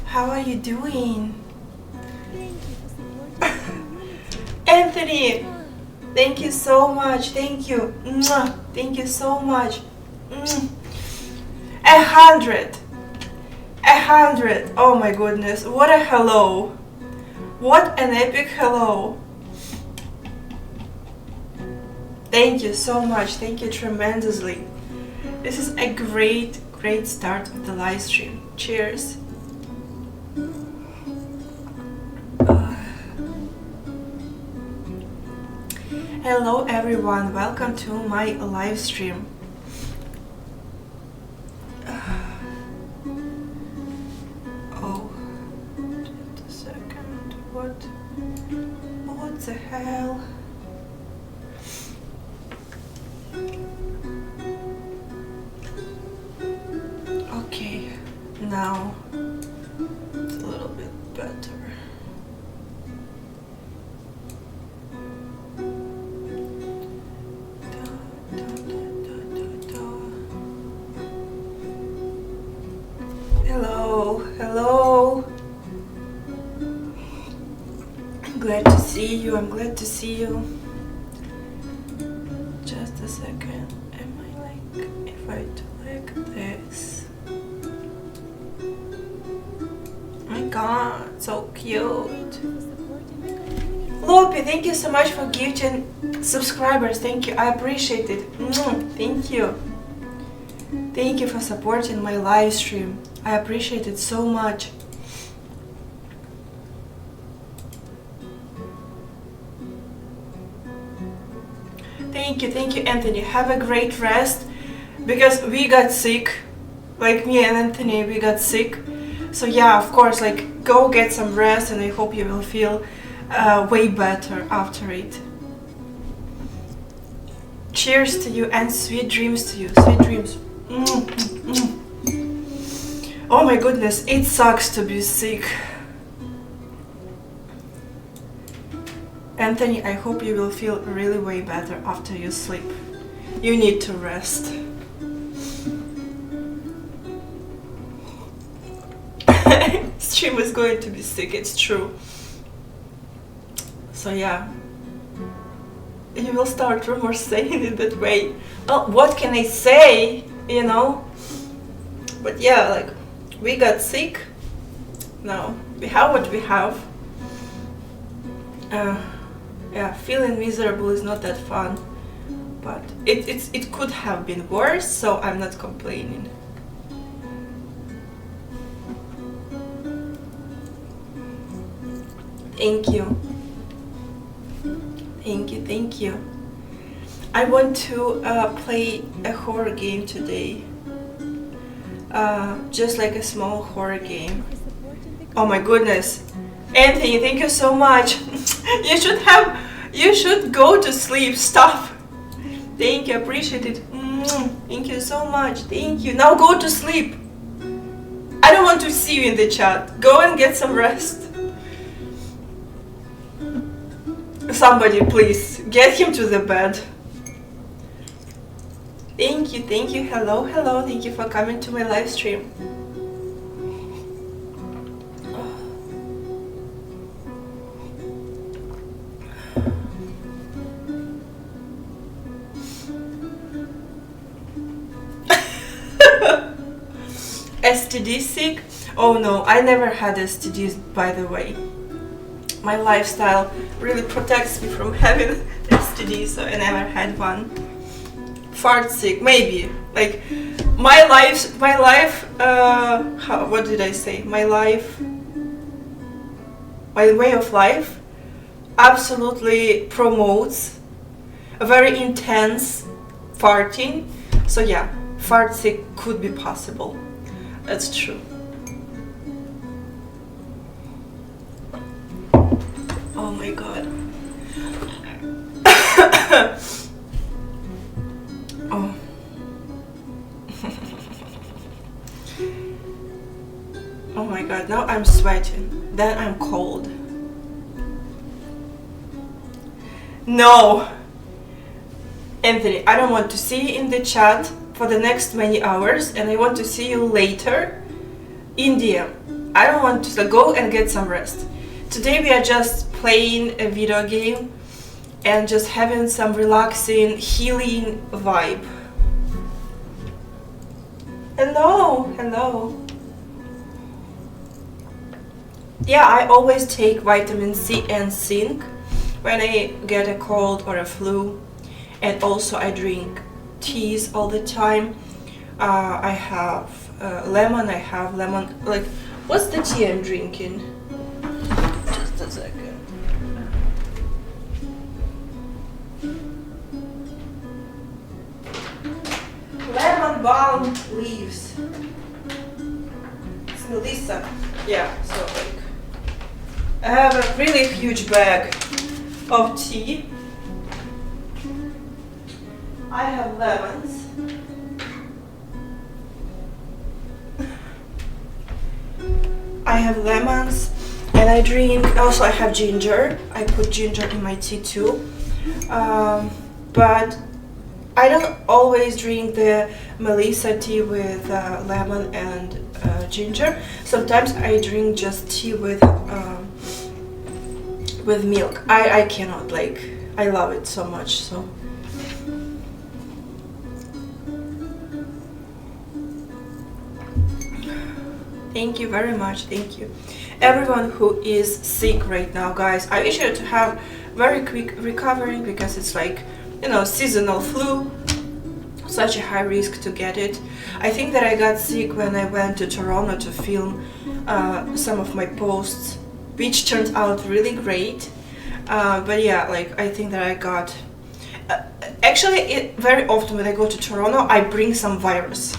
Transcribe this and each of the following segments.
How are you doing? Anthony, thank you so much. Thank you. Mwah. Thank you so much. 100. 100. Oh my goodness. What a hello. What an epic hello. Thank you so much. Thank you tremendously. This is a great start of the live stream. Cheers. Hello everyone, welcome to my live stream. Oh, just a second. What the hell? Okay, now it's a little bit better. Hello. I'm glad to see you. Just a second. Am I like, if I do like this? Oh my god, so cute. Lopi, thank you so much for gifting subscribers. Thank you. I appreciate it. Thank you. Thank you for supporting my live stream. I appreciate it so much. Thank you, Anthony. Have a great rest, because we got sick, like me and Anthony, we got sick. So yeah, of course, like go get some rest, and I hope you will feel way better after it. Cheers to you and sweet dreams to you. Sweet dreams. Oh my goodness, it sucks to be sick. Anthony, I hope you will feel really way better after you sleep. You need to rest. Stream is going to be sick, it's true. So yeah, you will start rumors saying it that way. Well, what can I say, you know? But yeah, like, we got sick. Now we have what we have. Yeah, feeling miserable is not that fun, but it could have been worse, so I'm not complaining. Thank you. I want to play a horror game today. Just like a small horror game. Oh my goodness. Anthony, thank you so much. You should go to sleep. Stop. Thank you, appreciate it. Thank you so much. Thank you. Now go to sleep. I don't want to see you in the chat. Go and get some rest. Somebody please get him to the bed. Thank you. Hello. Thank you for coming to my live stream. STD sick? Oh no, I never had STDs, by the way. My lifestyle really protects me from having STD, so I never had one. Fart sick, maybe. Like my life. What did I say? My way of life absolutely promotes a very intense farting. So yeah, fart sick could be possible. That's true. Oh my god. Oh. Oh my god, now I'm sweating. Then I'm cold. No! Anthony, I don't want to see you in the chat for the next many hours, and I want to see you later in DM. I don't want to go and get some rest. Today we are just playing a video game and just having some relaxing, healing vibe. Hello, hello. Yeah, I always take vitamin C and zinc when I get a cold or a flu, and also I drink teas all the time. I have lemon. I have lemon. Like, what's the tea I'm drinking? Just a second. Lemon balm leaves. It's Melissa. Yeah. So like, I have a really huge bag of tea. I have lemons. I have lemons, and I drink. Also, I have ginger. I put ginger in my tea too. But I don't always drink the Melissa tea with lemon and ginger. Sometimes I drink just tea with milk. I cannot, like, I love it so much. So thank you very much. Thank you everyone who is sick right now, guys. I wish you to have very quick recovery, because it's like, you know, seasonal flu, such a high risk to get it. I think that I got sick when I went to Toronto to film some of my posts, which turned out really great. But yeah, like, I think that I got actually very often when I go to Toronto, I bring some virus.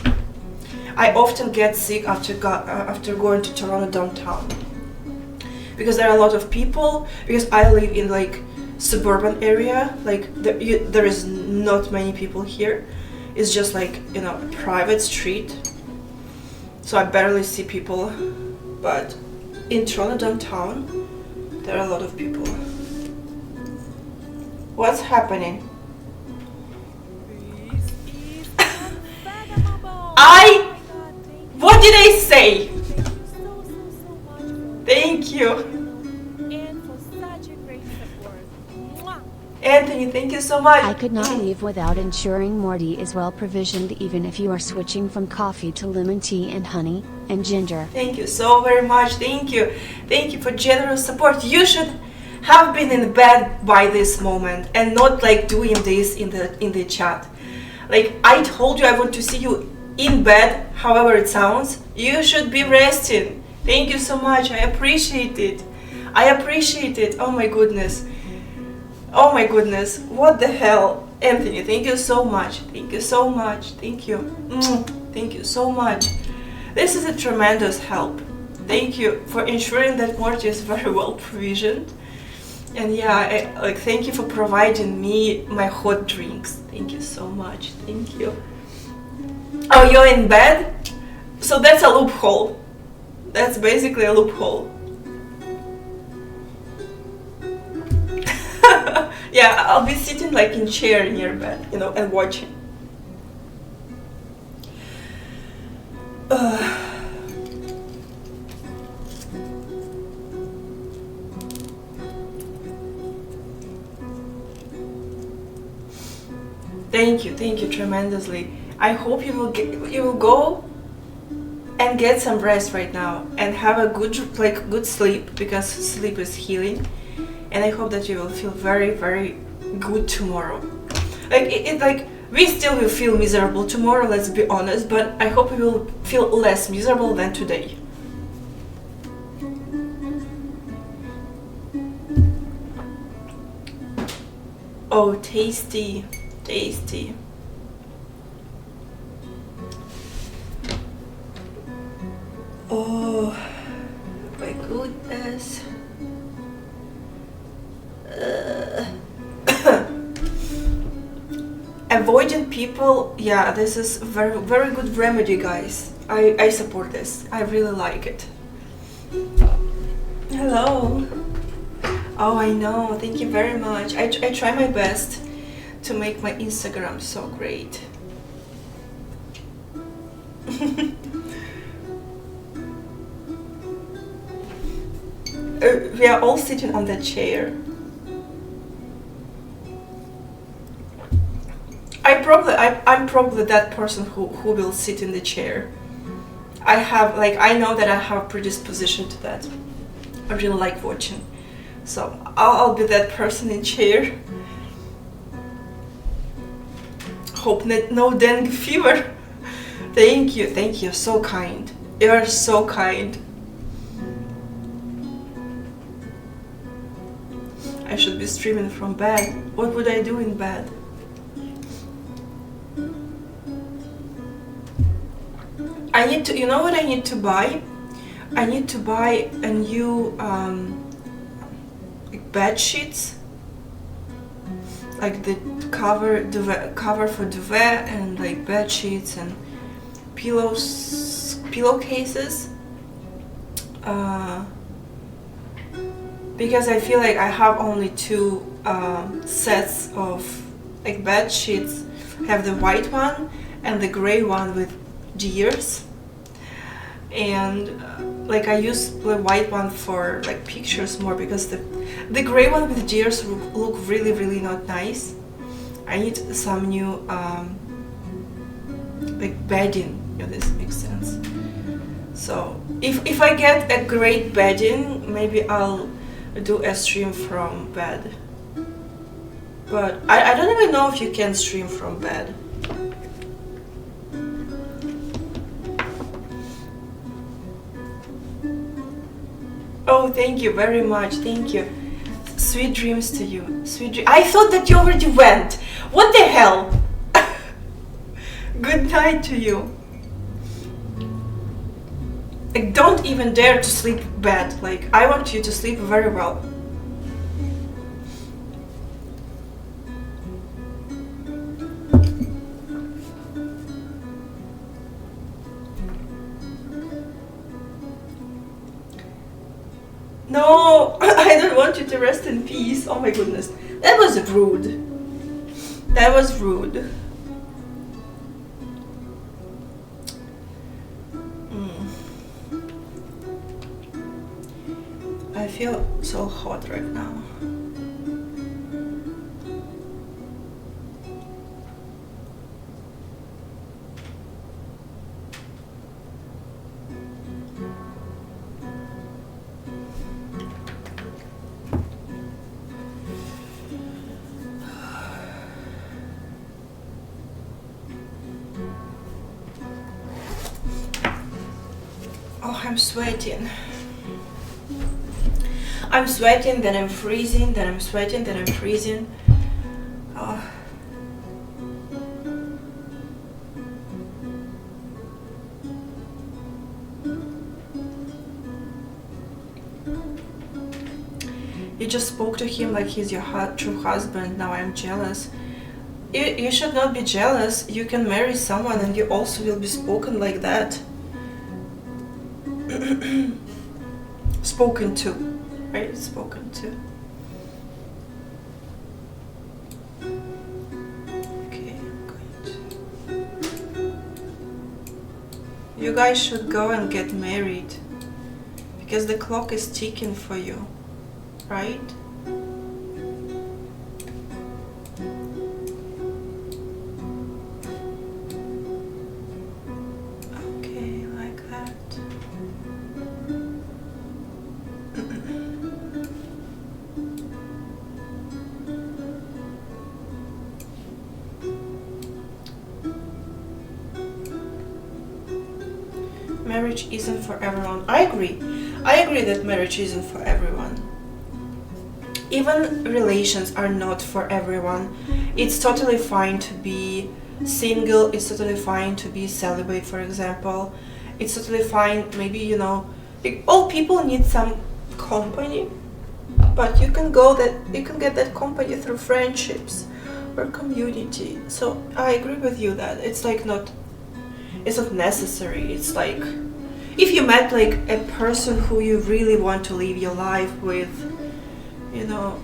I often get sick after going to Toronto downtown, because there are a lot of people, because I live in like suburban area, like there is not many people here. It's just like, you know, a private street, so I barely see people. But in Toronto downtown, there are a lot of people. What's happening? What did I say? Thank you. And for such a great support. Mwah. Anthony, thank you so much. I could not leave without ensuring Morty is well provisioned, even if you are switching from coffee to lemon tea and honey and ginger. Thank you so very much. Thank you. Thank you for generous support. You should have been in bed by this moment and not like doing this in the chat. Like, I told you I want to see you in bed, however it sounds. You should be resting. Thank you so much. I appreciate it. I appreciate it. Oh my goodness. Oh my goodness. What the hell? Anthony, thank you so much. Thank you so much. Thank you. Thank you so much. This is a tremendous help. Thank you for ensuring that Morty is very well provisioned. And yeah, thank you for providing me my hot drinks. Thank you so much. Thank you. Oh, you're in bed? So that's a loophole. That's basically a loophole. Yeah, I'll be sitting like in chair near bed, you know, and watching. Thank you tremendously. I hope you will go and get some rest right now and have a good sleep, because sleep is healing. And I hope that you will feel very, very good tomorrow. Like we still will feel miserable tomorrow, let's be honest, but I hope you will feel less miserable than today. Oh, tasty, tasty. Oh my goodness. Avoiding people, yeah, this is very, very good remedy, guys. I support this. I really like it. Hello. Oh, I know. Thank you very much. I try my best to make my Instagram so great. we are all sitting on that chair. I'm probably that person who will sit in the chair. I know that I have predisposition to that. I really like watching. So I'll be that person in chair. Hope no dengue fever. Thank you, so kind. You are so kind. I should be streaming from bed. What would I do in bed? I need to, you know what I need to buy? I need to buy a new like bed sheets, like the cover for duvet, and like bed sheets and pillowcases. Because I feel like I have only two sets of like bed sheets. I have the white one and the gray one with deers, and like I use the white one for like pictures more, because the gray one with deers look really not nice. I need some new like bedding, this makes sense. So if I get a great bedding, maybe I'll do a stream from bed, but I don't even know if you can stream from bed. Oh, thank you very much. Thank you. Sweet dreams to you. Sweet dreams. I thought that you already went. What the hell? Good night to you. Like, don't even dare to sleep bad. Like, I want you to sleep very well. No, I don't want you to rest in peace. Oh my goodness. That was rude. That was rude. I feel so hot right now. Oh, I'm sweating. I'm sweating, then I'm freezing, then I'm sweating, then I'm freezing. Oh. You just spoke to him like he's your true husband. Now I'm jealous. You should not be jealous. You can marry someone and you also will be spoken like that. Spoken to, right? Spoken to. Okay, good. You guys should go and get married, because the clock is ticking for you, right? Okay, like that. Marriage isn't for everyone. I agree that marriage isn't for everyone. Even relations are not for everyone. It's totally fine to be single, it's totally fine to be celibate, for example. It's totally fine, maybe, you know, all people need some company, but you can get that company through friendships or community. So I agree with you that it's not necessary. It's like if you met like a person who you really want to live your life with, you know,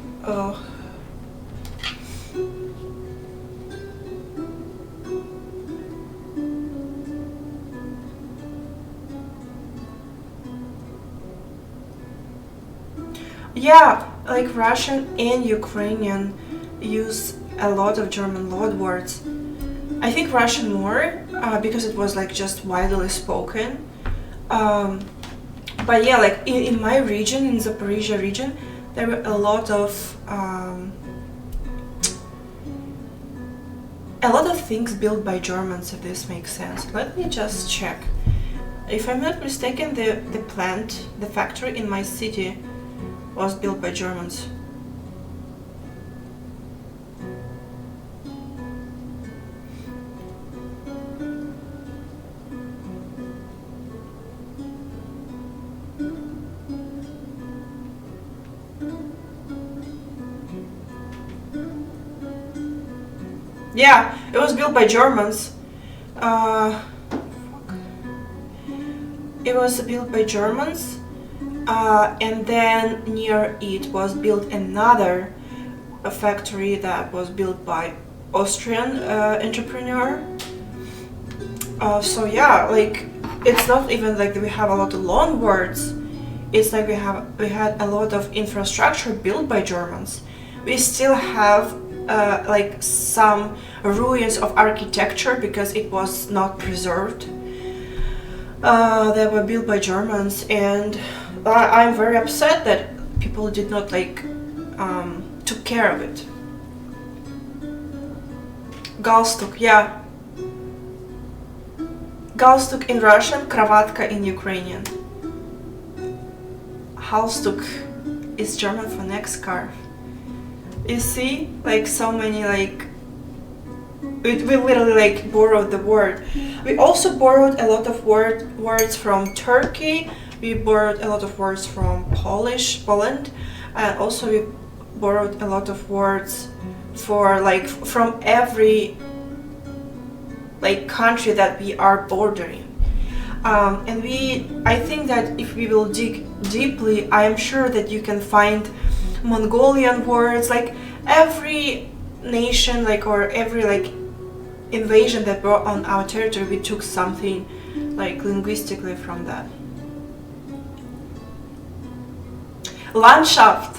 Yeah, like Russian and Ukrainian use a lot of German loan words. I think Russian more because it was like just widely spoken. Um, but yeah, like in my region, in Zaporizhia region, there were a lot of things built by Germans, if this makes sense. Let me just check. If I'm not mistaken, the plant, the factory in my city was built by Germans. Yeah, it was built by Germans. It was built by Germans, and then near it was built another factory that was built by Austrian entrepreneur. So yeah, like it's not even like we have a lot of loan words. It's like we had a lot of infrastructure built by Germans. We still have like some ruins of architecture because it was not preserved. They were built by Germans, and I'm very upset that people did not like took care of it. Galstuk, yeah. Galstuk in Russian, kravatka in Ukrainian. Halstuk is German for neck scarf. You see, like so many like we literally like borrowed the word. We also borrowed a lot of words from Turkey. We borrowed a lot of words from Poland, and also we borrowed a lot of words for like from every like country that we are bordering. And I think that if we will dig deeply, I am sure that you can find Mongolian words, like every nation, like or every like invasion that brought on our territory, we took something like linguistically from that. Landschaft.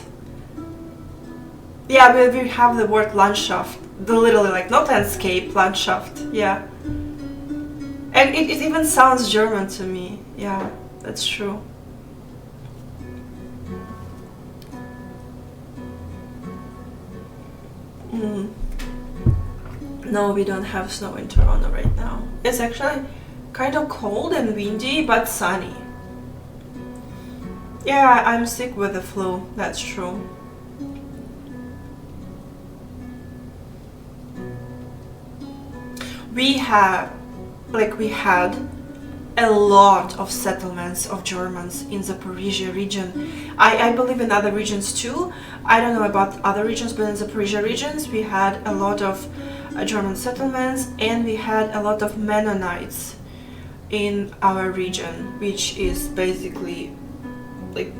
Yeah, we have the word Landschaft, the literally like not landscape, Landschaft. Yeah. And it even sounds German to me. Yeah, that's true. No, we don't have snow in Toronto right now. It's actually kind of cold and windy, but sunny. Yeah, I'm sick with the flu, that's true. We had a lot of settlements of Germans in Zaporizhia region. I believe in other regions too. I don't know about other regions, but in Zaporizhia regions we had a lot of German settlements, and we had a lot of Mennonites in our region, which is basically like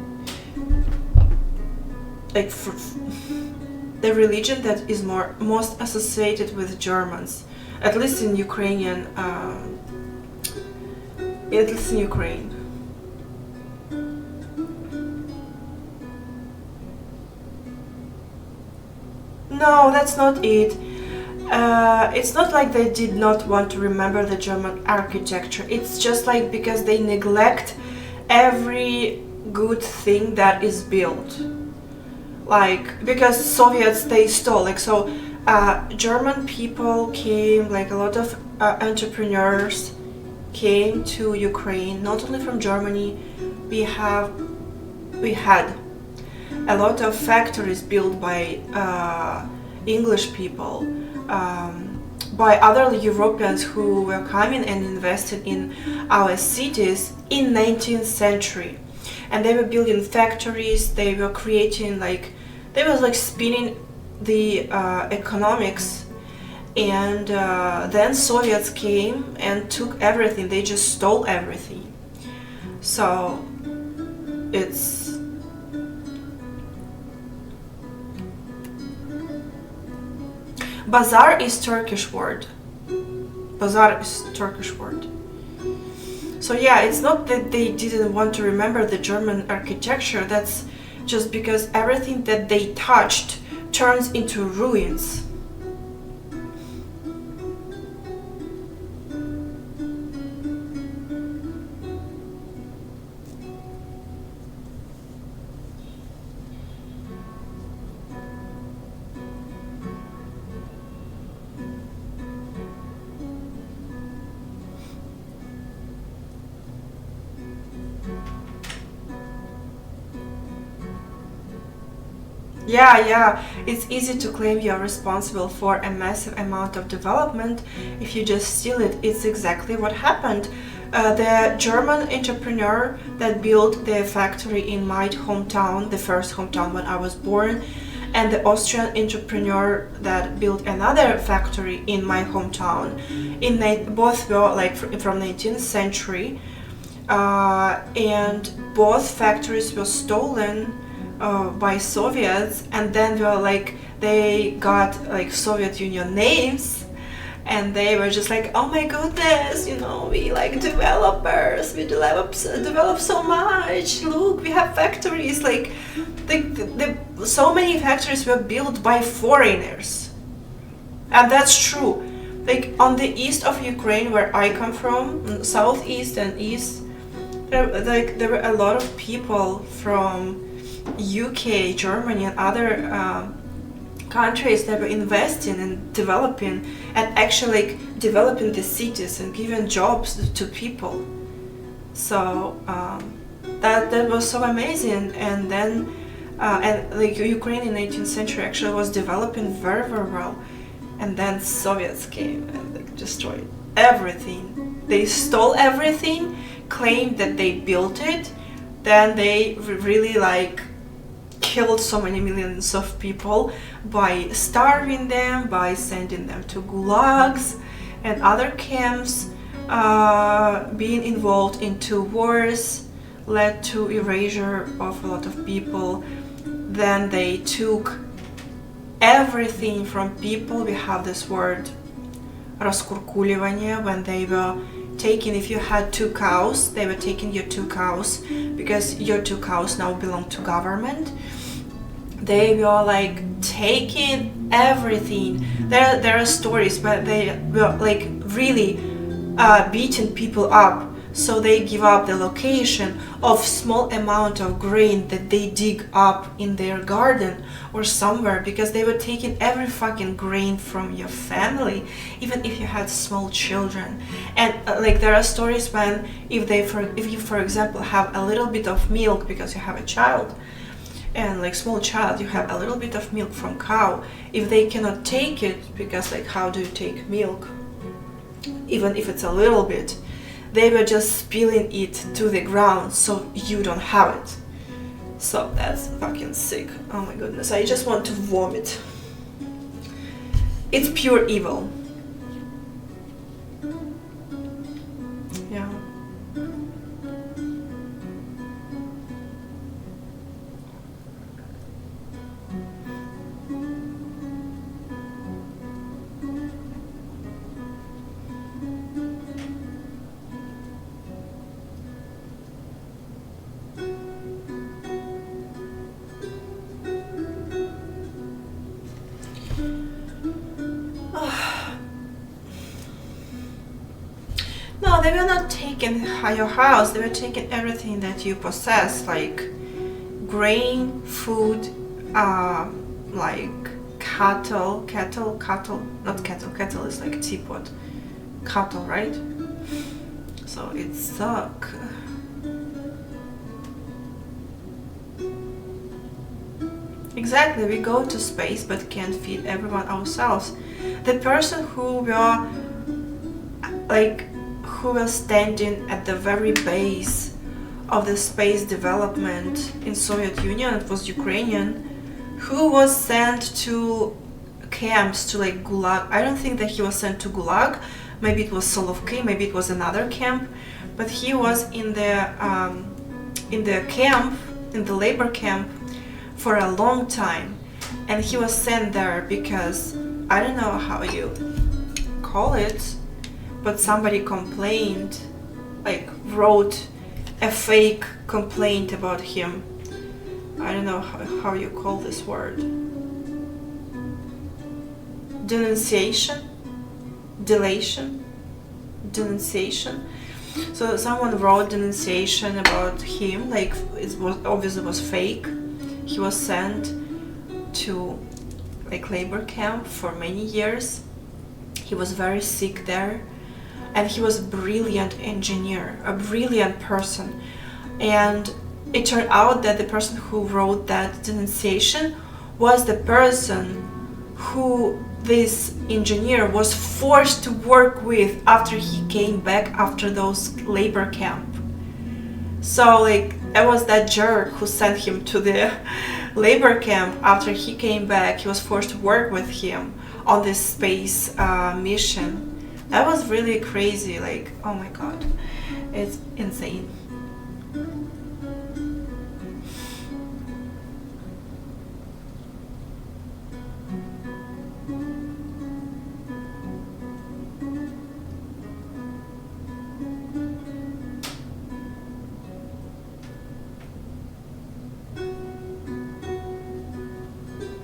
the religion that is most associated with Germans, at least in Ukrainian. At least in Ukraine. No, that's not it. It's not like they did not want to remember the German architecture. It's just like because they neglect every good thing that is built. Like because Soviets they stole. Like so, German people came. Like a lot of entrepreneurs came to Ukraine. Not only from Germany, we had a lot of factories built by English people, by other Europeans who were coming and invested in our cities in 19th century. And they were building factories, they were creating they were spinning the economics. And then Soviets came and took everything, they just stole everything. So it's Bazaar is Turkish word. Bazaar is Turkish word. So yeah, it's not that they didn't want to remember the German architecture. just because everything that they touched turns into ruins. Yeah, it's easy to claim you're responsible for a massive amount of development if you just steal it. It's exactly what happened. The German entrepreneur that built the factory in my hometown, the first hometown when I was born, and the Austrian entrepreneur that built another factory in my hometown, both were like from 19th century, and both factories were stolen by Soviets, and then they got like Soviet Union names, and they were just like, oh my goodness, we like developers, we develop so much, look, we have factories, like so many factories were built by foreigners. And that's true. Like on the east of Ukraine, where I come from, southeast and east, there were a lot of people from UK, Germany, and other countries that were investing and developing, and actually developing the cities and giving jobs to people. So that was so amazing. And then Ukraine in 18th century actually was developing very, very well. And then Soviets came and destroyed everything. They stole everything, claimed that they built it. Then they really killed so many millions of people by starving them, by sending them to gulags and other camps. Being involved into wars led to erasure of a lot of people. Then they took everything from people. We have this word раскуркуливание, when they were taking, if you had 2 cows, they were taking your 2 cows because your 2 cows now belong to government. They were taking everything. There are stories where they were really beating people up, so they give up the location of small amount of grain that they dig up in their garden or somewhere, because they were taking every fucking grain from your family, even if you had small children. And there are stories when if you for example have a little bit of milk because you have a child, and small child, you have a little bit of milk from cow, if they cannot take it, because how do you take milk even if it's a little bit, they were just spilling it to the ground so you don't have it. So that's fucking sick. Oh my goodness, I just want to vomit. It's pure evil. Yeah. No, they were not taking your house, they were taking everything that you possess, like grain, food, cattle, not cattle is like teapot, cattle, right? So it sucks. Exactly, we go to space but can't feed everyone ourselves. The person who were standing at the very base of the space development in Soviet Union, it was Ukrainian, who was sent to camps, to Gulag. I don't think that he was sent to Gulag, maybe it was Solovki, maybe it was another camp, but he was in the camp, in the labor camp, for a long time, and he was sent there because I don't know how you call it, but somebody complained, wrote a fake complaint about him, I don't know how you call this word. Denunciation? Denunciation? So someone wrote denunciation about him, like it was obviously was fake. He was sent to like labor camp for many years. He was very sick there, and he was a brilliant engineer, a brilliant person. And it turned out that the person who wrote that denunciation was the person who this engineer was forced to work with after he came back after those labor camp. So like it was that jerk who sent him to the labor camp. After he came back, he was forced to work with him on this space mission. That was really crazy. Like, oh my god, it's insane.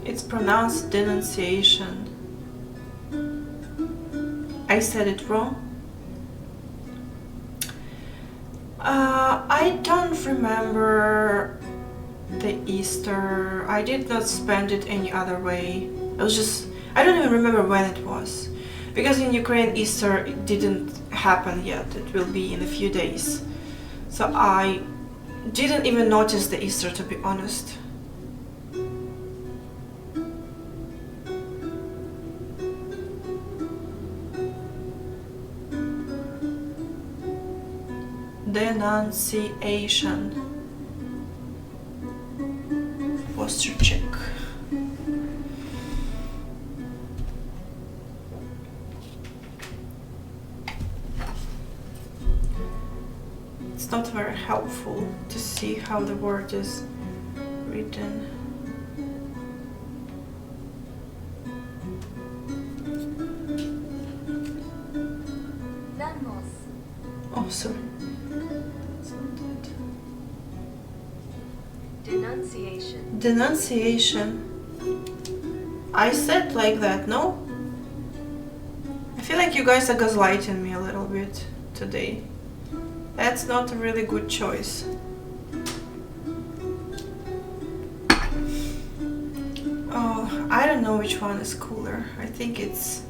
It's pronounced denunciation. I said it wrong. I don't remember the Easter. I did not spend it any other way. It was just, I don't even remember when it was. Because in Ukraine, Easter it didn't happen yet. It will be in a few days. So I didn't even notice the Easter, to be honest. Denunciation. Posture check. It's not very helpful to see how the word is written. Oh, sorry. Denunciation. Denunciation. I said like that, no? I feel like you guys are gaslighting me a little bit today. That's not a really good choice. Oh, I don't know which one is cooler. I think it's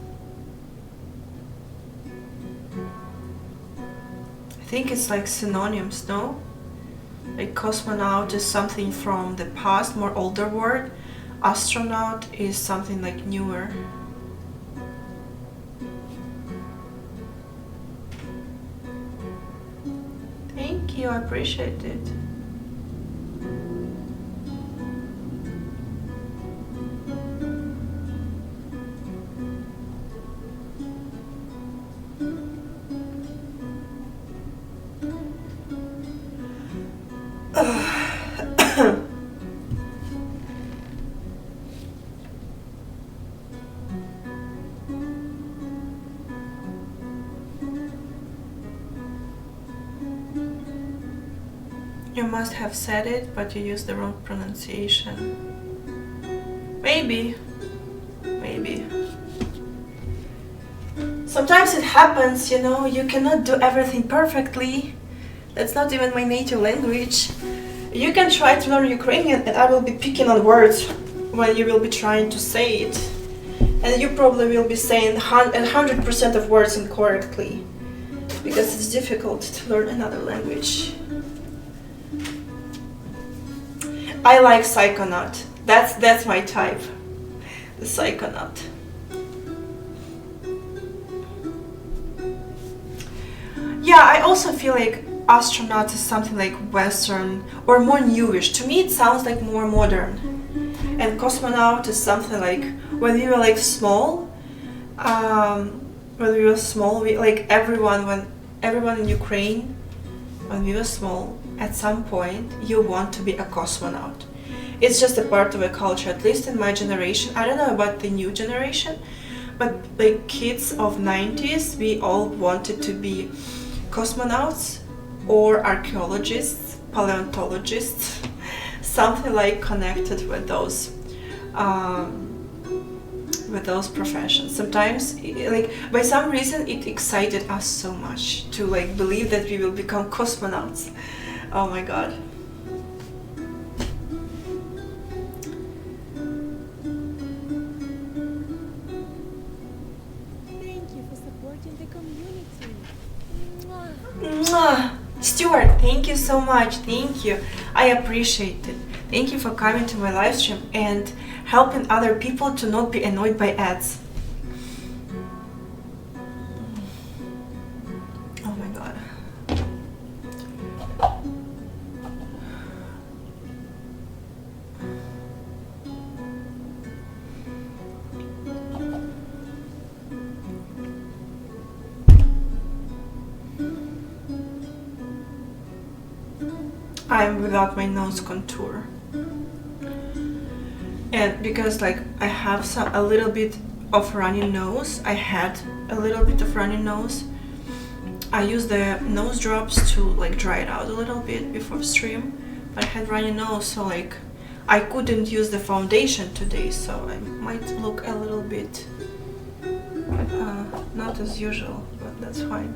like synonyms, no? Like cosmonaut is something from the past, more older word. Astronaut is something like newer. Thank you, I appreciate it. You must have said it, but you used the wrong pronunciation. Maybe. Sometimes it happens, you know, you cannot do everything perfectly. That's not even my native language. You can try to learn Ukrainian and I will be picking on words when you will be trying to say it. And you probably will be saying 100% of words incorrectly. Because it's difficult to learn another language. I like psychonaut. That's my type. The psychonaut. Yeah, I also feel like astronaut is something like Western or more newish. To me it sounds like more modern. And cosmonaut is something like when we were like small, like everyone in Ukraine, when we were small, at some point you want to be a cosmonaut. It's just a part of a culture, at least in my generation. I don't know about the new generation, but like kids of 90s, we all wanted to be cosmonauts or archaeologists, paleontologists, something like connected with those professions. Sometimes, like by some reason, it excited us so much to like believe that we will become cosmonauts. Oh my god. Thank you for supporting the community. Mwah. Mwah. Stuart, thank you so much. Thank you. I appreciate it. Thank you for coming to my live stream and helping other people to not be annoyed by ads. Oh my god. I'm without my nose contour. And because like I have a little bit of runny nose, I had a little bit of runny nose. I use the nose drops to like dry it out a little bit before stream. But I had runny nose, so like I couldn't use the foundation today, so I might look a little bit not as usual, but that's fine.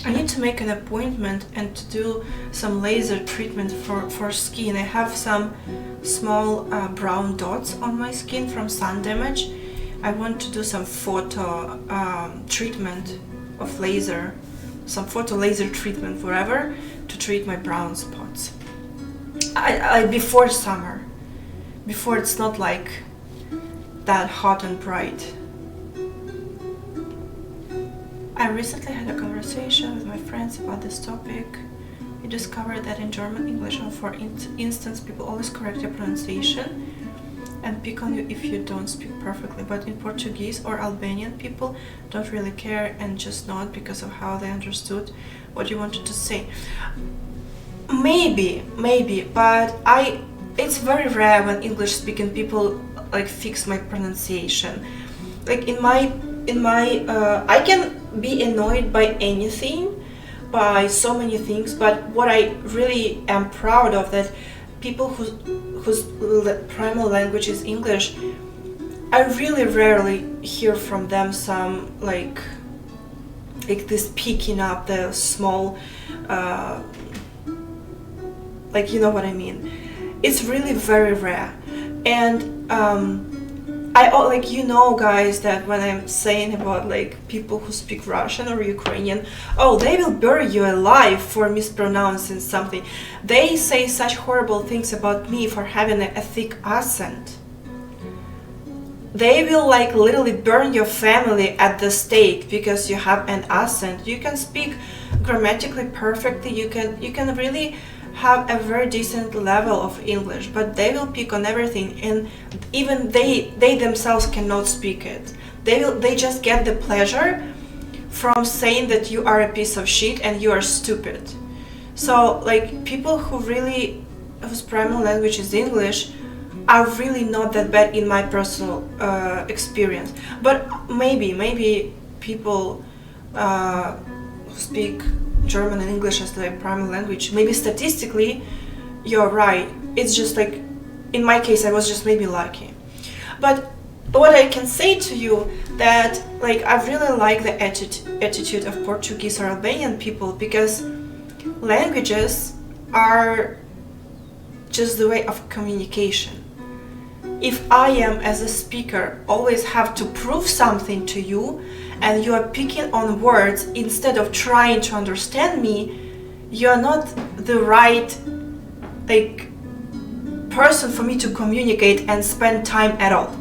I need to make an appointment and to do some laser treatment for skin. I have some small brown dots on my skin from sun damage. I want to do some photo treatment of laser, some photo laser treatment forever to treat my brown spots. I before summer, before it's not like that hot and bright. I recently had a conversation with my friends about this topic. We discovered that in German English, and for instance, people always correct your pronunciation and pick on you if you don't speak perfectly. But in Portuguese or Albanian, people don't really care and just nod because of how they understood what you wanted to say. Maybe, but it's very rare when English-speaking people like fix my pronunciation. Like in my I can be annoyed by anything, by so many things, but what I really am proud of that people whose primal language is English, I really rarely hear from them some like this picking up the small like you know what I mean. It's really very rare. And I like, you know, guys, that when I'm saying about like people who speak Russian or Ukrainian, oh, they will bury you alive for mispronouncing something. They say such horrible things about me for having a thick accent. They will like literally burn your family at the stake because you have an accent. You can speak grammatically perfectly. You can really have a very decent level of English, but they will pick on everything, and even they themselves cannot speak it. They just get the pleasure from saying that you are a piece of shit and you are stupid. So like people whose primary language is English are really not that bad in my personal experience. But maybe people who speak German and English as their primary language, maybe statistically you're right. It's just like in my case I was just maybe lucky. But what I can say to you that like I really like the attitude of Portuguese or Albanian people, because languages are just the way of communication. If I am as a speaker always have to prove something to you and you are picking on words instead of trying to understand me, you are not the right like person for me to communicate and spend time at all.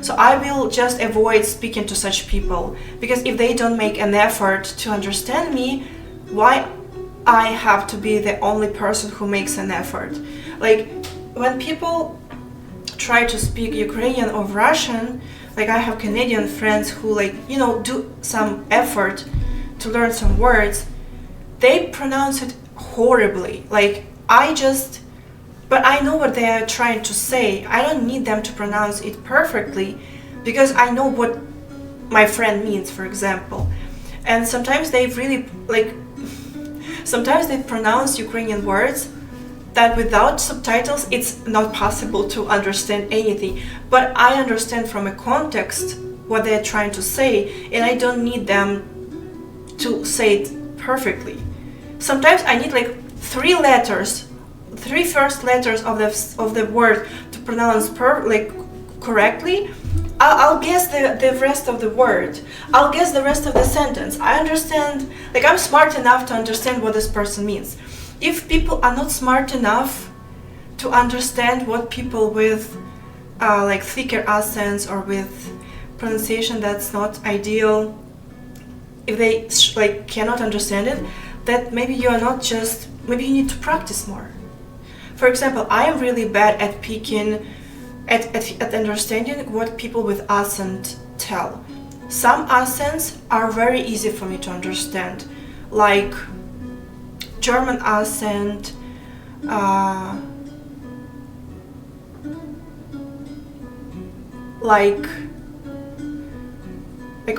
So I will just avoid speaking to such people, because if they don't make an effort to understand me, why I have to be the only person who makes an effort? Like when people try to speak Ukrainian or Russian, like I have Canadian friends who like, you know, do some effort to learn some words, they pronounce it horribly. Like but I know what they are trying to say. I don't need them to pronounce it perfectly because I know what my friend means, for example. And sometimes they really like, sometimes they pronounce Ukrainian words that without subtitles it's not possible to understand anything. But I understand from a context what they're trying to say, and I don't need them to say it perfectly. Sometimes I need like three first letters of the word to pronounce correctly. I'll guess the rest of the word. I'll guess the rest of the sentence. I understand, like I'm smart enough to understand what this person means. If people are not smart enough to understand what people with like thicker accents or with pronunciation that's not ideal, if they like cannot understand it, that maybe you are not just, maybe you need to practice more. For example, I am really bad at picking, at understanding what people with accent tell. Some accents are very easy for me to understand, like German accent, like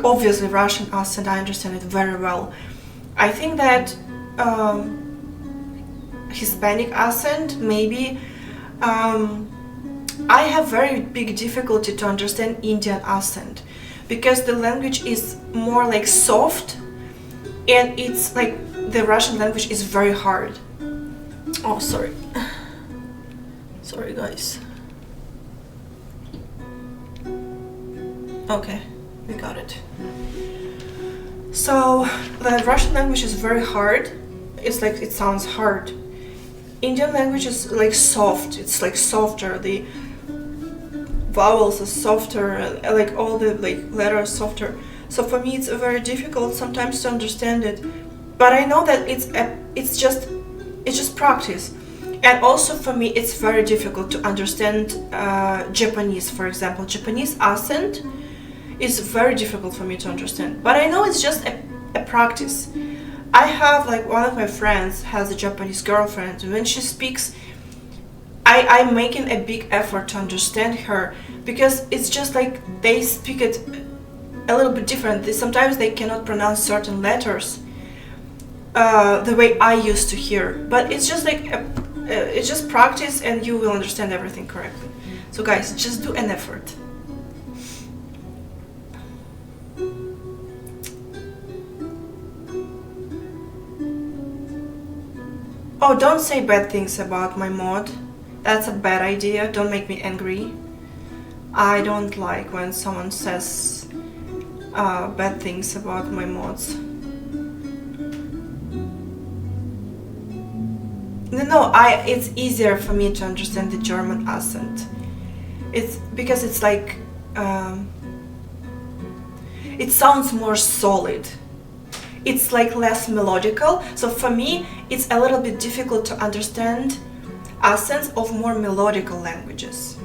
obviously Russian accent, I understand it very well. I think that Hispanic accent, maybe. I have very big difficulty to understand Indian accent because the language is more like soft, and it's like the Russian language is very hard. Oh, sorry. Sorry, guys. Okay, we got it. So the Russian language is very hard. It's like, it sounds hard. Indian language is like soft. It's like softer. The vowels are softer, like all the like letters softer. So for me, it's very difficult sometimes to understand it. But I know that it's just practice. And also for me, it's very difficult to understand Japanese, for example. Japanese accent is very difficult for me to understand. But I know it's just a practice. I have like one of my friends has a Japanese girlfriend, and when she speaks, I'm making a big effort to understand her, because it's just like they speak it a little bit different. Sometimes they cannot pronounce certain letters the way I used to hear, but it's just like it's just practice and you will understand everything correctly. So guys, just do an effort. Oh, don't say bad things about my mod. That's a bad idea. Don't make me angry. I don't like when someone says bad things about my mods. No, it's easier for me to understand the German accent. It's because it's like it sounds more solid. It's like less melodical. So for me, it's a little bit difficult to understand accents of more melodical languages.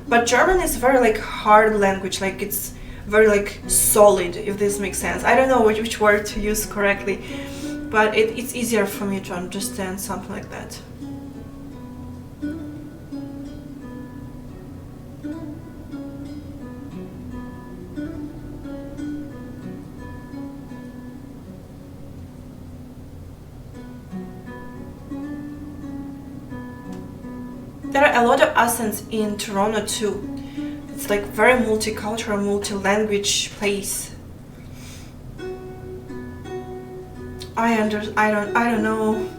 But German is very like hard language, like it's very like solid, if this makes sense. I don't know which word to use correctly, but it's easier for me to understand something like that. There are a lot of accents in Toronto too. It's like very multicultural, multi-language place. I don't know.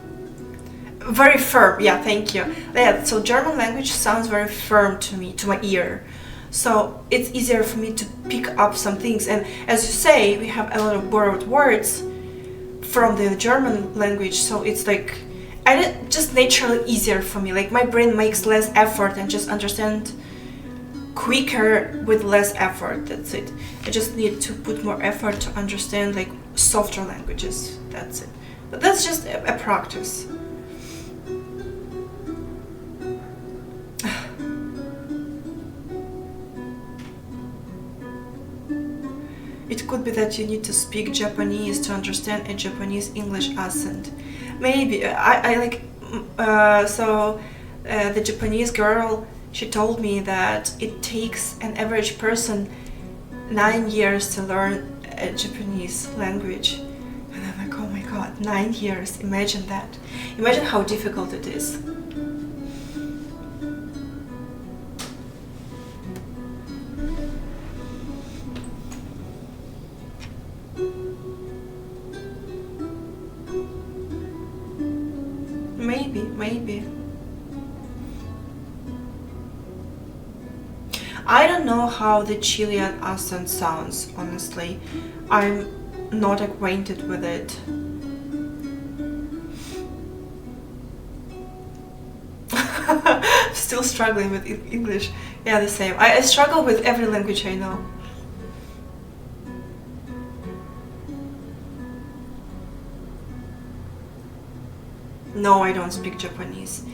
Very firm, yeah, thank you. Yeah, so German language sounds very firm to me, to my ear. So it's easier for me to pick up some things. And as you say, we have a lot of borrowed words from the German language, so it's like just naturally easier for me. Like my brain makes less effort and just understand quicker with less effort. That's it. I just need to put more effort to understand like softer languages. That's it. But that's just a practice. It could be that you need to speak Japanese to understand a Japanese English accent. Maybe I like the Japanese girl, she told me that it takes an average person 9 years to learn a Japanese language, and I'm like, oh my God, 9 years. Imagine that. Imagine how difficult it is. Maybe. I don't know how the Chilean accent sounds, honestly. I'm not acquainted with it. Still struggling with English. Yeah, the same. I struggle with every language I know. No, I don't speak Japanese.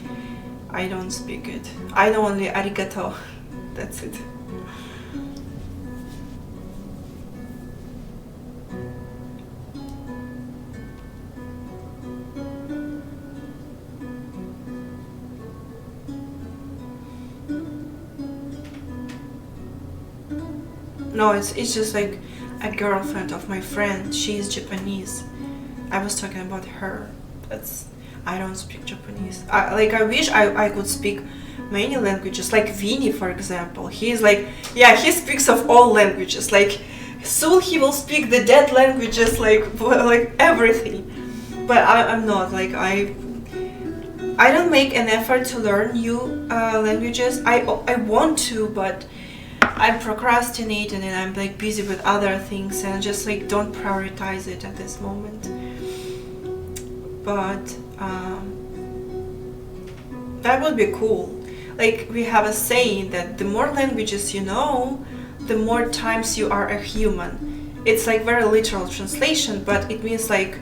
I don't speak it. I know only arigato. That's it. No, it's just like a girlfriend of my friend. She is Japanese. I was talking about her. I don't speak Japanese. I wish I could speak many languages. Like Vinny, for example. He's like, yeah, he speaks of all languages. Like soon he will speak the dead languages, like everything. But I'm not. Like I don't make an effort to learn new languages. I want to, but I'm procrastinating and I'm like busy with other things and just like don't prioritize it at this moment. But that would be cool. Like we have a saying that the more languages you know, the more times you are a human. It's like very literal translation, but it means like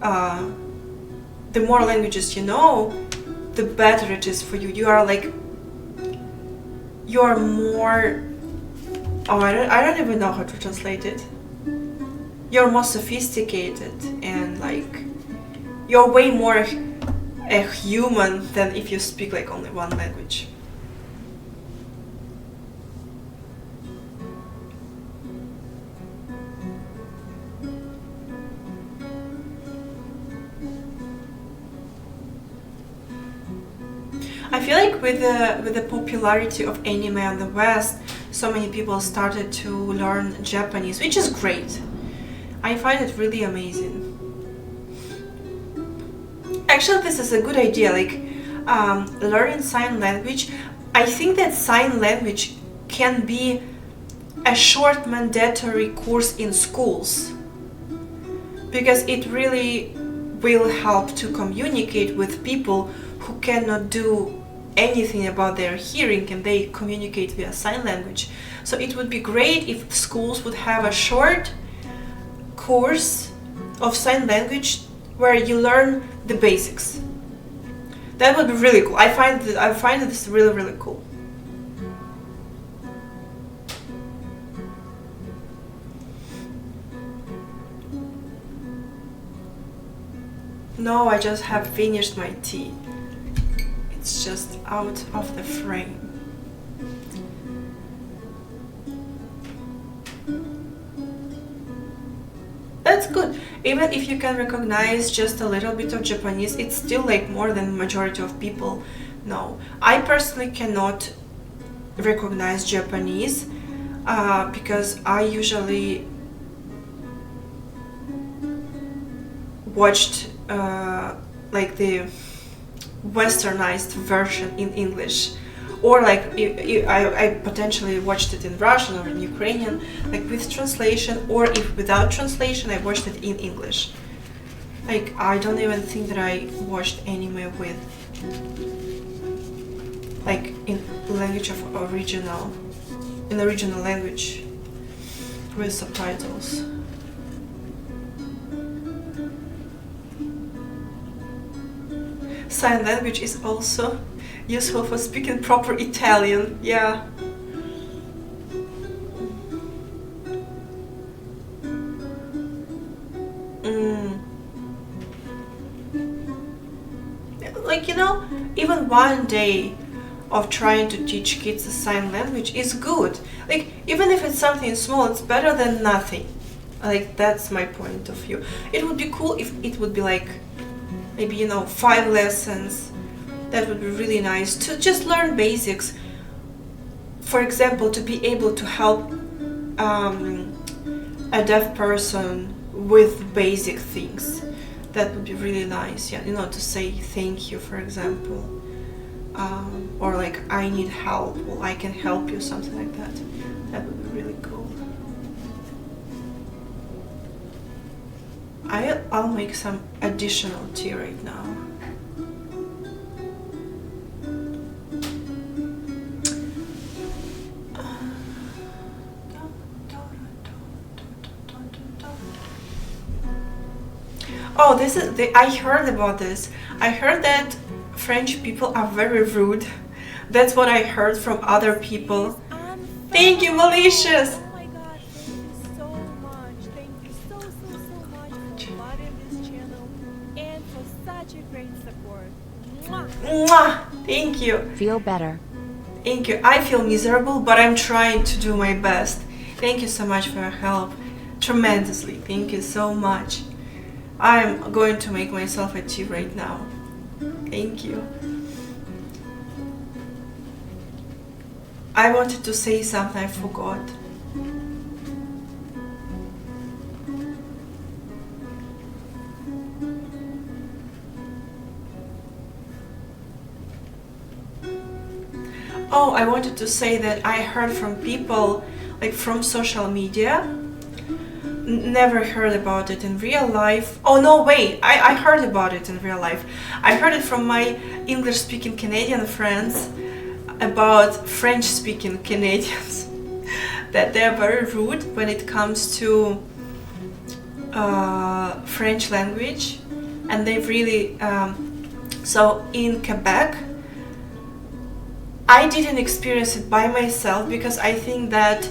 the more languages you know, the better it is for you. You are more, I don't even know how to translate it. You're more sophisticated and like you're way more a human than if you speak like only one language. I feel like with the popularity of anime in the West, so many people started to learn Japanese, which is great. I find it really amazing. Actually, this is a good idea, like learning sign language. I think that sign language can be a short mandatory course in schools because it really will help to communicate with people who cannot do anything about their hearing and they communicate via sign language. So it would be great if schools would have a short course of sign language where you learn the basics. That would be really cool. I find this really, really cool. No, I just have finished my tea. It's just out of the frame. That's good. Even if you can recognize just a little bit of Japanese, it's still like more than the majority of people know. I personally cannot recognize Japanese because I usually watched like the westernized version in English, or like I potentially watched it in Russian or in Ukrainian, like with translation, or if without translation I watched it in English. Like I don't even think that I watched anime with like in language of original, in original language with subtitles. Sign language is also useful for speaking proper Italian. Yeah. Like, you know, even one day of trying to teach kids the sign language is good. Like, even if it's something small, it's better than nothing. Like, that's my point of view. It would be cool if it would be like maybe, 5 lessons. That would be really nice to just learn basics. For example, to be able to help a deaf person with basic things. That would be really nice. Yeah, to say thank you, for example, or like I need help, or I can help you, something like that. That would be really cool. I'll make some additional tea right now. Oh, I heard about this. I heard that French people are very rude. That's what I heard from other people. Thank you, Malicious! Oh my god, thank you so much. Thank you so much for watching this channel and for such a great support. Mwah! Mwah! Thank you. Feel better. Thank you. I feel miserable, but I'm trying to do my best. Thank you so much for your help. Tremendously. Thank you so much. I'm going to make myself a tea right now. Thank you. I wanted to say something, I forgot. Oh, I wanted to say that I heard from people, like from social media. Never heard about it in real life. Oh no, wait, I heard about it in real life. I heard it from my English-speaking Canadian friends about French-speaking Canadians. That they're very rude when it comes to French language, and they really so in Quebec I didn't experience it by myself, because I think that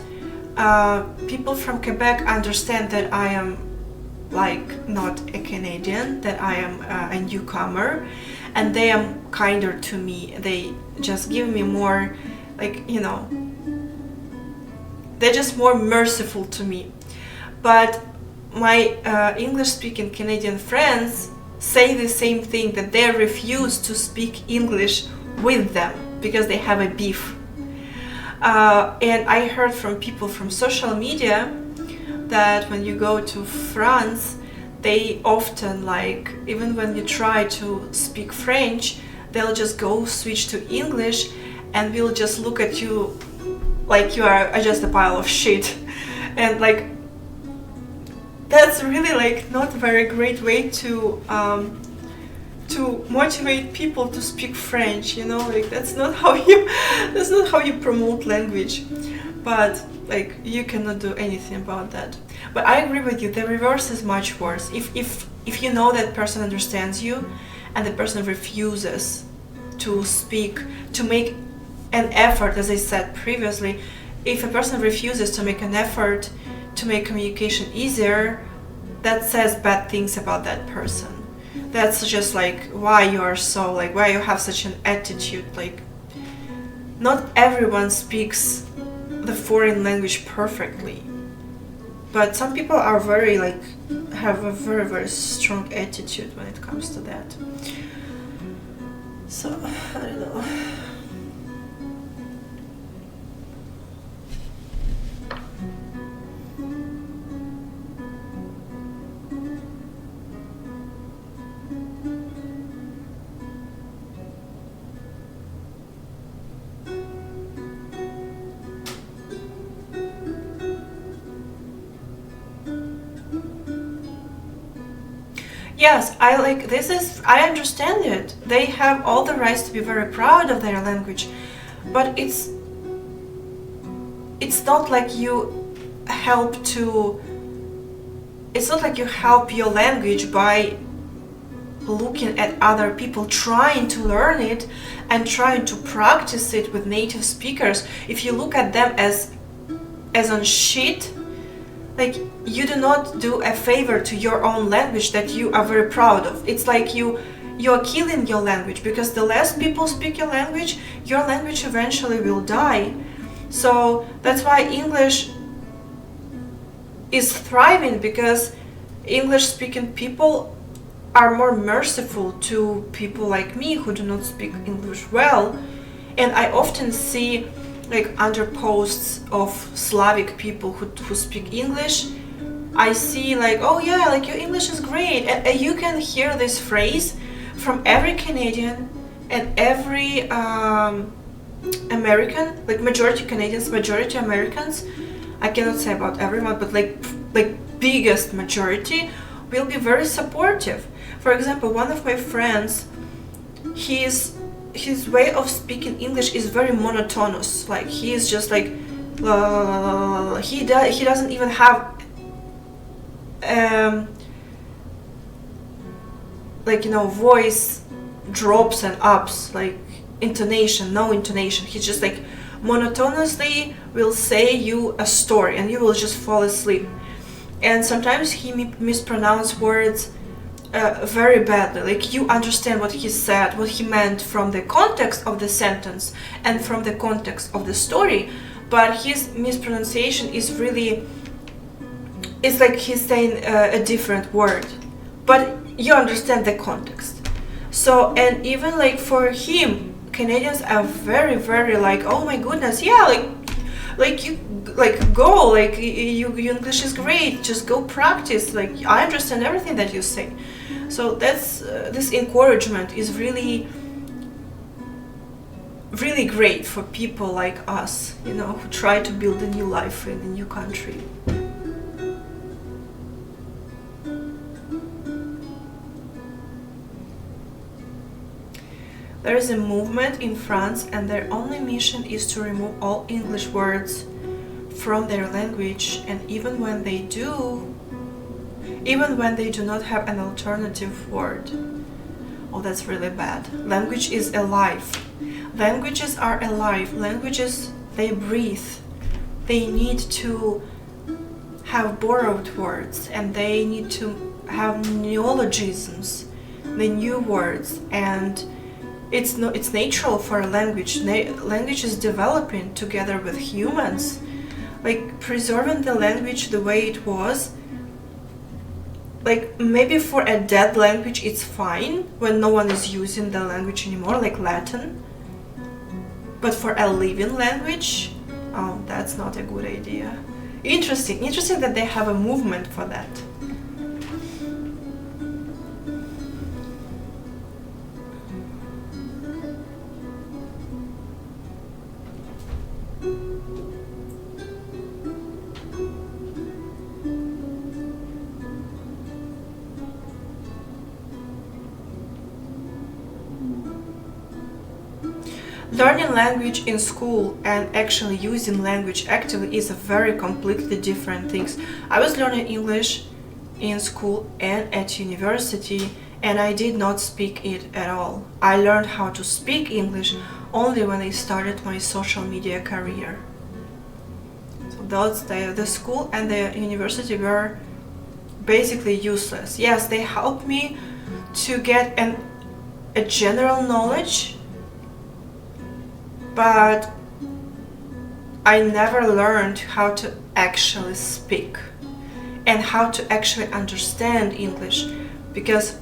people from Quebec understand that I am like not a Canadian, that I am a newcomer, and they are kinder to me. They just give me more, like, they're just more merciful to me. But my English-speaking Canadian friends say the same thing, that they refuse to speak English with them because they have a beef. And I heard from people from social media that when you go to France, they often, like, even when you try to speak French, they'll just go switch to English and will just look at you like you are just a pile of shit. And like, that's really like not a very great way to motivate people to speak French, like that's not how you promote language. But like, you cannot do anything about that. But I agree with you, the reverse is much worse. If you know that person understands you and the person refuses to speak, to make an effort, as I said previously, if a person refuses to make an effort to make communication easier, that says bad things about that person. That's just like why you have such an attitude. Like, not everyone speaks the foreign language perfectly, but some people are very have a very, very strong attitude when it comes to that. So I don't know. Yes, I understand it. They have all the rights to be very proud of their language, but it's not like you help your language by looking at other people trying to learn it and trying to practice it with native speakers. If you look at them as on shit, like, you do not do a favor to your own language that you are very proud of. It's like you're killing your language, because the less people speak your language eventually will die. So that's why English is thriving because English speaking people are more merciful to people like me who do not speak English well. And I often see like under posts of Slavic people who speak English, I see like, oh yeah, like your English is great. And you can hear this phrase from every Canadian and every American, like majority Canadians, majority Americans. I cannot say about everyone, but like biggest majority will be very supportive. For example, one of my friends, his way of speaking English is very monotonous. Like he is just like he doesn't even have like, you know, voice drops and ups, like intonation, no intonation. He just like monotonously will say you a story and you will just fall asleep. And sometimes he mispronounce words very badly. Like you understand what he said, what he meant from the context of the sentence and from the context of the story, but his mispronunciation is really, it's like he's saying a different word, but you understand the context. So, and even like for him, Canadians are very, very like, oh my goodness, yeah, like you, like go, like your English is great, just go practice, like I understand everything that you say. So that's this encouragement is really, really great for people like us, you know, who try to build a new life in a new country. There is a movement in France and their only mission is to remove all English words from their language, and even when they do not have an alternative word. Oh, that's really bad. Language is alive. Languages are alive. Languages, they breathe. They need to have borrowed words and they need to have neologisms, the new words, and it's natural for a language. Language is developing together with humans. Like preserving the language the way it was, like maybe for a dead language it's fine when no one is using the language anymore, like Latin, but for a living language, oh, that's not a good idea. Interesting that they have a movement for that. Learning language in school and actually using language actively is a very completely different things. I was learning English in school and at university, and I did not speak it at all. I learned how to speak English only when I started my social media career. So those the school and the university were basically useless. Yes, they helped me to get a general knowledge, but I never learned how to actually speak and how to actually understand English, because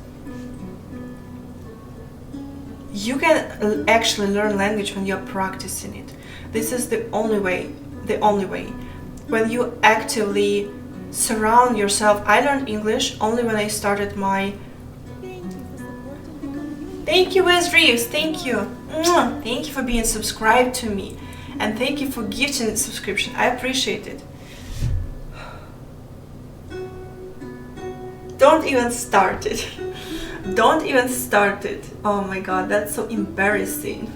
you can actually learn language when you're practicing it. This is the only way. When you actively surround yourself. I learned English only when I started my... Thank you, Wes Reeves, thank you. Thank you for being subscribed to me, and thank you for gifting the subscription. I appreciate it. Don't even start it. Don't even start it. Oh my god, that's so embarrassing.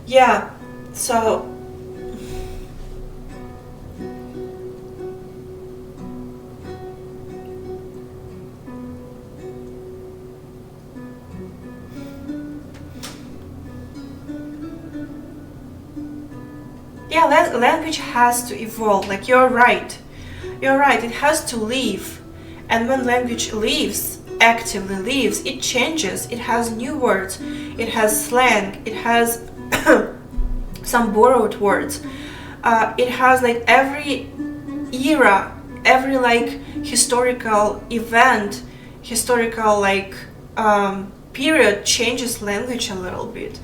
Yeah, so yeah, language has to evolve. Like, you're right, it has to live, and when language lives, actively lives, it changes, it has new words, it has slang, it has some borrowed words, It has like every era, every like historical event, historical like period changes language a little bit.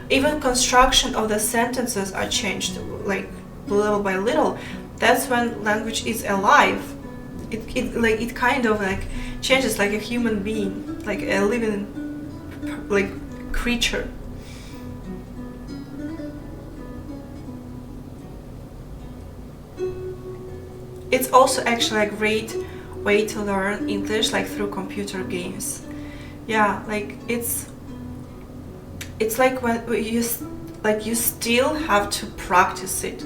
Even construction of the sentences are changed like little by little. That's when language is alive. It kind of like changes like a human being, like a living like creature. It's also actually a great way to learn English, like through computer games. Yeah, like it's like when you still have to practice it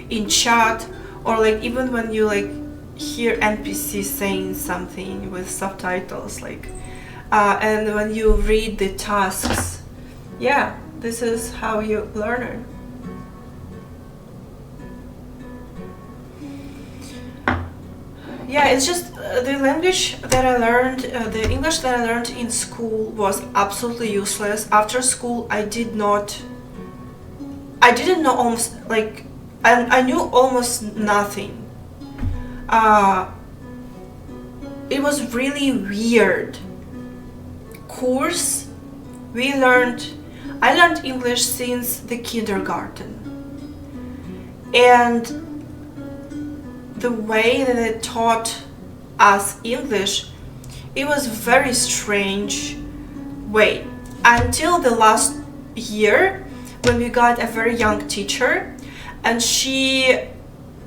in chat, or like even when you like hear NPC saying something with subtitles, like and when you read the tasks. Yeah, this is how you learn it. Yeah, it's just the language that I learned, the English that I learned in school was absolutely useless. After school, I didn't know almost like, I knew almost nothing. It was really weird. Course, I learned English since the kindergarten. And the way that they taught us English, it was very strange way. Until the last year, when we got a very young teacher, and she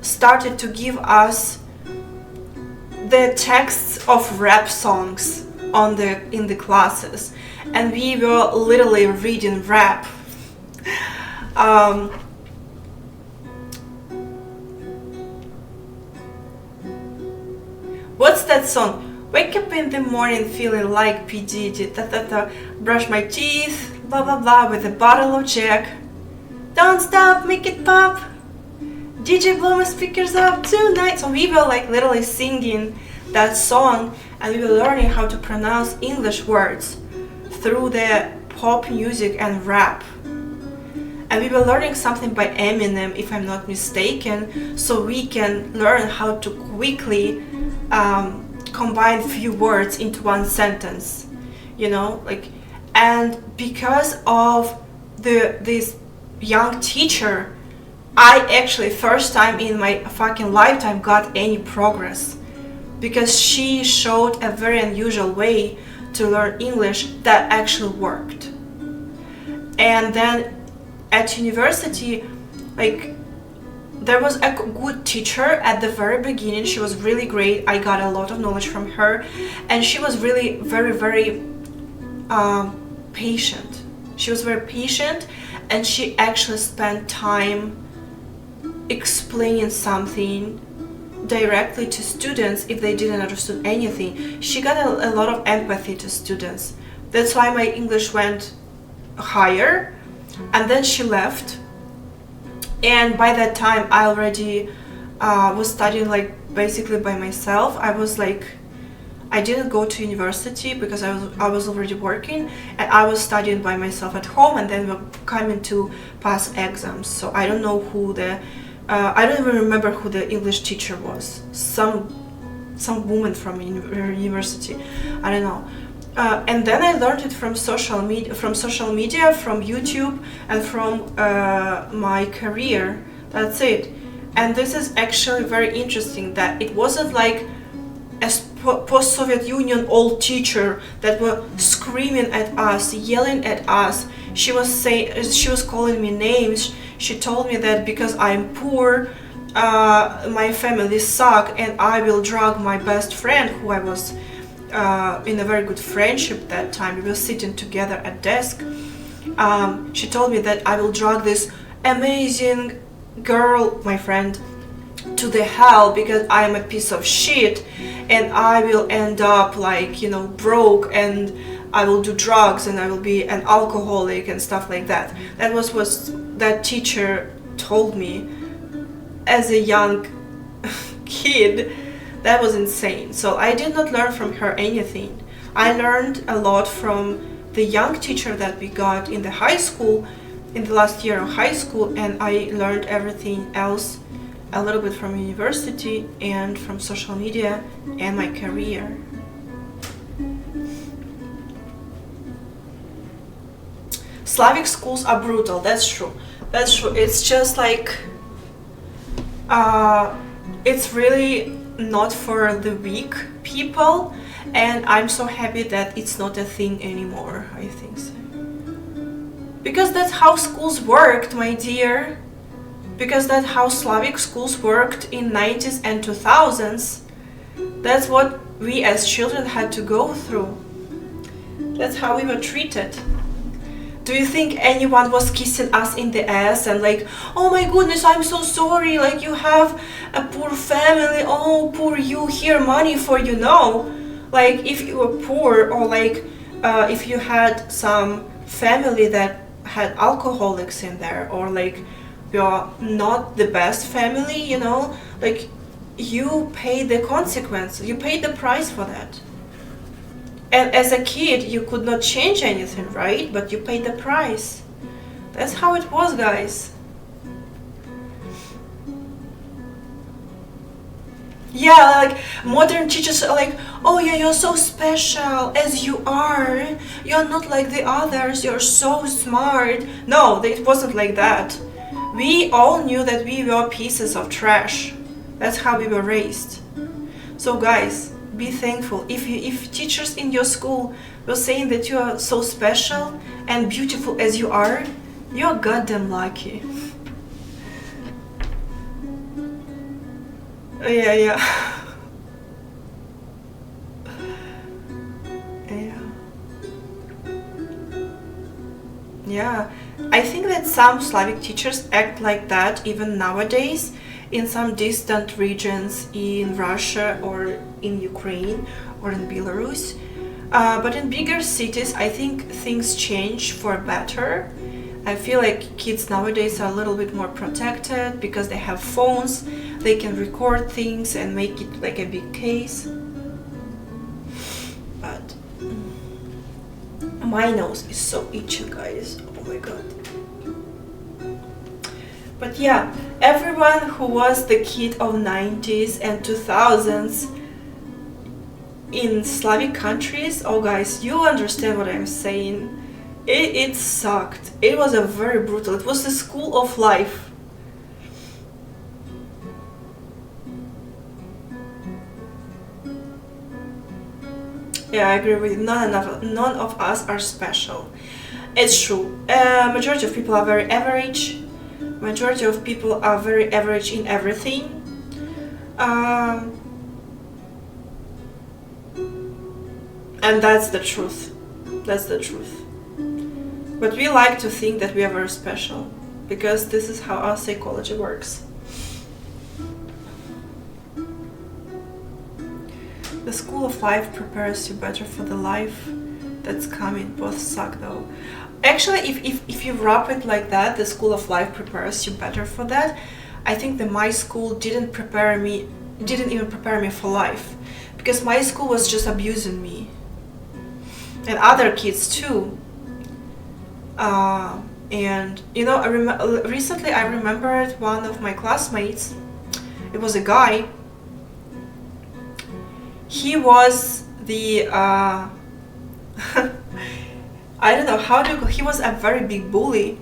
started to give us the texts of rap songs in the classes, and we were literally reading rap. What's that song? Wake up in the morning feeling like P. Diddy, brush my teeth, blah blah blah, with a bottle of Jack. Don't stop, make it pop. DJ blow my speakers up tonight. So we were like literally singing that song, and we were learning how to pronounce English words through the pop music and rap. And we were learning something by Eminem, if I'm not mistaken, so we can learn how to quickly combine few words into one sentence, you know, like. And because of this young teacher, I actually first time in my fucking lifetime got any progress, because she showed a very unusual way to learn English that actually worked. And then at university, like, there was a good teacher at the very beginning. She was really great. I got a lot of knowledge from her, and she was really very patient. She was very patient, and she actually spent time explaining something directly to students if they didn't understand anything. She got a lot of empathy to students. That's why my English went higher. And then she left, and by that time I already was studying like basically by myself. I didn't go to university because I was already working, and I was studying by myself at home, and then we're coming to pass exams. So I don't know who I don't even remember who the English teacher was. Some woman from university, I don't know. And then I learned it from social media, from YouTube, and from my career. That's it. And this is actually very interesting that it wasn't like a post-Soviet Union old teacher that were screaming at us, yelling at us. She was calling me names. She told me that because I'm poor, my family suck, and I will drug my best friend, who I was in a very good friendship that time. We were sitting together at desk. She told me that I will drag this amazing girl, my friend, to the hell because I am a piece of shit, and I will end up like, you know, broke, and I will do drugs, and I will be an alcoholic and stuff like that. That was what that teacher told me as a young kid. That was insane. So I did not learn from her anything. I learned a lot from the young teacher that we got in the high school, in the last year of high school, and I learned everything else a little bit from university and from social media and my career. Slavic schools are brutal, that's true. That's true. It's just like it's really not for the weak people, and I'm so happy that it's not a thing anymore, I think so. Because that's how schools worked, my dear. Because that's how Slavic schools worked in 90s and 2000s. That's what we as children had to go through. That's how we were treated. Do you think anyone was kissing us in the ass and like, oh my goodness, I'm so sorry, like you have a poor family, oh poor you, here money for you? No. Like if you were poor, or like if you had some family that had alcoholics in there, or like you're not the best family, you know, like you pay the consequence, you pay the price for that. And as a kid, you could not change anything, right? But you paid the price. That's how it was, guys. Yeah, like modern teachers are like, oh yeah, you're so special as you are. You're not like the others. You're so smart. No, it wasn't like that. We all knew that we were pieces of trash. That's how we were raised. So guys, be thankful. If teachers in your school were saying that you are so special and beautiful as you are, you're goddamn lucky. Yeah. Yeah. I think that some Slavic teachers act like that even nowadays in some distant regions in Russia or in Ukraine or in Belarus. But in bigger cities, I think things change for better. I feel like kids nowadays are a little bit more protected because they have phones, they can record things and make it like a big case. But my nose is so itchy, guys. Oh my god. But yeah, everyone who was the kid of 90s and 2000s in Slavic countries, oh guys, you understand what I'm saying. It sucked. It was a very brutal. It was the school of life. Yeah, I agree with you. None of us are special. It's true. Majority of people are very average. Majority of people are very average in everything. And that's the truth. That's the truth. But we like to think that we are very special because this is how our psychology works. The school of life prepares you better for the life that's coming. Both suck though. Actually, if you wrap it like that, the school of life prepares you better for that. I think that my school didn't even prepare me for life, because my school was just abusing me and other kids too. And you know, recently I remembered one of my classmates. It was a guy. He was the I don't know how to. He was a very big bully,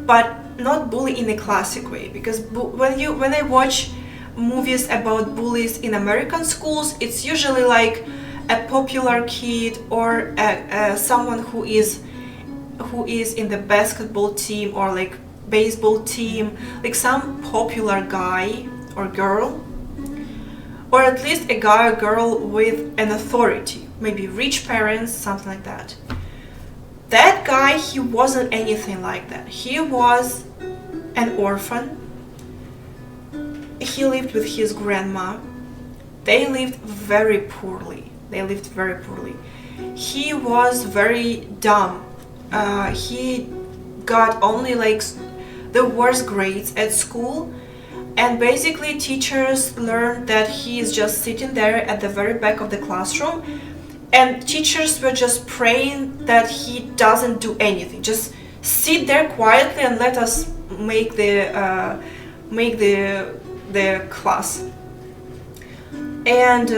but not bully in a classic way. Because when I watch movies about bullies in American schools, it's usually like a popular kid or someone who is in the basketball team or like baseball team, like some popular guy or girl, or at least a guy or girl with an authority, maybe rich parents, something like that. That guy, he wasn't anything like that. He was an orphan. He lived with his grandma. They lived very poorly. He was very dumb. He got only like the worst grades at school, and basically teachers learned that he is just sitting there at the very back of the classroom, and teachers were just praying that he doesn't do anything, just sit there quietly and let us make the class. And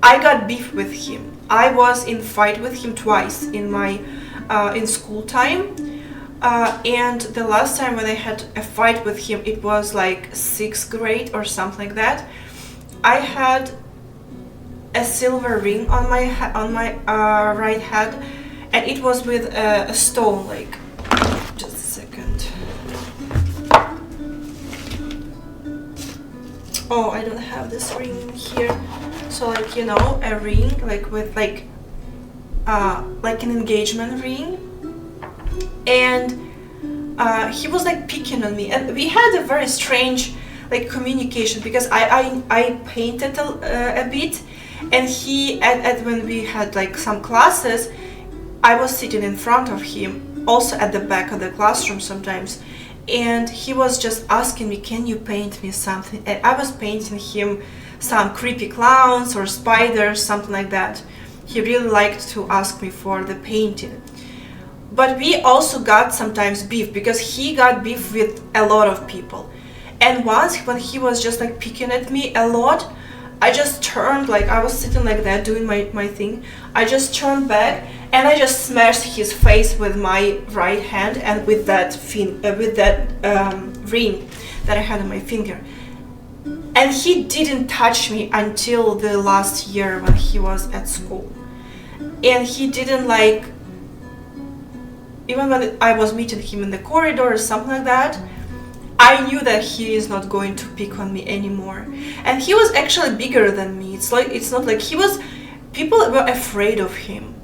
I got beef with him. I was in fight with him twice in my in school time. And the last time when I had a fight with him, it was like 6th grade or something like that. I had a silver ring on my right hand, and it was with a stone. Like, just a second. Oh, I don't have this ring here. So like, you know, a ring like with like an engagement ring. And he was like picking on me, and we had a very strange like communication, because I painted a bit, and he at when we had like some classes, I was sitting in front of him, also at the back of the classroom sometimes, and he was just asking me, can you paint me something? And I was painting him some creepy clowns or spiders, something like that. He really liked to ask me for the painting. But we also got sometimes beef, because he got beef with a lot of people. And once when he was just like picking at me a lot, I just turned, like I was sitting like that doing my thing. I just turned back and I just smashed his face with my right hand and with that ring that I had on my finger. And he didn't touch me until the last year when he was at school. And he didn't like, even when I was meeting him in the corridor or something like that, I knew that he is not going to pick on me anymore. And he was actually bigger than me. It's not like people were afraid of him.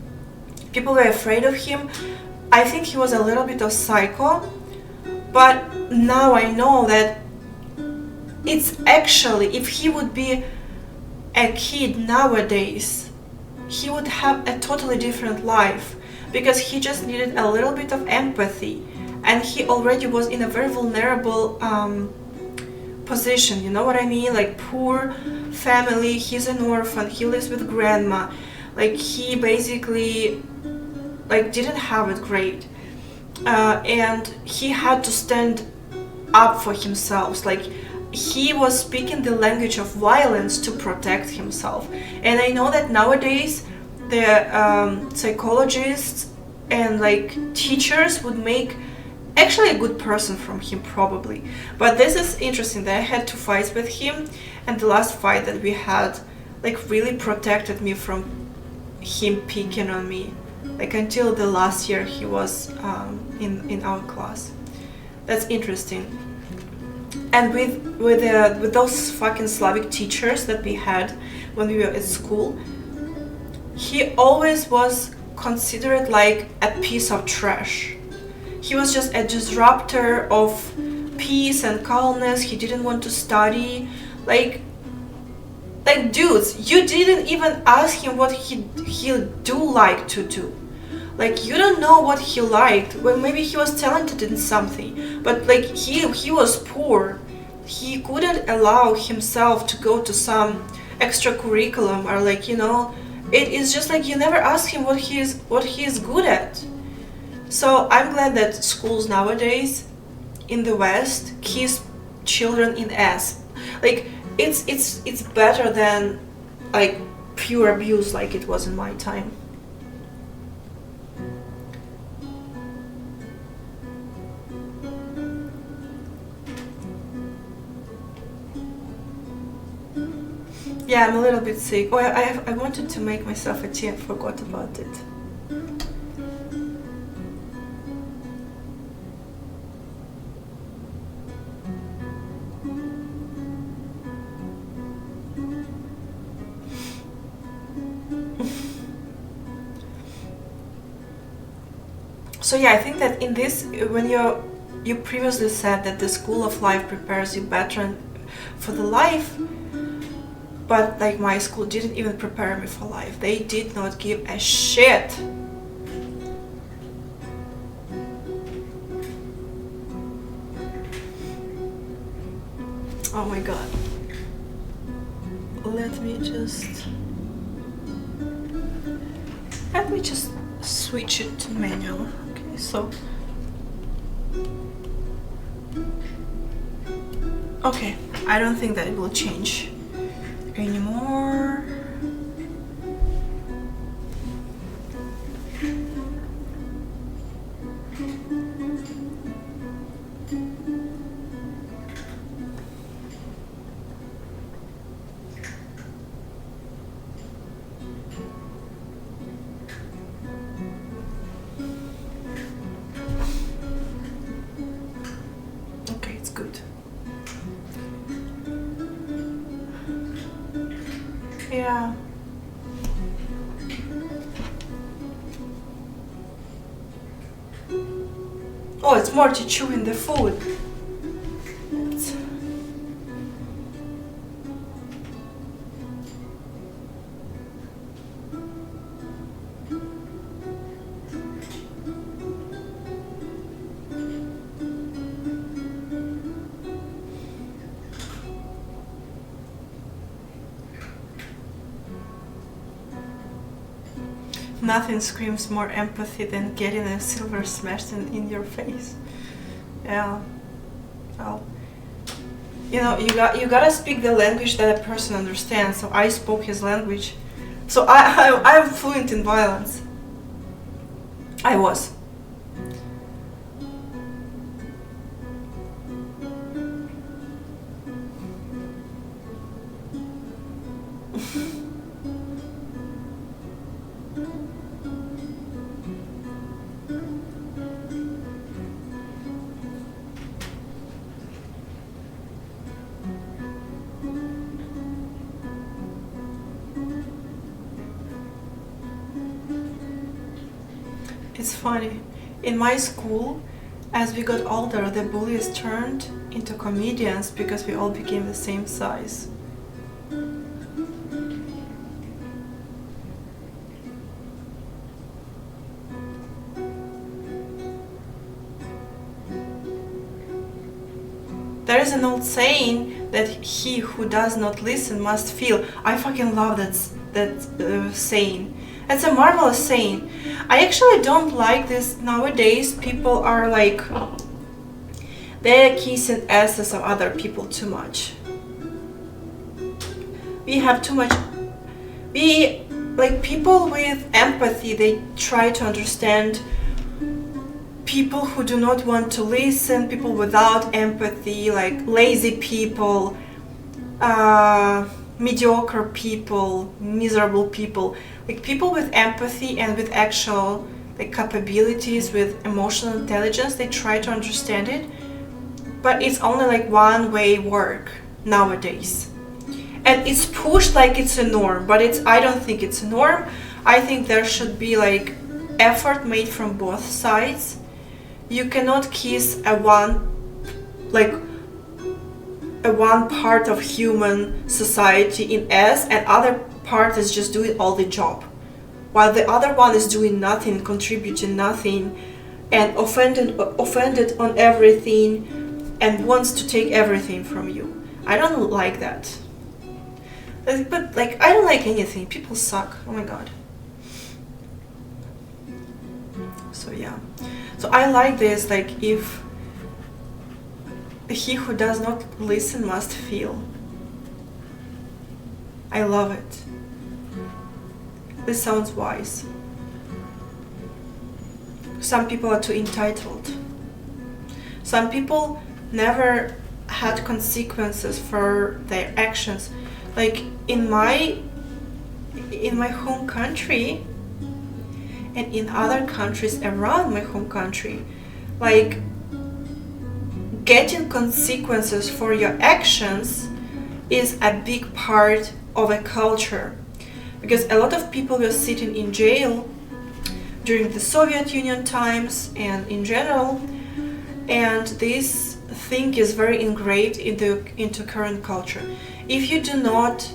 People were afraid of him. I think he was a little bit of psycho, but now I know that it's actually, if he would be a kid nowadays, he would have a totally different life, because he just needed a little bit of empathy, and he already was in a very vulnerable position, you know what I mean? Like poor family, he's an orphan, he lives with grandma, like he basically like didn't have it great, and he had to stand up for himself. Like he was speaking the language of violence to protect himself. And I know that nowadays the psychologists and like teachers would make actually a good person from him probably. But this is interesting that I had 2 fights with him, and the last fight that we had like really protected me from him picking on me, like until the last year he was in our class. That's interesting. And with those fucking Slavic teachers that we had when we were at school, he always was considered like a piece of trash. He was just a disruptor of peace and calmness. He didn't want to study. Like dudes, you didn't even ask him what he do like to do. Like you don't know what he liked. Well, maybe he was talented in something, but like he was poor. He couldn't allow himself to go to some extracurriculum, or like, you know, it is just like you never ask him what he is good at. So I'm glad that schools nowadays in the West kiss children in ass. Like it's better than like pure abuse like it was in my time. Yeah, I'm a little bit sick. Oh, I wanted to make myself a tea and forgot about it. So yeah, I think that in this, when you previously said that the school of life prepares you better for the life, but like my school didn't even prepare me for life. They did not give a shit. Oh my god. Let me just switch it to manual. Okay, so okay, I don't think that it will change anymore. Okay, it's good. Yeah. Oh, it's more to chew in the food. It's- Nothing screams more empathy than getting a silver smashed in your face. Yeah. Well, you gotta speak the language that a person understands. So I spoke his language. So I'm fluent in violence. I was. It's funny. In my school, as we got older, the bullies turned into comedians because we all became the same size. There is an old saying that he who does not listen must feel. I fucking love that saying. It's a marvelous saying. I actually don't like this nowadays. People are like, they're kissing asses of other people too much. We have too much. We, like, people with empathy, they try to understand people who do not want to listen, people without empathy, like lazy people, mediocre people, miserable people. Like people with empathy and with actual like capabilities, with emotional intelligence, they try to understand it, but it's only like one-way work nowadays. And it's pushed like it's a norm, but I don't think it's a norm. I think there should be like effort made from both sides. You cannot kiss a one part of human society in ass and other part is just doing all the job, while the other one is doing nothing, contributing nothing, and offended on everything and wants to take everything from you. I don't like that. But like, I don't like anything. People suck. Oh my god. So yeah. So I like this, like, if he who does not listen must feel. I love it. This sounds wise. Some people are too entitled. Some people never had consequences for their actions. Like in my home country and in other countries around my home country, like getting consequences for your actions is a big part of a culture, because a lot of people were sitting in jail during the Soviet Union times and in general, and this thing is very engraved into current culture. If you do not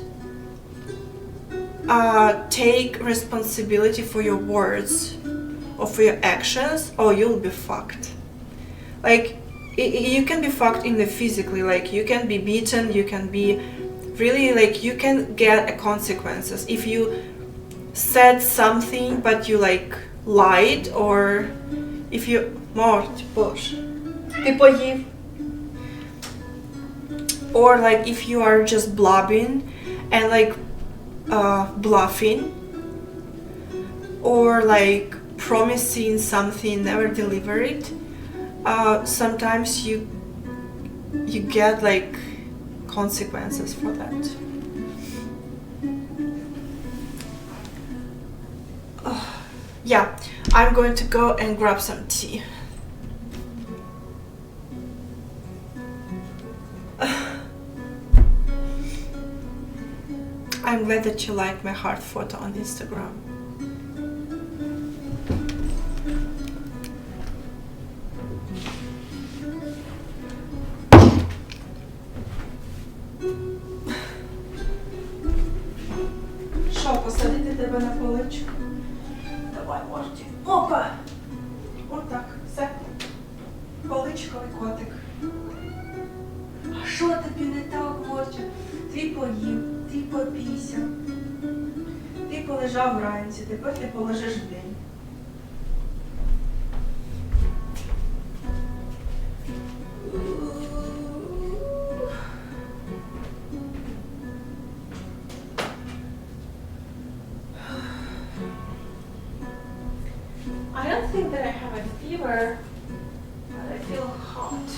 take responsibility for your words or for your actions, oh, you'll be fucked. Like, you can be fucked in the physically, like you can be beaten, you can be really, like, you can get consequences if you said something but you like light, or if you Морть, боже, ти поїв. Or like if you are just blubbing and like bluffing, or like promising something, never deliver it, sometimes you get like consequences for that. Yeah, I'm going to go and grab some tea. I'm glad that you liked my heart photo on Instagram. Що, посадити тебе на поличку? Давай, Морті. Опа! Отак, все. Поличковий котик. А що тобі не так, Морті? Ти поїв, ти попісяв. Ти полежав вранці, тепер ти полежиш вдень. I don't think that I have a fever, but I feel hot.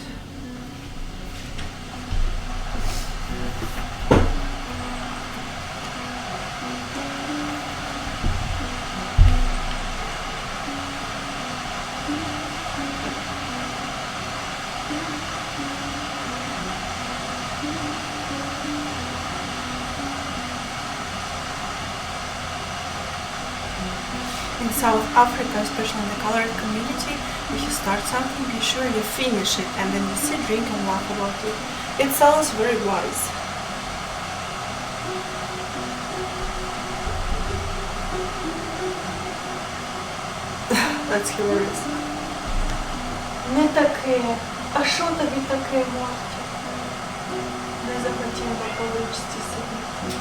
In South Africa, especially in the colored community, if you start something, be sure you finish it, and then you sit, drink, and laugh about it. It sounds very wise. That's hilarious. Не таке. А що тобі таке, Морті? Не захотів на поличці сидіти.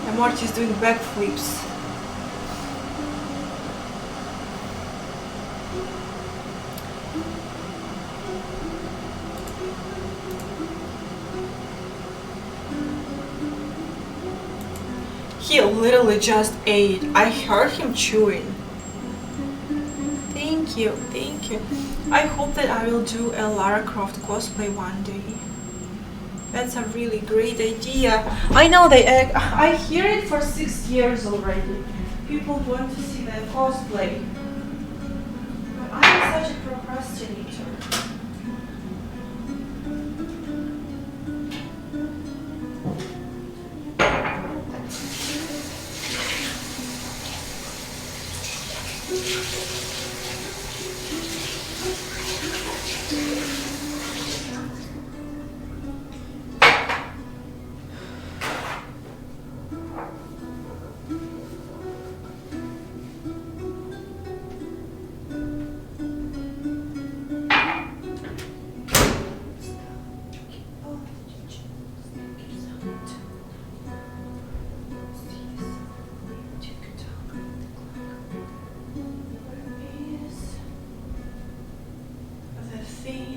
And Morty is doing backflips. He literally just ate. I heard him chewing. Thank you, thank you. I hope that I will do a Lara Croft cosplay one day. That's a really great idea. I know I hear it for 6 years already. People want to see the cosplay. But I'm such a procrastinator.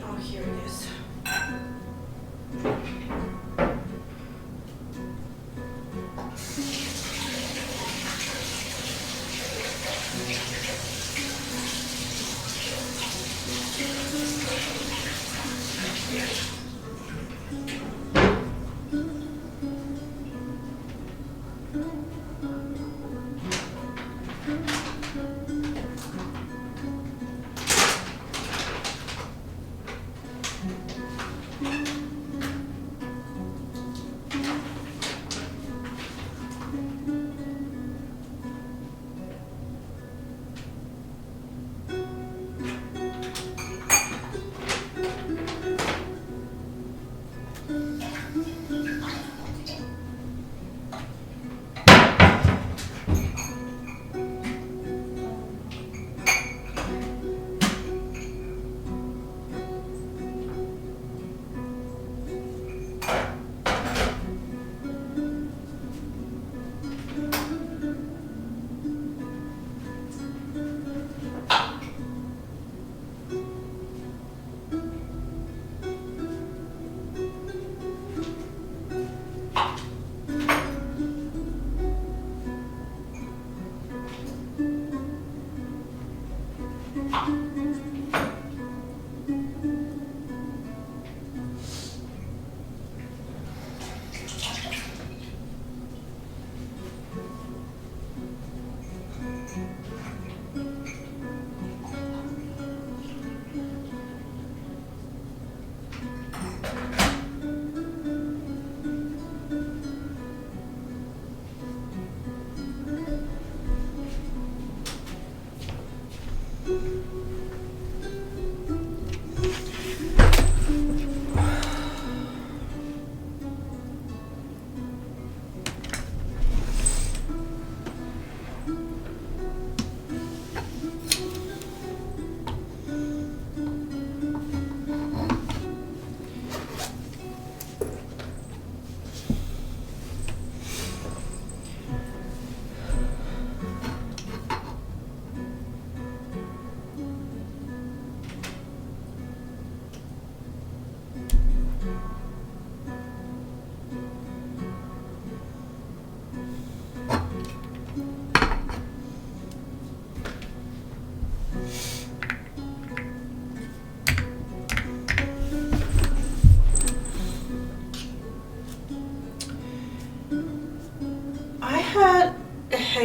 Oh, here it is.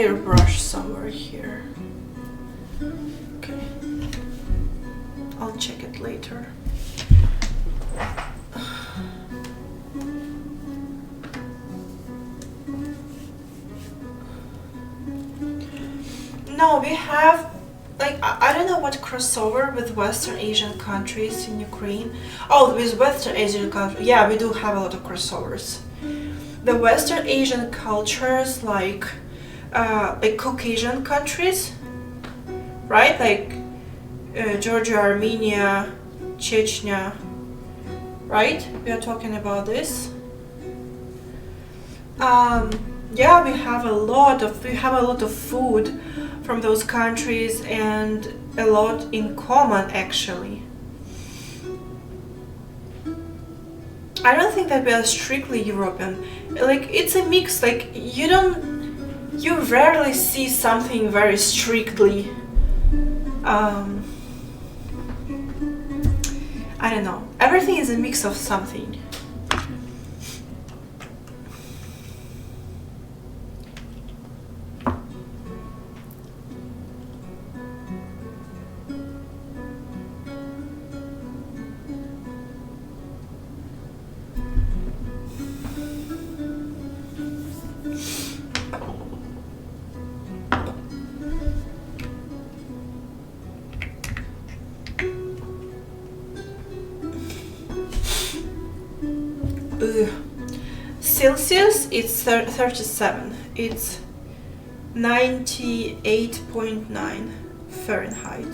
hairbrush somewhere here. Okay. I'll check it later. No, we have, like, I don't know what crossover with Western Asian countries in Ukraine. Oh, with Western Asian countries, yeah, we do have a lot of crossovers. The Western Asian cultures, like Caucasian countries, right? Like Georgia, Armenia, Chechnya, right? We are talking about this. Yeah, we have a lot of food from those countries and a lot in common, actually. I don't think that we are strictly European. Like, it's a mix. Like, you rarely see something very strictly. I don't know. Everything is a mix of something. Celsius, it's 37. It's 98.9 Fahrenheit.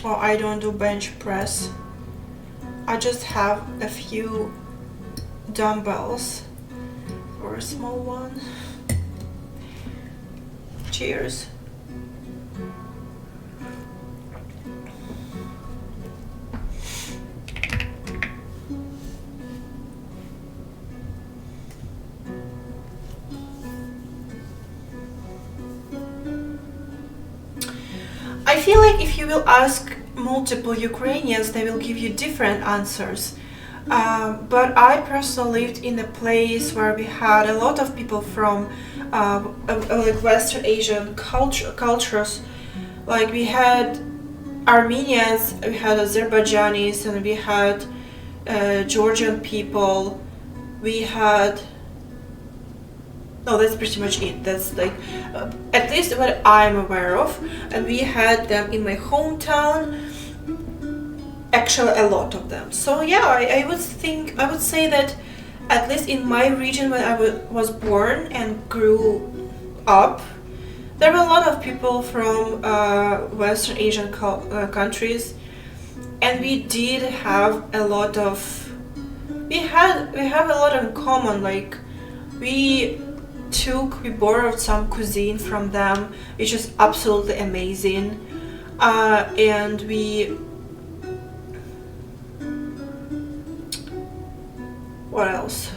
Oh, I don't do bench press. I just have a few dumbbells or a small one. Cheers. I feel like if you will ask multiple Ukrainians, they will give you different answers. But I personally lived in a place where we had a lot of people from like Western Asian cultures. Like, we had Armenians, we had Azerbaijanis, and we had Georgian people. We had, no, that's pretty much it. That's like at least what I'm aware of. And we had them in my hometown. Actually, a lot of them. So yeah, I would say that at least in my region, when I was born and grew up, there were a lot of people from Western Asian countries, and we did have a lot of. We have a lot in common. Like, we borrowed some cuisine from them, which is absolutely amazing, and we. What else?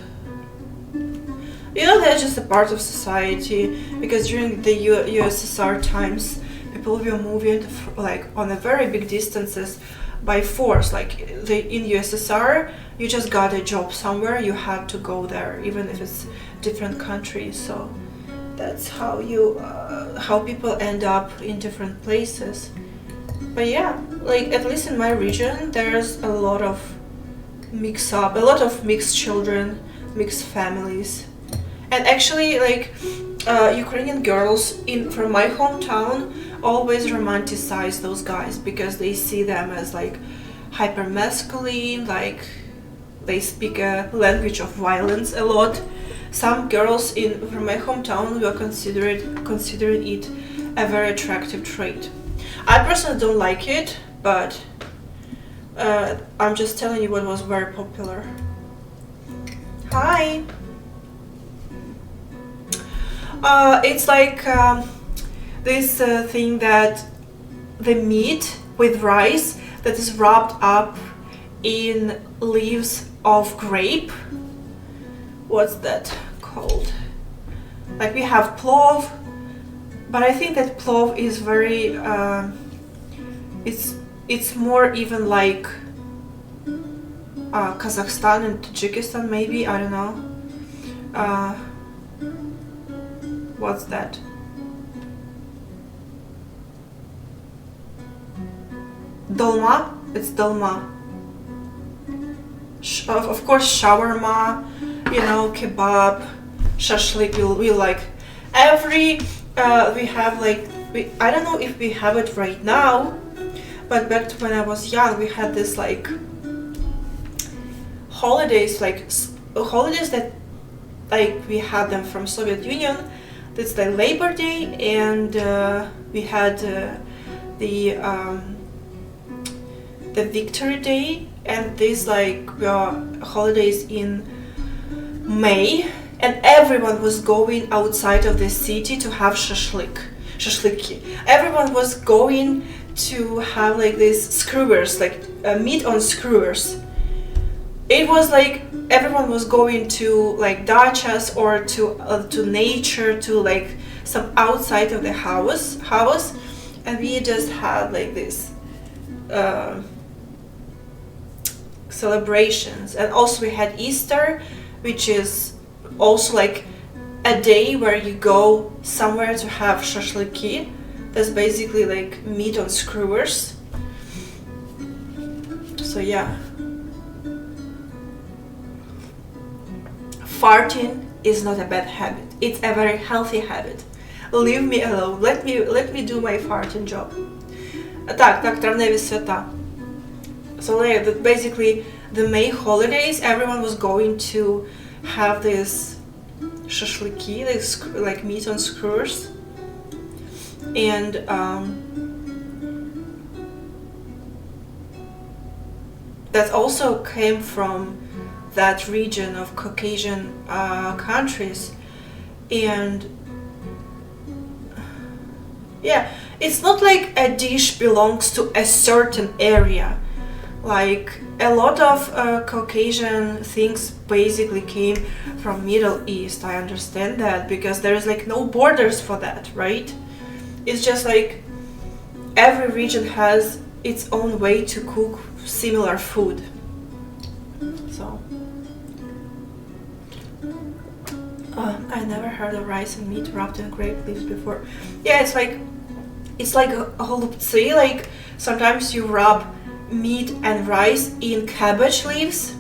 They're just a part of society, because during the USSR times, people were moving like on a very big distances by force. Like, in USSR, you just got a job somewhere, you had to go there, even if it's different countries. So that's how how people end up in different places. But yeah, like, at least in my region, there's a lot of a lot of mixed children, mixed families. And actually, like, Ukrainian girls from my hometown always romanticize those guys, because they see them as like hyper masculine, like they speak a language of violence a lot. Some girls from my hometown were considering it a very attractive trait. I personally don't like it, but I'm just telling you what was very popular. Hi! It's like this thing that the meat with rice that is wrapped up in leaves of grape. What's that called? Like, we have plov, but I think that plov is very it's more even like Kazakhstan and Tajikistan, maybe, I don't know. What's that? Dolma? It's dolma. Of course, shawarma, you know, kebab, shashlik. We like every. We have like I don't know if we have it right now, but back to when I was young, we had this like holidays, like holidays that like we had them from Soviet Union. That's the Labor Day, and we had the Victory Day, and these like holidays in May, and everyone was going outside of the city to have shashliki. Everyone was going to have like these skewers, like meat on skewers. It was like everyone was going to like dachas or to nature, to like some outside of the house, and we just had like this celebrations. And also we had Easter, which is also like a day where you go somewhere to have shashliki. That's basically like meat on skewers. So yeah. Farting is not a bad habit. It's a very healthy habit. Leave me alone. Let me do my farting job. Так, травневі свята. So yeah, basically the May holidays, everyone was going to have this shashliki, this like meat on skewers, and that also came from that region of Caucasian countries. And yeah, it's not like a dish belongs to a certain area. Like a lot of Caucasian things basically came from Middle East. I understand that, because there is like no borders for that, right? It's just like every region has its own way to cook similar food. So I never heard of rice and meat wrapped in grape leaves before. Yeah, it's like a holubtsi. Like sometimes you rub meat and rice in cabbage leaves,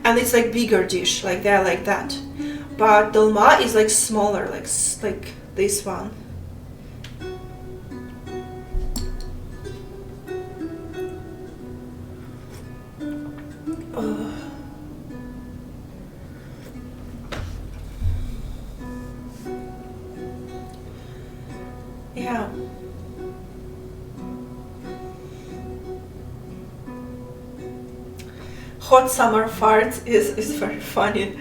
and it's like bigger dish, like they're like that. But dolma is like smaller, like this one. Yeah. Hot Summer Farts is very funny.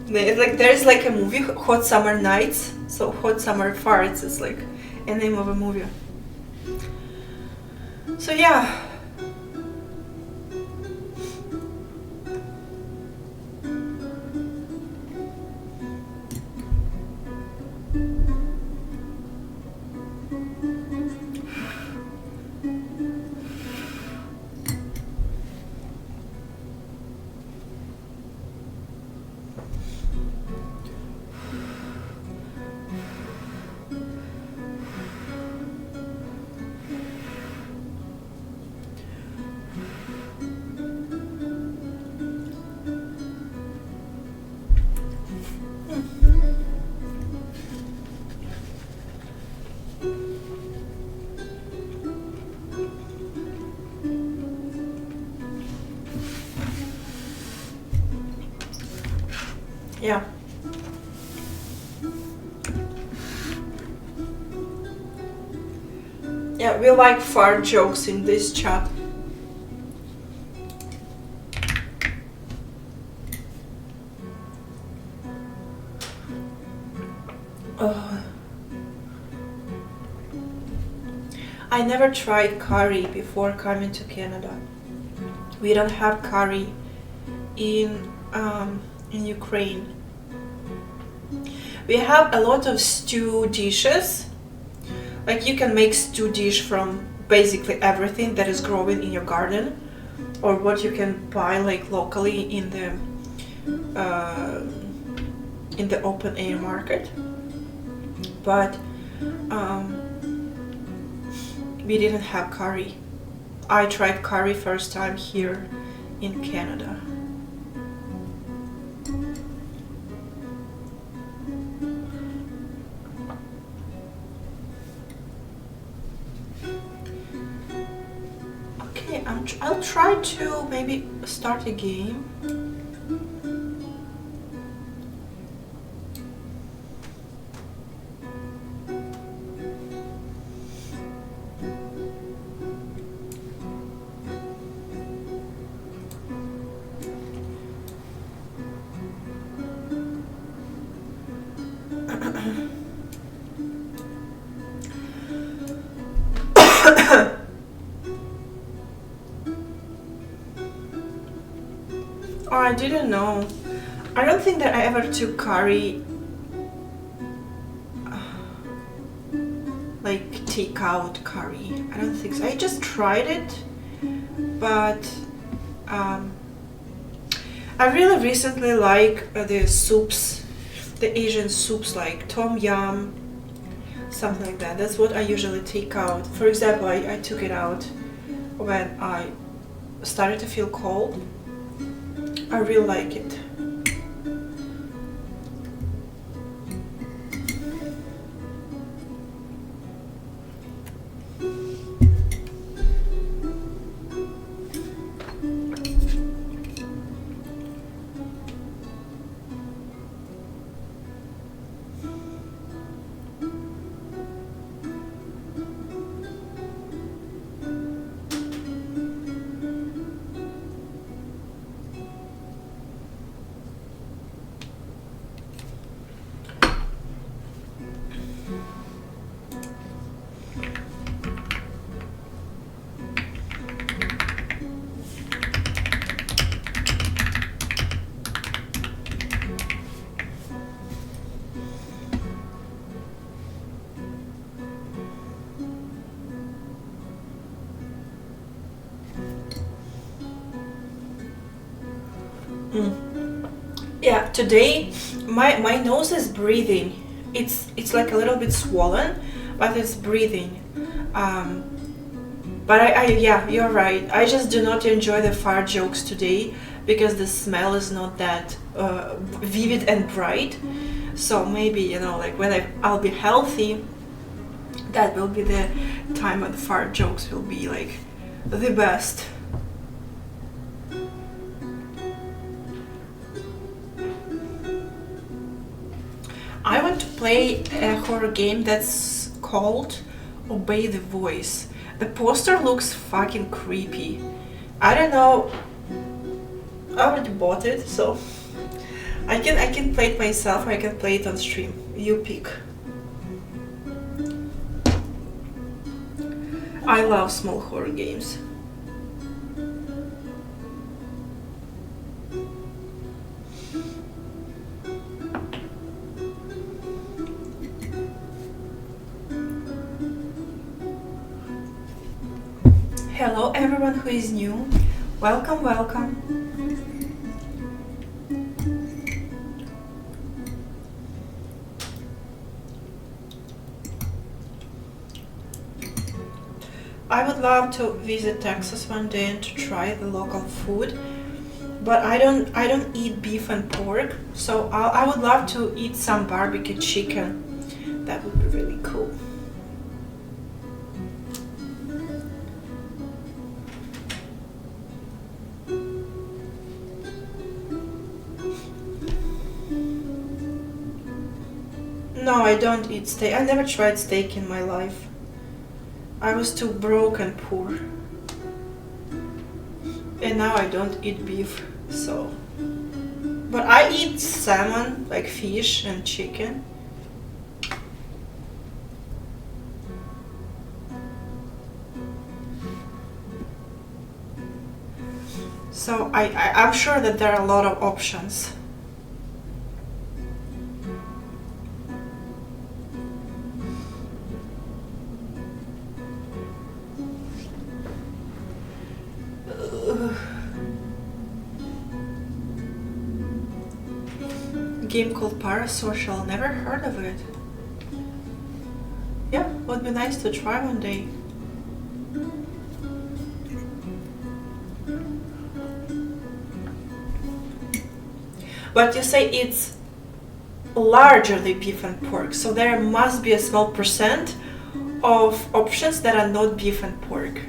Like there's like a movie, Hot Summer Nights. So Hot Summer Farts is like a name of a movie. So yeah. Yeah. Yeah, we like fart jokes in this chat. I never tried curry before coming to Canada. We don't have curry in Ukraine. We have a lot of stew dishes. Like you can make stew dish from basically everything that is growing in your garden, or what you can buy like locally in the open air market. But we didn't have curry. I tried curry first time here in Canada. Okay, I'll try to maybe start a game. Oh, I didn't know. I don't think that I ever took curry like takeout curry. I don't think so. I just tried it, but I really recently like the soups, the Asian soups like tom yum, something like that. That's what I usually take out. For example, I took it out when I started to feel cold. I really like it. Yeah, today my nose is breathing. It's like a little bit swollen, but it's breathing. But I yeah, you're right. I just do not enjoy the fart jokes today because the smell is not that vivid and bright. So maybe, you know, like when I'll be healthy, that will be the time when the fart jokes will be like the best. I want to play a horror game that's called Obey the Voice. The poster looks fucking creepy. I don't know. I already bought it, so I can play it myself, or I can play it on stream. You pick. I love small horror games. Hello everyone who is new. Welcome, welcome. I would love to visit Texas one day and to try the local food, but I don't eat beef and pork, so I would love to eat some barbecue chicken. That would be really cool. No, I don't eat steak. I never tried steak in my life. I was too broke and poor. And now I don't eat beef, so. But I eat salmon, like fish and chicken. So I'm sure that there are a lot of options. game called Parasocial. Never heard of it. Yeah, would be nice to try one day. But you say it's largely beef and pork, so there must be a small percent of options that are not beef and pork.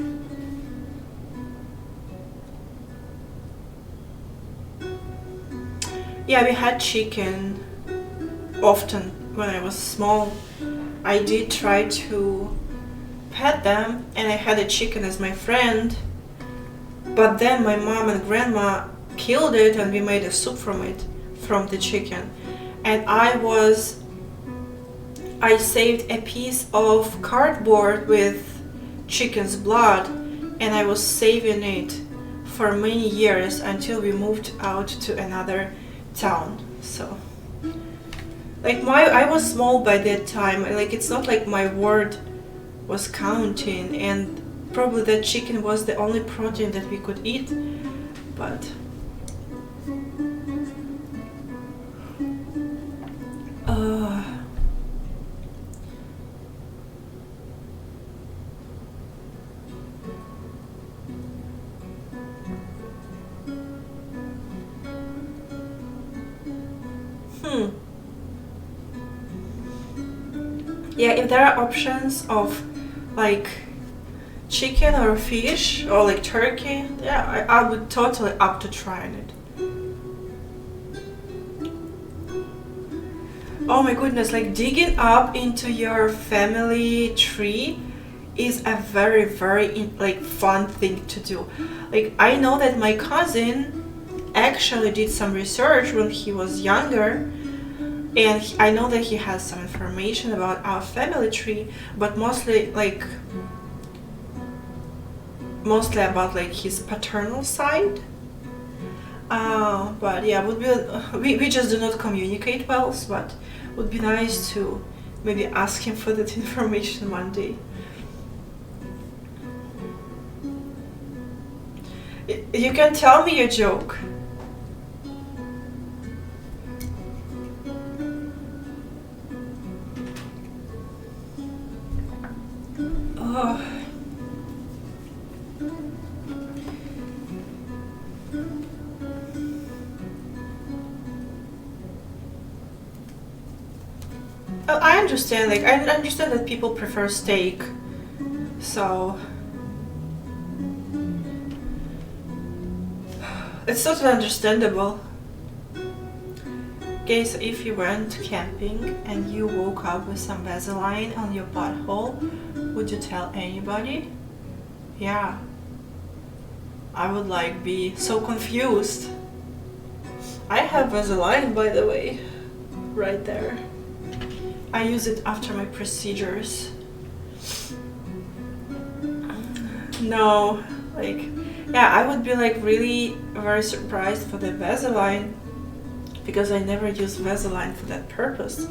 Yeah, we had chicken often when I was small. I did try to pet them, and I had a chicken as my friend, but then my mom and grandma killed it and we made a soup from it, from the chicken. And I saved a piece of cardboard with chicken's blood, and I was saving it for many years until we moved out to another town. So like I was small by that time, like it's not like my word was counting, and probably that chicken was the only protein that we could eat. But yeah, if there are options of like chicken or fish or like turkey, yeah, I would totally up to trying it. Oh my goodness, like digging up into your family tree is a very like fun thing to do. Like I know that my cousin actually did some research when he was younger, and I know that he has some information about our family tree, but mostly about like his paternal side. But yeah, would be we just do not communicate well, but would be nice to maybe ask him for that information one day. You can tell me a joke. Oh. I understand, like I understand that people prefer steak, so it's totally understandable. Okay, so if you went camping and you woke up with some Vaseline on your butthole, would you tell anybody? Yeah, I would like be so confused. I have Vaseline, by the way, right there. I use it after my procedures. No, like, yeah, I would be like really very surprised for the Vaseline, because I never use Vaseline for that purpose.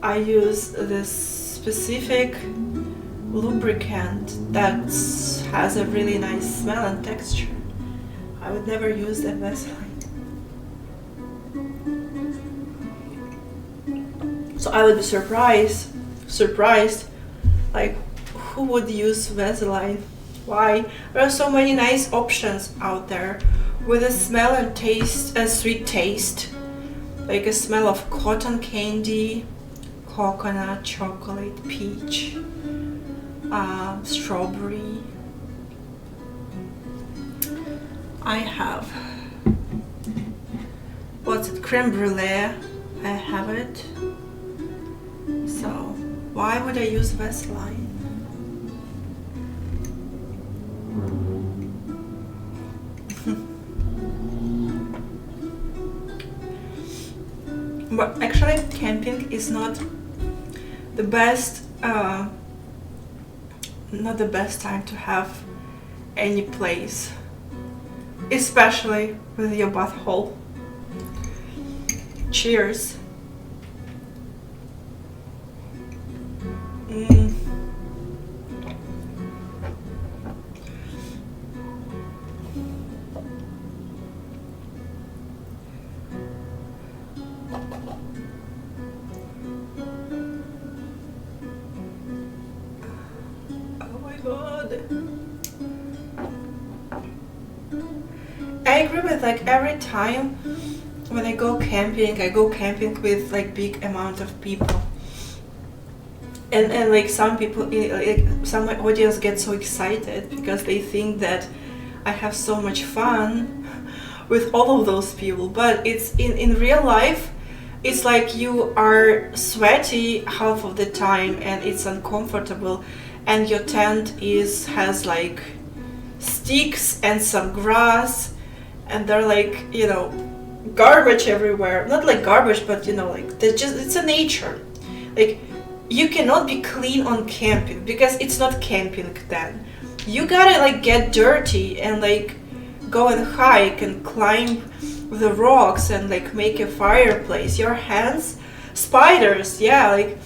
I use this specific lubricant that has a really nice smell and texture. I would never use the Vaseline. So I would be surprised, like who would use Vaseline? Why? There are so many nice options out there with a smell and taste, a sweet taste, like a smell of cotton candy, coconut, chocolate, peach, strawberry. I have, what's it, creme brulee, I have it. So why would I use Vaseline? But actually camping is not the best time to have any place, especially with your butthole. Cheers. god. I agree with like every time when I go camping with like big amount of people. And like some people, like some audience get so excited because they think that I have so much fun with all of those people. But it's in real life, it's like you are sweaty half of the time and it's uncomfortable, and your tent has like sticks and some grass, and they're like, you know, garbage everywhere. Not like garbage, but you know, like it's a nature. Like you cannot be clean on camping because it's not camping then. You gotta like get dirty and like go and hike and climb the rocks and like make a fireplace. Your hands, spiders, yeah, like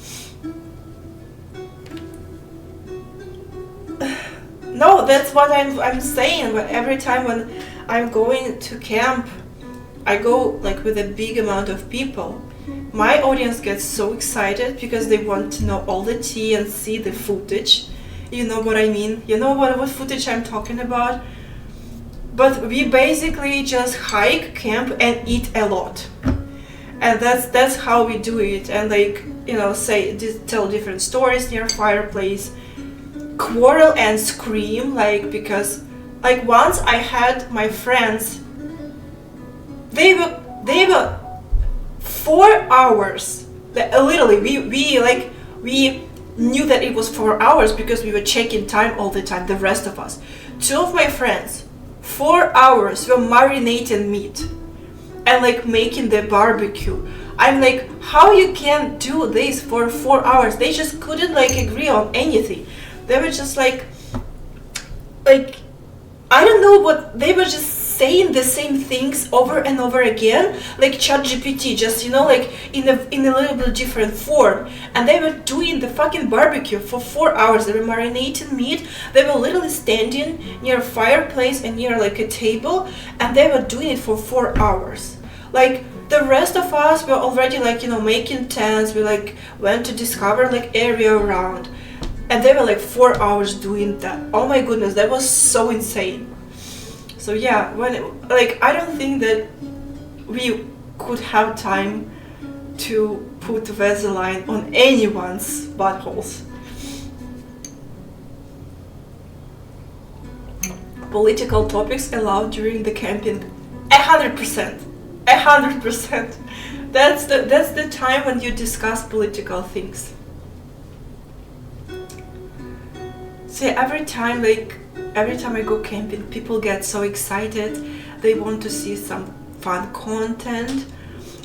no, that's what I'm saying. But every time when I'm going to camp, I go like with a big amount of people. My audience gets so excited because they want to know all the tea and see the footage. You know what I mean? You know what footage I'm talking about? But we basically just hike, camp, and eat a lot. And that's how we do it. And like, you know, tell different stories near fireplace, quarrel and scream, like, because like once I had my friends, they were 4 hours. Literally, we knew that it was 4 hours because we were checking time all the time. The rest of us, 2 of my friends, 4 hours were marinating meat and like making the barbecue. I'm like, how you can do this for 4 hours? They just couldn't like agree on anything. They were just like I don't know what they were just saying the same things over and over again, like ChatGPT, just you know, like in a little bit different form. And they were doing the fucking barbecue for 4 hours. They were marinating meat. They were literally standing near a fireplace and near like a table, and they were doing it for 4 hours. Like the rest of us were already like, you know, making tents. We like went to discover like area around, and they were like 4 hours doing that. Oh my goodness, that was so insane. So yeah, I don't think that we could have time to put Vaseline on anyone's buttholes. Political topics allowed during the camping, 100%, 100%. That's the time when you discuss political things. So every time I go camping, people get so excited. They want to see some fun content.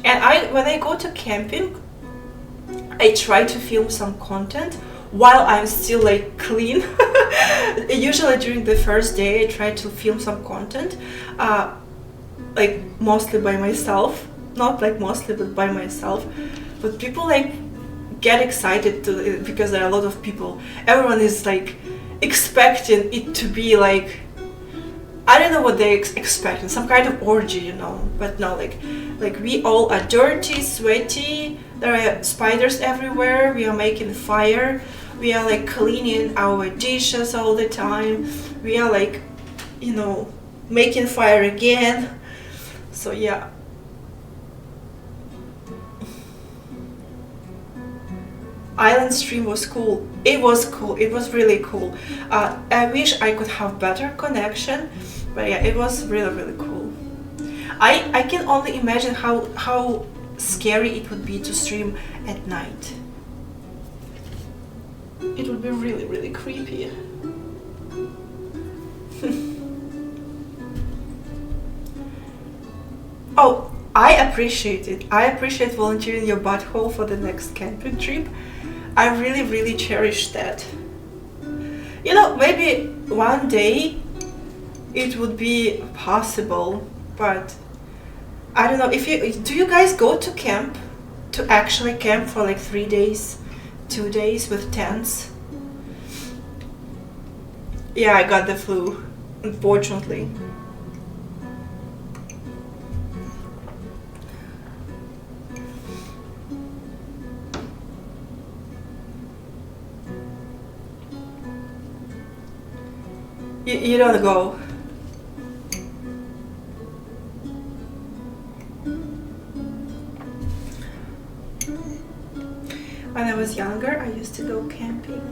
And when I go to camping, I try to film some content while I'm still like clean. Usually during the first day, I try to film some content, like mostly by myself. Not like mostly, but by myself. But people like get excited because there are a lot of people. Everyone is like expecting it to be like, I don't know what they expecting, some kind of orgy, you know. But no, like we all are dirty, sweaty. There are spiders everywhere. We are making fire. We are like cleaning our dishes all the time. We are like, you know, making fire again. So yeah. Island stream was cool. It was cool. It was really cool. I wish I could have better connection, but yeah, it was really, really cool. I can only imagine how scary it would be to stream at night. It would be really, really creepy. Oh, I appreciate it. I appreciate volunteering your butthole for the next camping trip. I really, really cherish that. You know, maybe one day it would be possible, but I don't know. Do you guys go to camp? To actually camp for like 3 days, 2 days with tents? Yeah, I got the flu, unfortunately. You don't go. When I was younger, I used to go camping.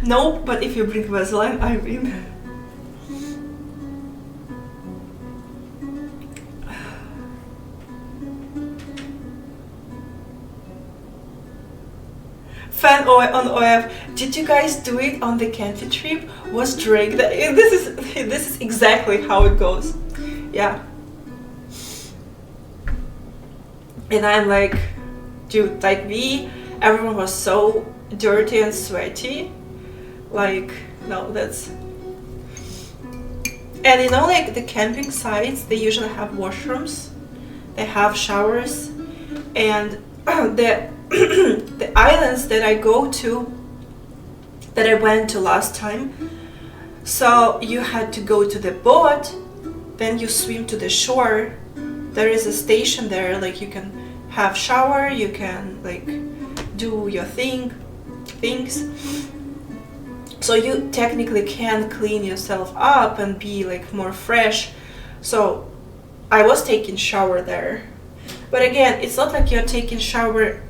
No, but if you bring Vaseline, I win. Fan on OF. Did you guys do it on the camping trip? Was Drake? This is exactly how it goes. Yeah. And I'm like, dude, like everyone was so dirty and sweaty. Like, no, that's. And you know, like the camping sites, they usually have washrooms, they have showers, and the islands that I go to, that I went to last time, so you had to go to the boat, then you swim to the shore. There is a station there, like you can have shower, you can like do your things. So you technically can clean yourself up and be like more fresh. So I was taking shower there. But again, it's not like you're taking shower.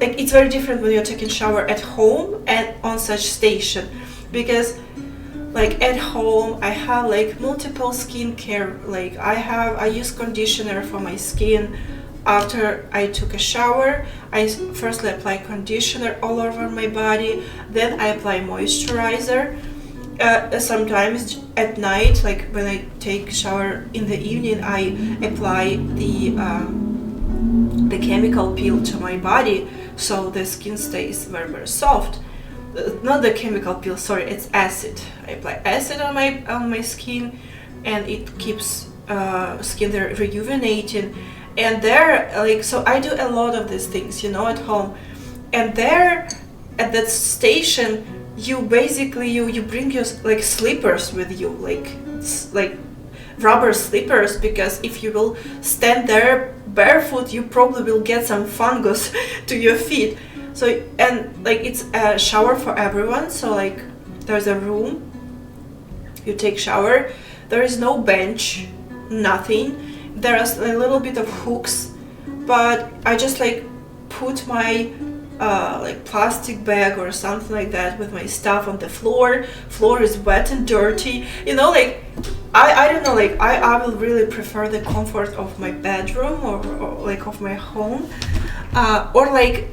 Like it's very different when you're taking shower at home and on such station, because like at home I have like multiple skincare. Like I use conditioner for my skin. After I took a shower, I firstly apply conditioner all over my body, then I apply moisturizer. Sometimes at night, like when I take shower in the evening, I apply the chemical peel to my body, so the skin stays very, very soft. Not the chemical peel, sorry, it's acid. I apply acid on my skin, and it keeps skin there rejuvenating. And there, like, so I do a lot of these things, at home. And there, at that station, you basically you bring your like slippers with you, like rubber slippers, because if you will stand there barefoot, you probably will get some fungus to your feet. So, and like it's a shower for everyone. So like there's a room, you take shower, there is no bench, nothing. There's a little bit of hooks, but I just like put my like plastic bag or something like that with my stuff on the floor. Floor is wet and dirty, like I don't know, like I will really prefer the comfort of my bedroom or like of my home, or like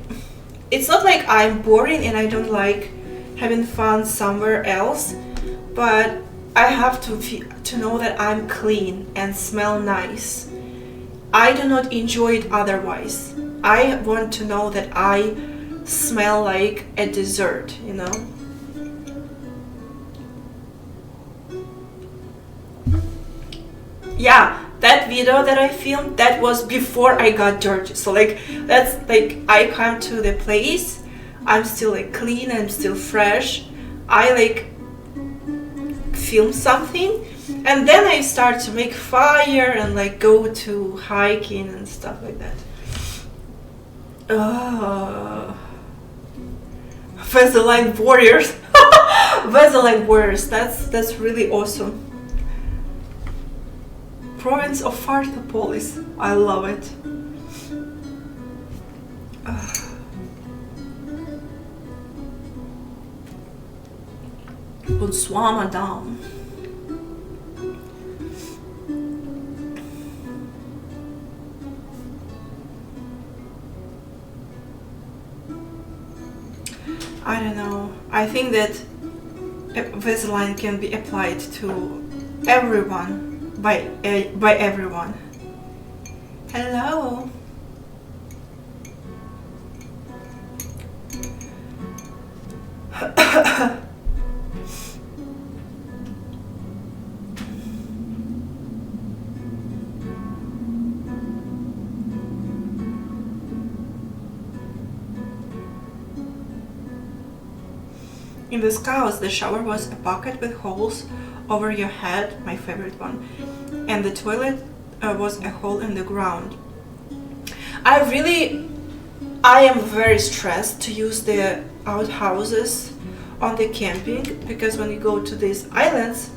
it's not like I'm boring and I don't like having fun somewhere else, but I have to know that I'm clean and smell nice. I do not enjoy it otherwise. I want to know that I smell like a dessert, Yeah, that video that I filmed, that was before I got dirty. So like that's like I come to the place, I'm still like clean, I'm still fresh. I like film something, and then I start to make fire and like go to hiking and stuff like that. Vaseline warriors. Vaseline warriors, that's really awesome. Province of Fartopolis, I love it. Bonsoir, madame. I don't know. I think that Vaseline can be applied to everyone by everyone. Hello. In the Scouts, the shower was a bucket with holes over your head, my favorite one, and the toilet was a hole in the ground. I am very stressed to use the outhouses on the camping, because when you go to these islands,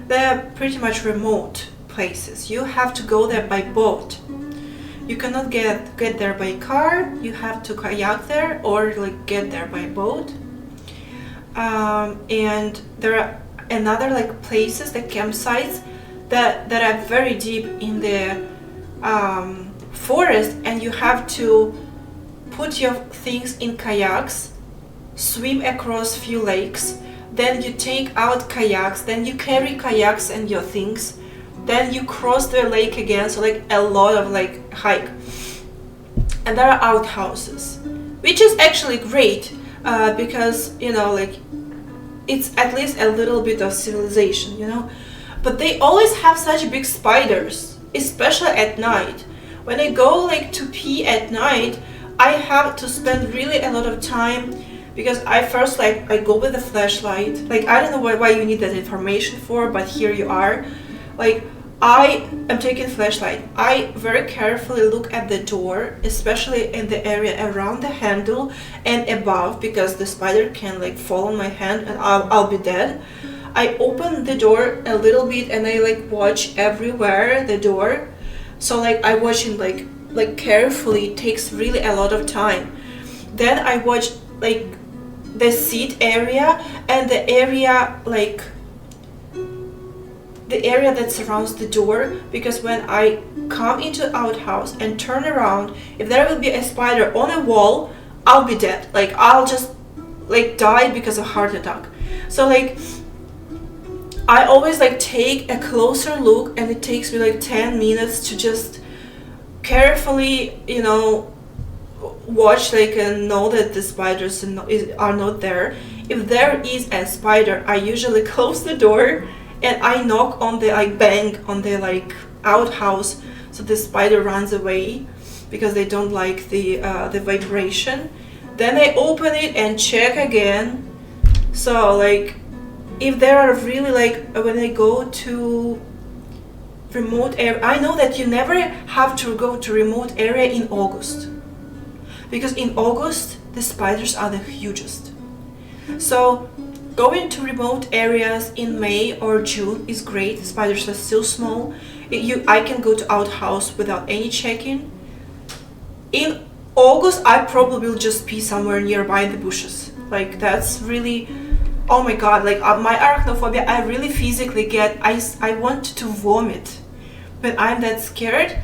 they're pretty much remote places. You have to go there by boat. You cannot get there by car. You have to kayak there or like get there by boat. And there are another like places, the campsites that are very deep in the forest, and you have to put your things in kayaks, swim across few lakes, then you take out kayaks, then you carry kayaks and your things, then you cross the lake again, so like a lot of like hike. And there are outhouses, which is actually great, because you know, like it's at least a little bit of civilization, you know. But they always have such big spiders, especially at night. When I go like to pee at night, I have to spend really a lot of time, because I first like I go with a flashlight. Like I don't know why you need that information for, but here you are. Like I am taking flashlight. I very carefully look at the door, especially in the area around the handle and above, because the spider can like fall on my hand and I'll be dead. I open the door a little bit and I like watch everywhere the door. So like I watch it like carefully. It takes really a lot of time. Then I watch like the seat area and the area like the area that surrounds the door, because when I come into outhouse and turn around, if there will be a spider on a wall, I'll be dead. Like I'll just like die because of heart attack. So like I always like take a closer look, and it takes me like 10 minutes to just carefully, you know, watch like and know that the spiders are not there. If there is a spider, I usually close the door and I knock on the like bang on the like outhouse, so the spider runs away, because they don't like the vibration. Then I open it and check again. So like if there are really like when I go to remote area, I know that you never have to go to remote area in August, because in August the spiders are the hugest. So going to remote areas in May or June is great. Spiders are still small. I can go to outhouse without any check-in. In August, I probably will just pee somewhere nearby in the bushes. Like that's really, oh my god, like my arachnophobia, I really physically get, I want to vomit. When I'm that scared,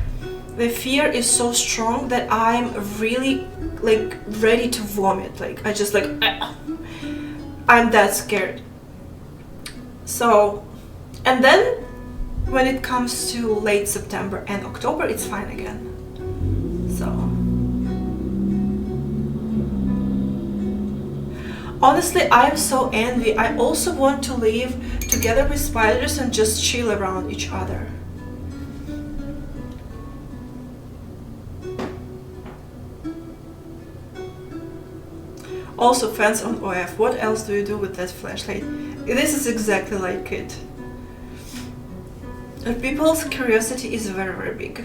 the fear is so strong that I'm really like ready to vomit. Like I just like, I'm that scared. So, and then when it comes to late September and October, it's fine again. So, honestly, I'm so envy. I also want to live together with spiders and just chill around each other. Also, fans on OF, what else do you do with that flashlight? This is exactly like it. And people's curiosity is very, very big.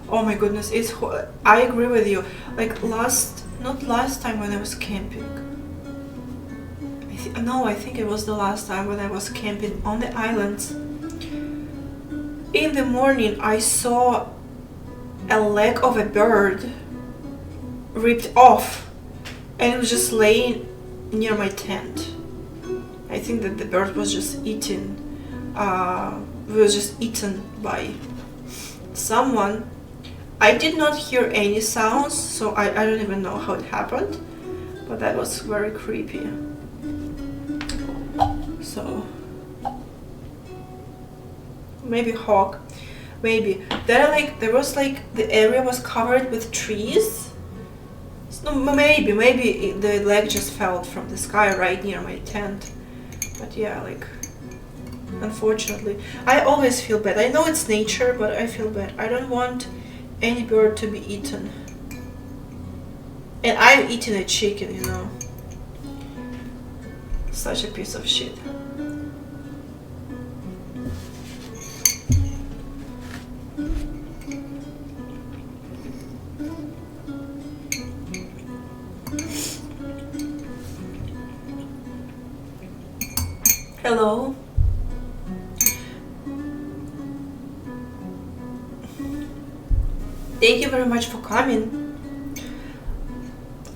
Oh my goodness, I agree with you. Like not last time when I was camping. I think it was the last time when I was camping on the islands. In the morning, I saw a leg of a bird ripped off, and it was just laying near my tent. I think that the bird was just eaten. Was just eaten by someone. I did not hear any sounds, so I don't even know how it happened, but that was very creepy. So maybe hawk, maybe there was like the area was covered with trees. So maybe the leg just fell from the sky right near my tent. But yeah, like unfortunately, I always feel bad. I know it's nature, but I feel bad. I don't want any bird to be eaten. And I'm eating a chicken, you know. Such a piece of shit. Hello. Thank you very much for coming.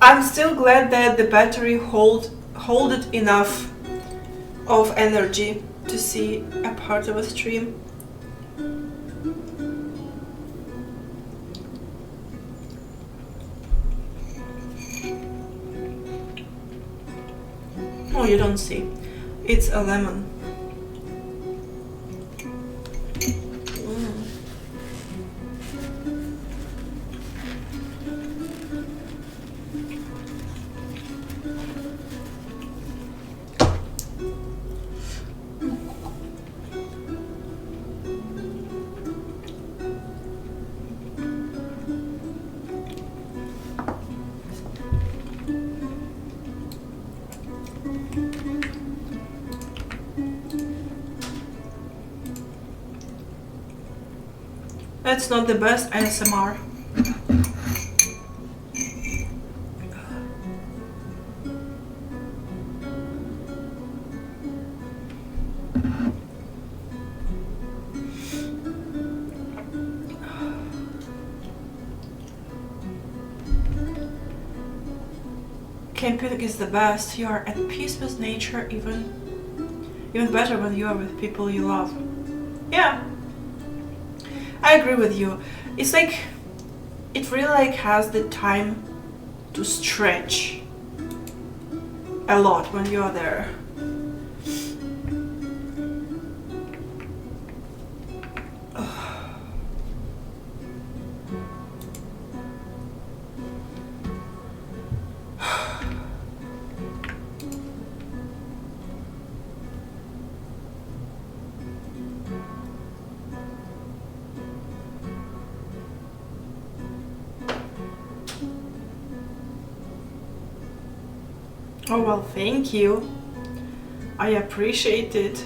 I'm still glad that the battery holded enough of energy to see a part of a stream. Oh, you don't see. It's a lemon. That's not the best ASMR. Camping is the best. You are at peace with nature, even better when you are with people you love. Yeah, I agree with you. It's like it really like has the time to stretch a lot when you are there. Oh well, thank you. I appreciate it.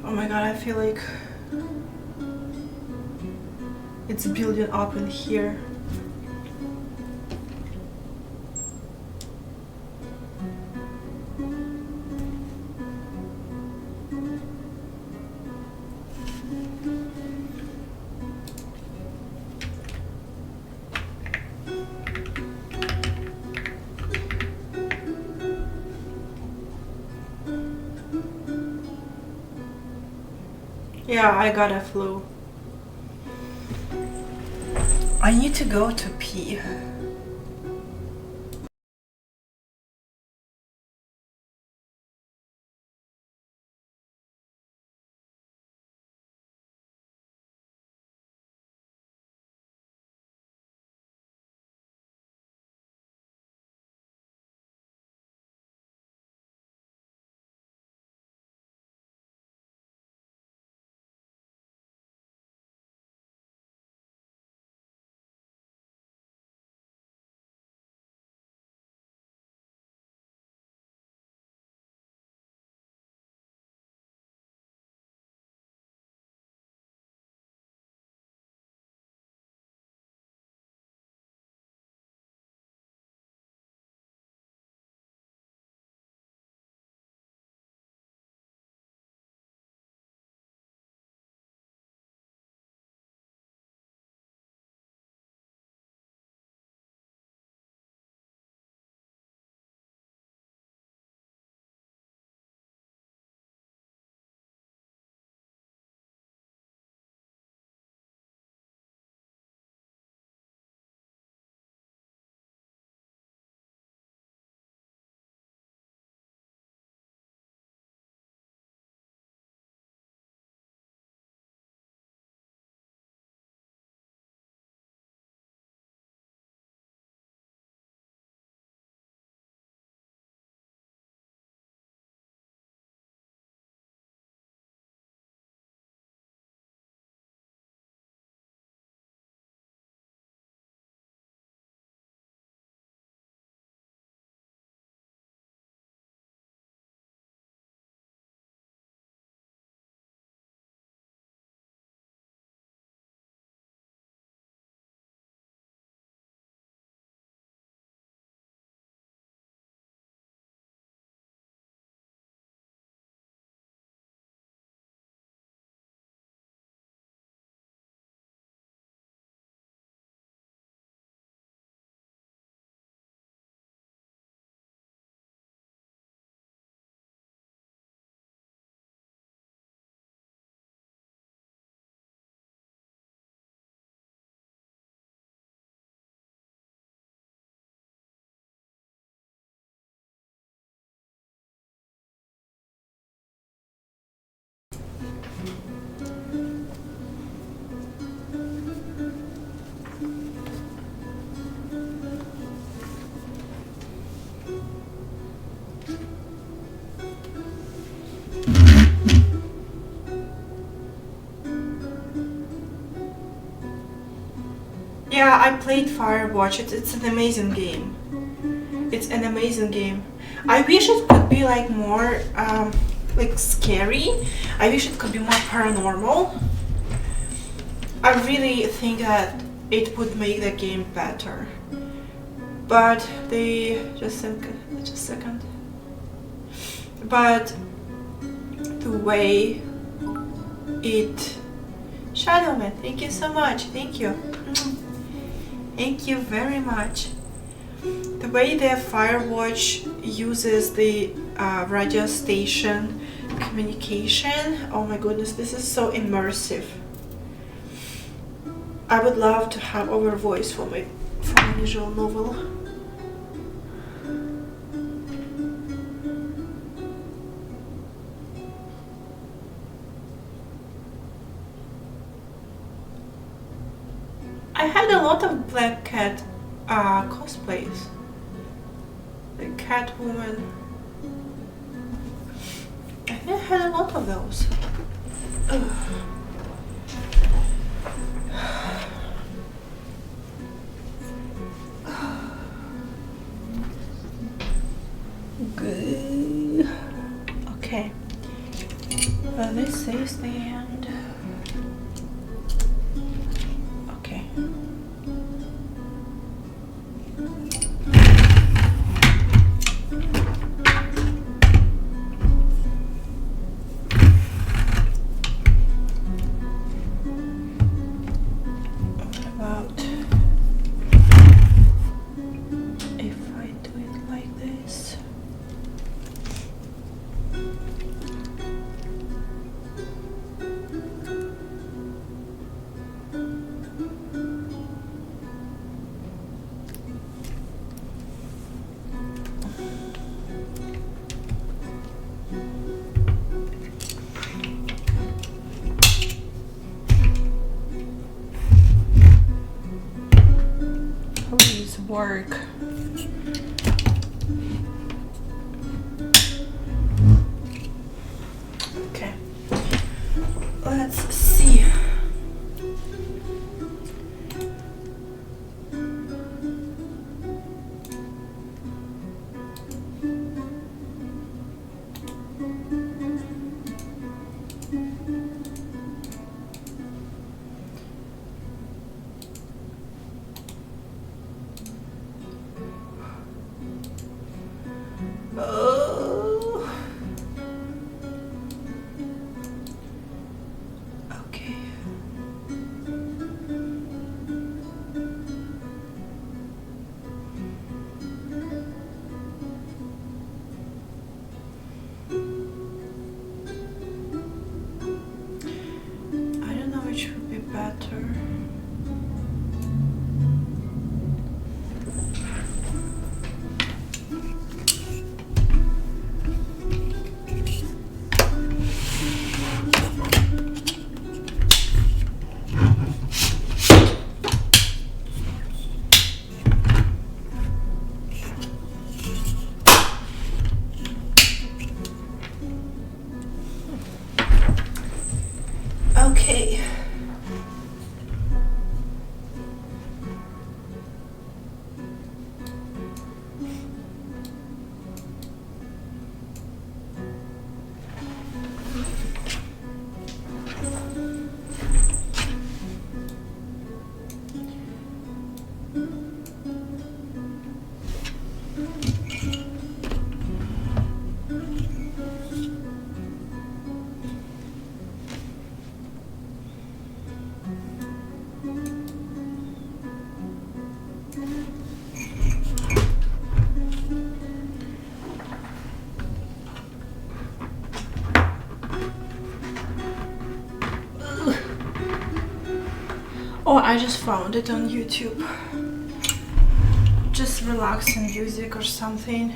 Oh my god, I feel like it's building up in here. Yeah, I got a flu. I need to go to pee. Yeah, I played Firewatch. It's an amazing game. It's an amazing game. I wish it could be like more like scary. I wish it could be more paranormal. I really think that it would make the game better. But they just a second. But the way it Shadowman, thank you so much. Thank you. Thank you very much. The way the Firewatch uses the radio station communication, oh my goodness, this is so immersive. I would love to have our voice for my visual novel. I had a lot of Black Cat cosplays. The Catwoman. I think I had a lot of those. Ugh. Good. Okay. Well, this is the end. Okay. What about if I do it like this? Please work. Okay. Let's see. Oh. Okay. I don't know which would be better. Okay. Oh, I just found it on YouTube. Just relaxing music or something.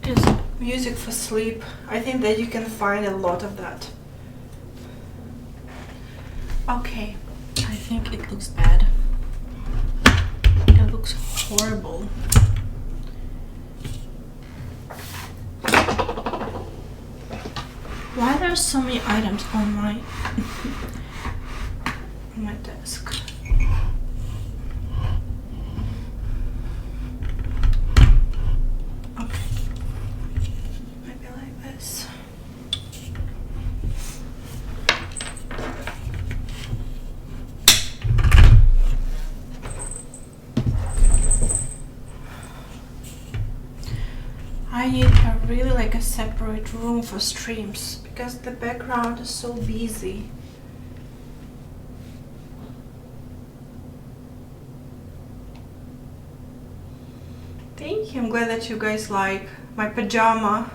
Just music for sleep. I think that you can find a lot of that. Okay, I think it looks bad. It looks horrible. Why are there so many items on my on my desk? Okay. Maybe like this. I need a really like a separate room for streams because the background is so busy. Thank you. I'm glad that you guys like my pajama.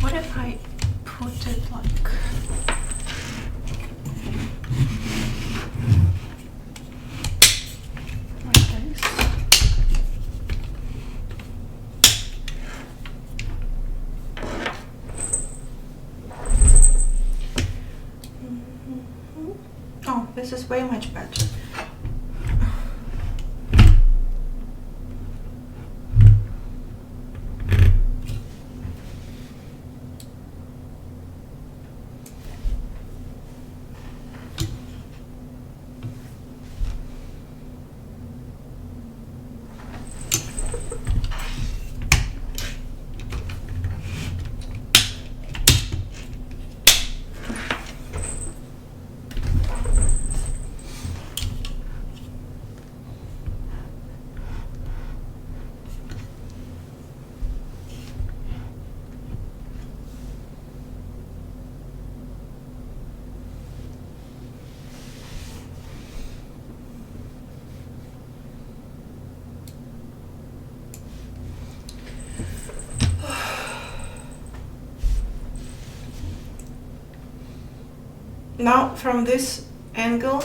What if I put it like this? Oh, this is way much better. Now from this angle,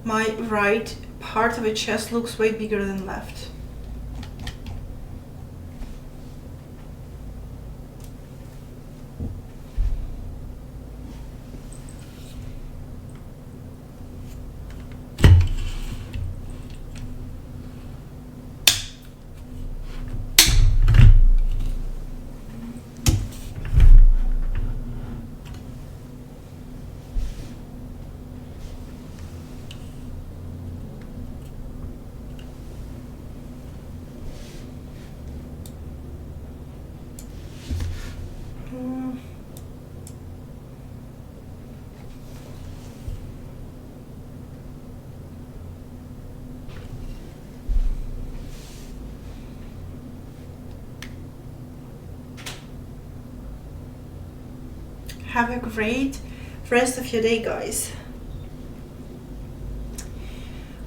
my right part of the chest looks way bigger than left. Have a great rest of your day, guys.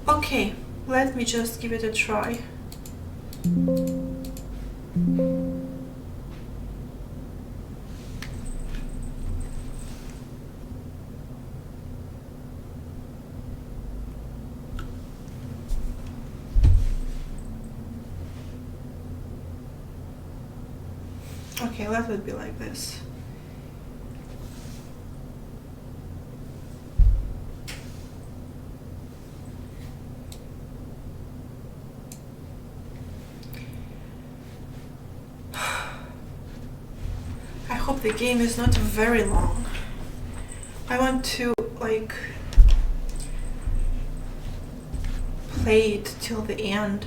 Okay, let me just give it a try. Okay, let it be like this. I hope the game is not very long. I want to like play it till the end.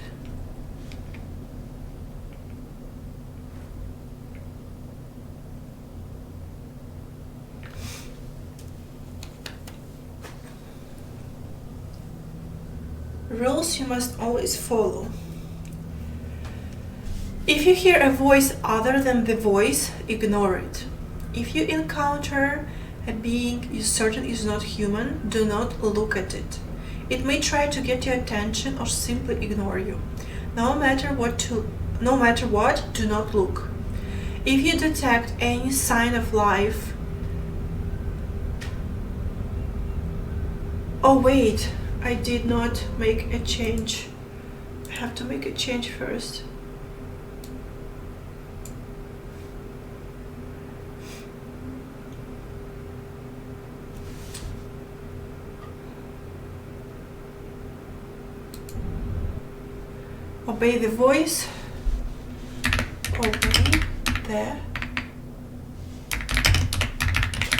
Rules you must always follow. If you hear a voice other than the voice, ignore it. If you encounter a being you certain is not human, do not look at it. It may try to get your attention or simply ignore you. No matter what, do not look. If you detect any sign of life... Oh wait, I did not make a change. I have to make a change first. Obey the voice. Obey the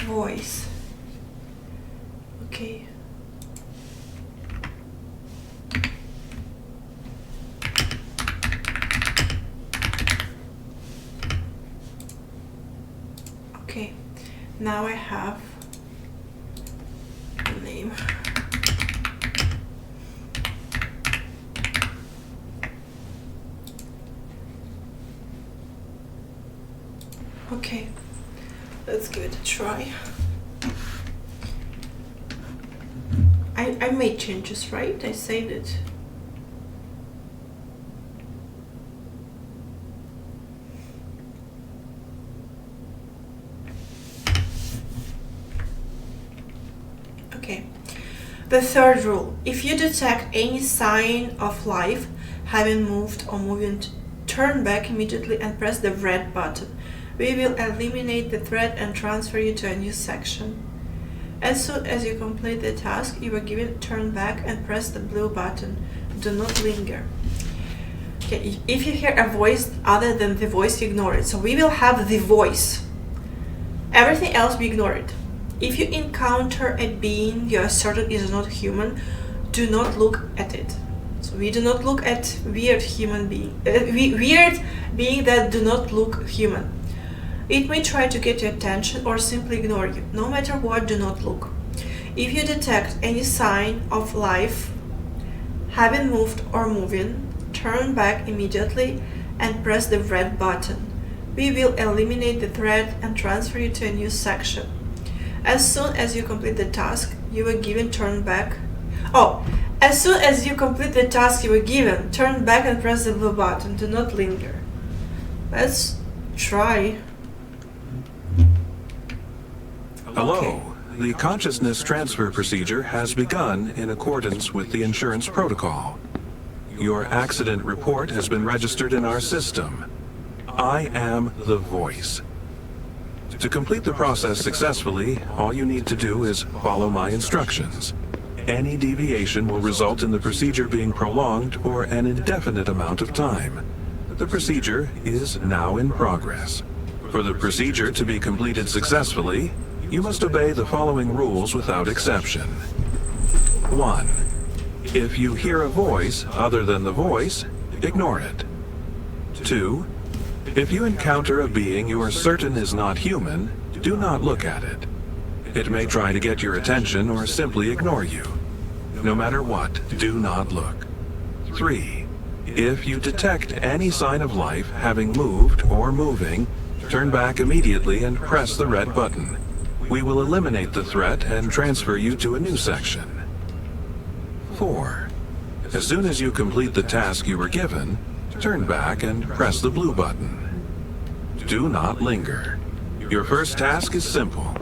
voice. Okay. Okay, now I have the name. Okay, let's give it a try. I made changes, right? I saved it. Okay. The third rule. If you detect any sign of life having moved or moving, turn back immediately and press the red button. We will eliminate the thread and transfer you to a new section. As soon as you complete the task, you are given turn back and press the blue button. Do not linger. Okay, if you hear a voice other than the voice, ignore it. So we will have the voice. Everything else we ignore it. If you encounter a being you are certain is not human, do not look at it. So we do not look at weird human being, weird being that do not look human. It may try to get your attention or simply ignore you. No matter what, do not look. If you detect any sign of life having moved or moving, turn back immediately and press the red button. We will eliminate the thread and transfer you to a new section. As soon as you complete the task, you were given turn back. As soon as you complete the task you were given, turn back and press the blue button. Do not linger. Let's try. Hello. Okay. The consciousness transfer procedure has begun in accordance with the insurance protocol. Your accident report has been registered in our system. I am the voice. To complete the process successfully, all you need to do is follow my instructions. Any deviation will result in the procedure being prolonged for an indefinite amount of time. The procedure is now in progress. For the procedure to be completed successfully, you must obey the following rules without exception. 1. If you hear a voice other than the voice, ignore it. 2. If you encounter a being you are certain is not human, do not look at it. It may try to get your attention or simply ignore you. No matter what, do not look. 3. If you detect any sign of life having moved or moving, turn back immediately and press the red button. We will eliminate the threat and transfer you to a new section. 4. As soon as you complete the task you were given, turn back and press the blue button. Do not linger. Your first task is simple.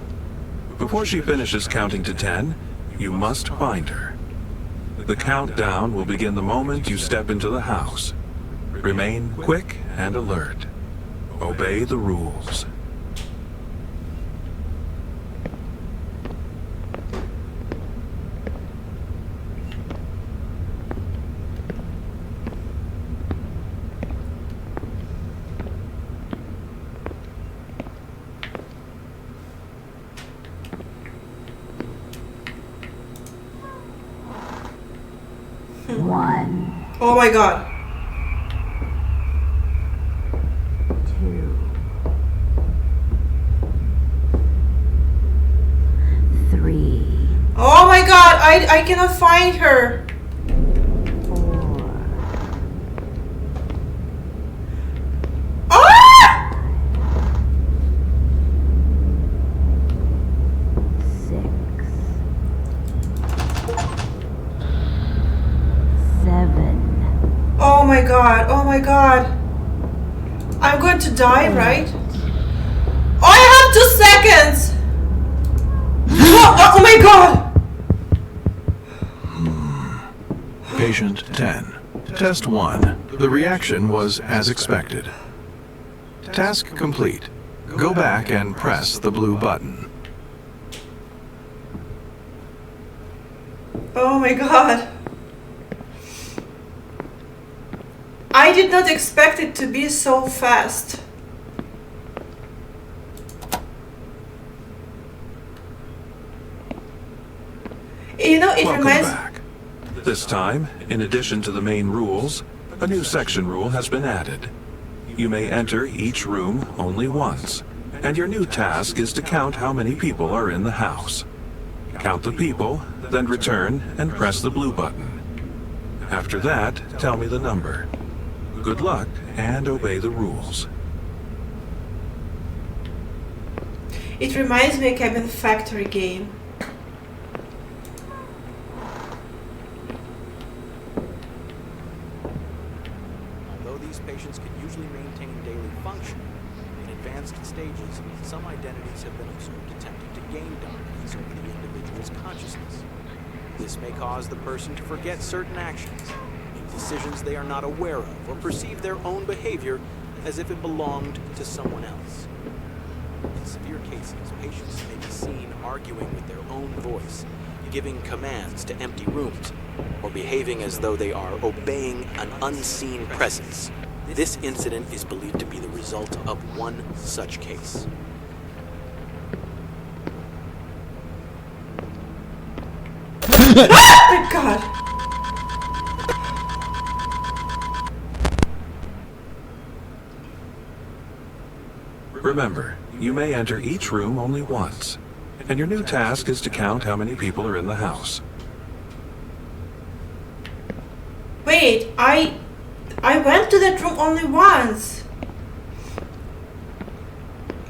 Before she finishes counting to 10, you must find her. The countdown will begin the moment you step into the house. Remain quick and alert. Obey the rules. Oh my god. 2, 3, Oh my god, I cannot find her. 4, Ah! 6, 7, Oh my god, oh my god. I'm going to die, right? Oh, I have 2 seconds! Oh my god! Patient 10. Test 1. The reaction was as expected. Task complete. Go back and press the blue button. Oh my god. I did not expect it to be so fast. You know, it Welcome reminds... back. This time, in addition to the main rules, a new section rule has been added. You may enter each room only once, and your new task is to count how many people are in the house. Count the people, then return and press the blue button. After that, tell me the number. Good luck and obey the rules. It reminds me of a Cabin Factory game. Although these patients can usually maintain daily function, in advanced stages, some identities have been observed attempting to gain dominance over the individual's consciousness. This may cause the person to forget certain actions, make decisions they are not aware of, or perceive their own behavior as if it belonged to someone else. In severe cases, patients may be seen arguing with their own voice, giving commands to empty rooms, or behaving as though they are obeying an unseen presence. This incident is believed to be the result of one such case. Oh my god! Remember, you may enter each room only once, and your new task is to count how many people are in the house. Wait, I went to that room only once.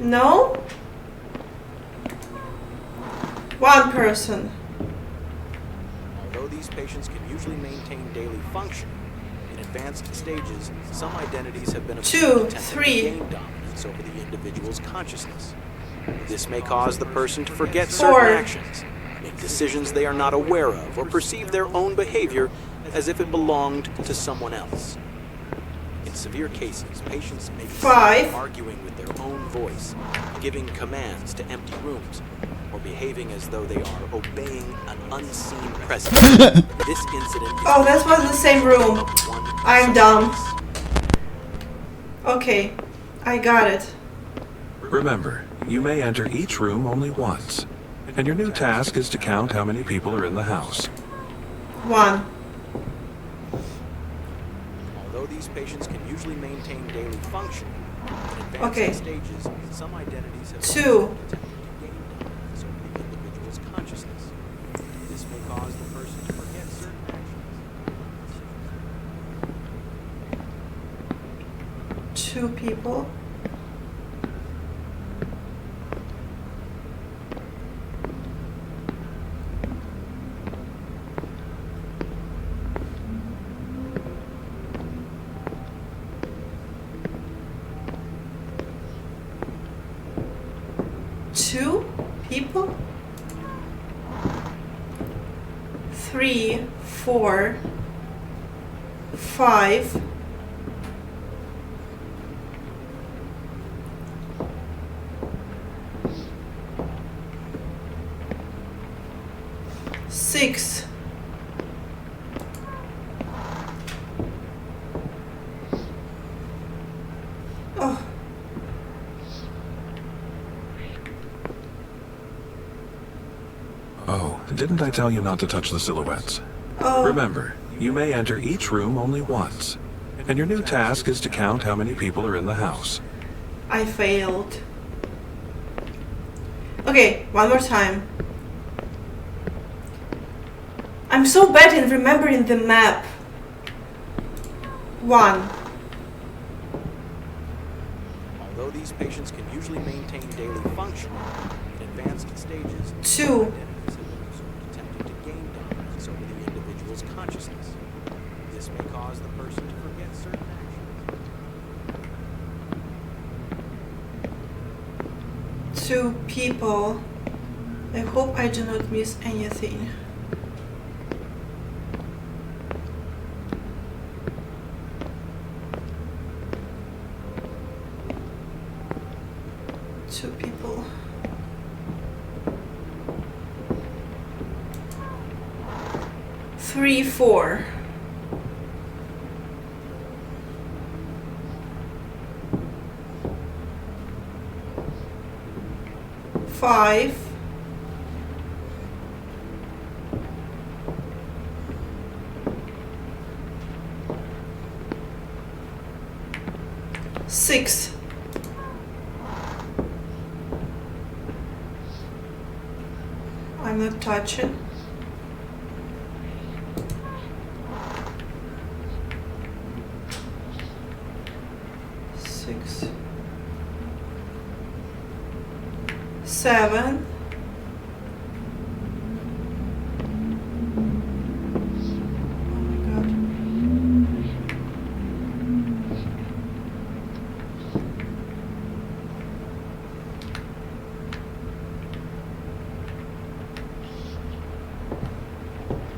No? One person. Although these patients can usually maintain daily function, in advanced stages, some identities have been observed Two, attempting three. to gain dominance over the individual's consciousness. This may cause the person to forget Four. certain actions, make decisions they are not aware of, or perceive their own behavior as if it belonged to someone else. In severe cases, patients may be Five. seen arguing with their own voice, giving commands to empty rooms, or behaving as though they are obeying an unseen presence. This incident is Oh, that was the same room. of one I'm such dumb. case. Okay, I got it. Remember, you may enter each room only once, and your new task is to count how many people are in the house. One. Although these patients can usually maintain daily function, in advanced Okay. stages, some identities have Two. attempted to gain dominance over the individual's consciousness. This may cause the person to forget certain actions. Two people. Two people? 3, 4, 5. Six. Oh. Oh, didn't I tell you not to touch the silhouettes? Oh. Remember, you may enter each room only once, and your new task is to count how many people are in the house. I failed. Okay, one more time. I'm so bad in remembering the map. 1. Although these patients can usually maintain daily function, in advanced stages, 2. identities have been observed attempting to gain dominance over the individual's consciousness. This may cause the person to forget certain actions. 2 people. I hope I do not miss anything. Two people. Three, 4. Five. 6. I'm not touching. Six. 7. Oh my god.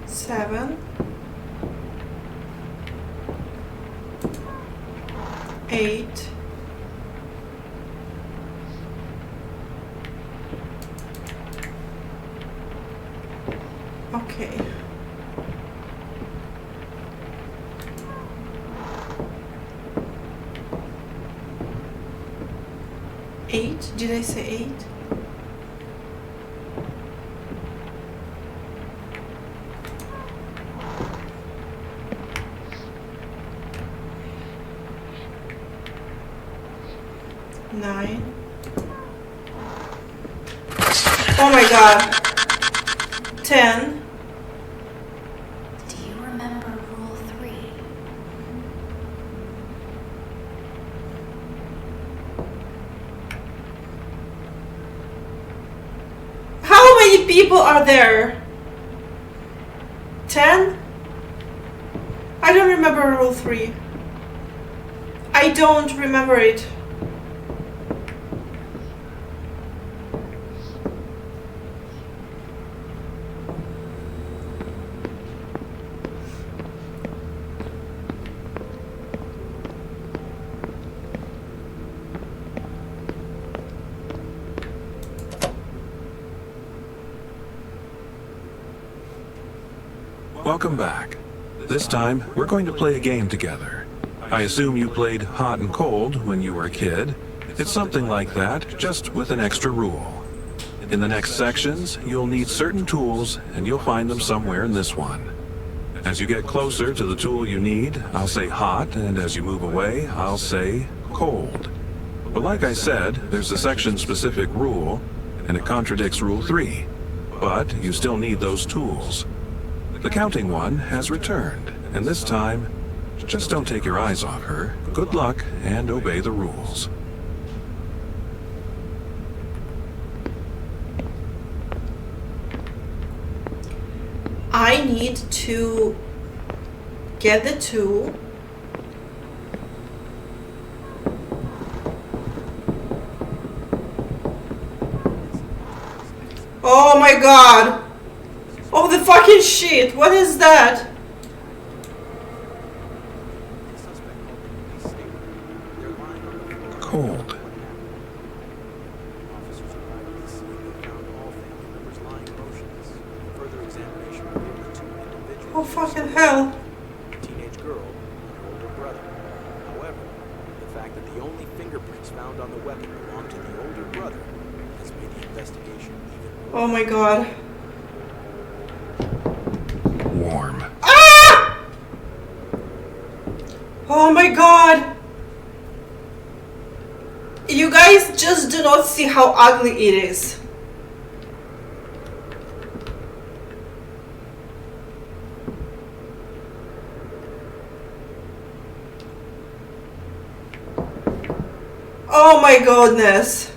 7. 8. Okay. 8? Did I say 8? Nine. Oh my god. 10. Do you remember Rule 3? How many people are there? 10? I don't remember Rule 3. I don't remember it. Welcome back. This time, we're going to play a game together. I assume you played hot and cold when you were a kid. It's something like that, just with an extra rule. In the next sections, you'll need certain tools, and you'll find them somewhere in this one. As you get closer to the tool you need, I'll say hot, and as you move away, I'll say cold. But like I said, there's a section-specific rule, and it contradicts Rule 3. But you still need those tools. The counting one has returned, and this time, just don't take your eyes off her. Good luck, and obey the rules. I need to get the tool. Oh my god! Oh, the fucking shit! What is that? Cold. Officers arrived at the scene and found all family members lying motionless. Further examination revealed the two individuals. Oh fucking hell! A teenage girl and her older brother. However, the fact that the only fingerprints found on the weapon belonged to the older brother has made the investigation even more. Oh my god. Warm. Ah! Oh my god! You guys just do not see how ugly it is. Oh my goodness.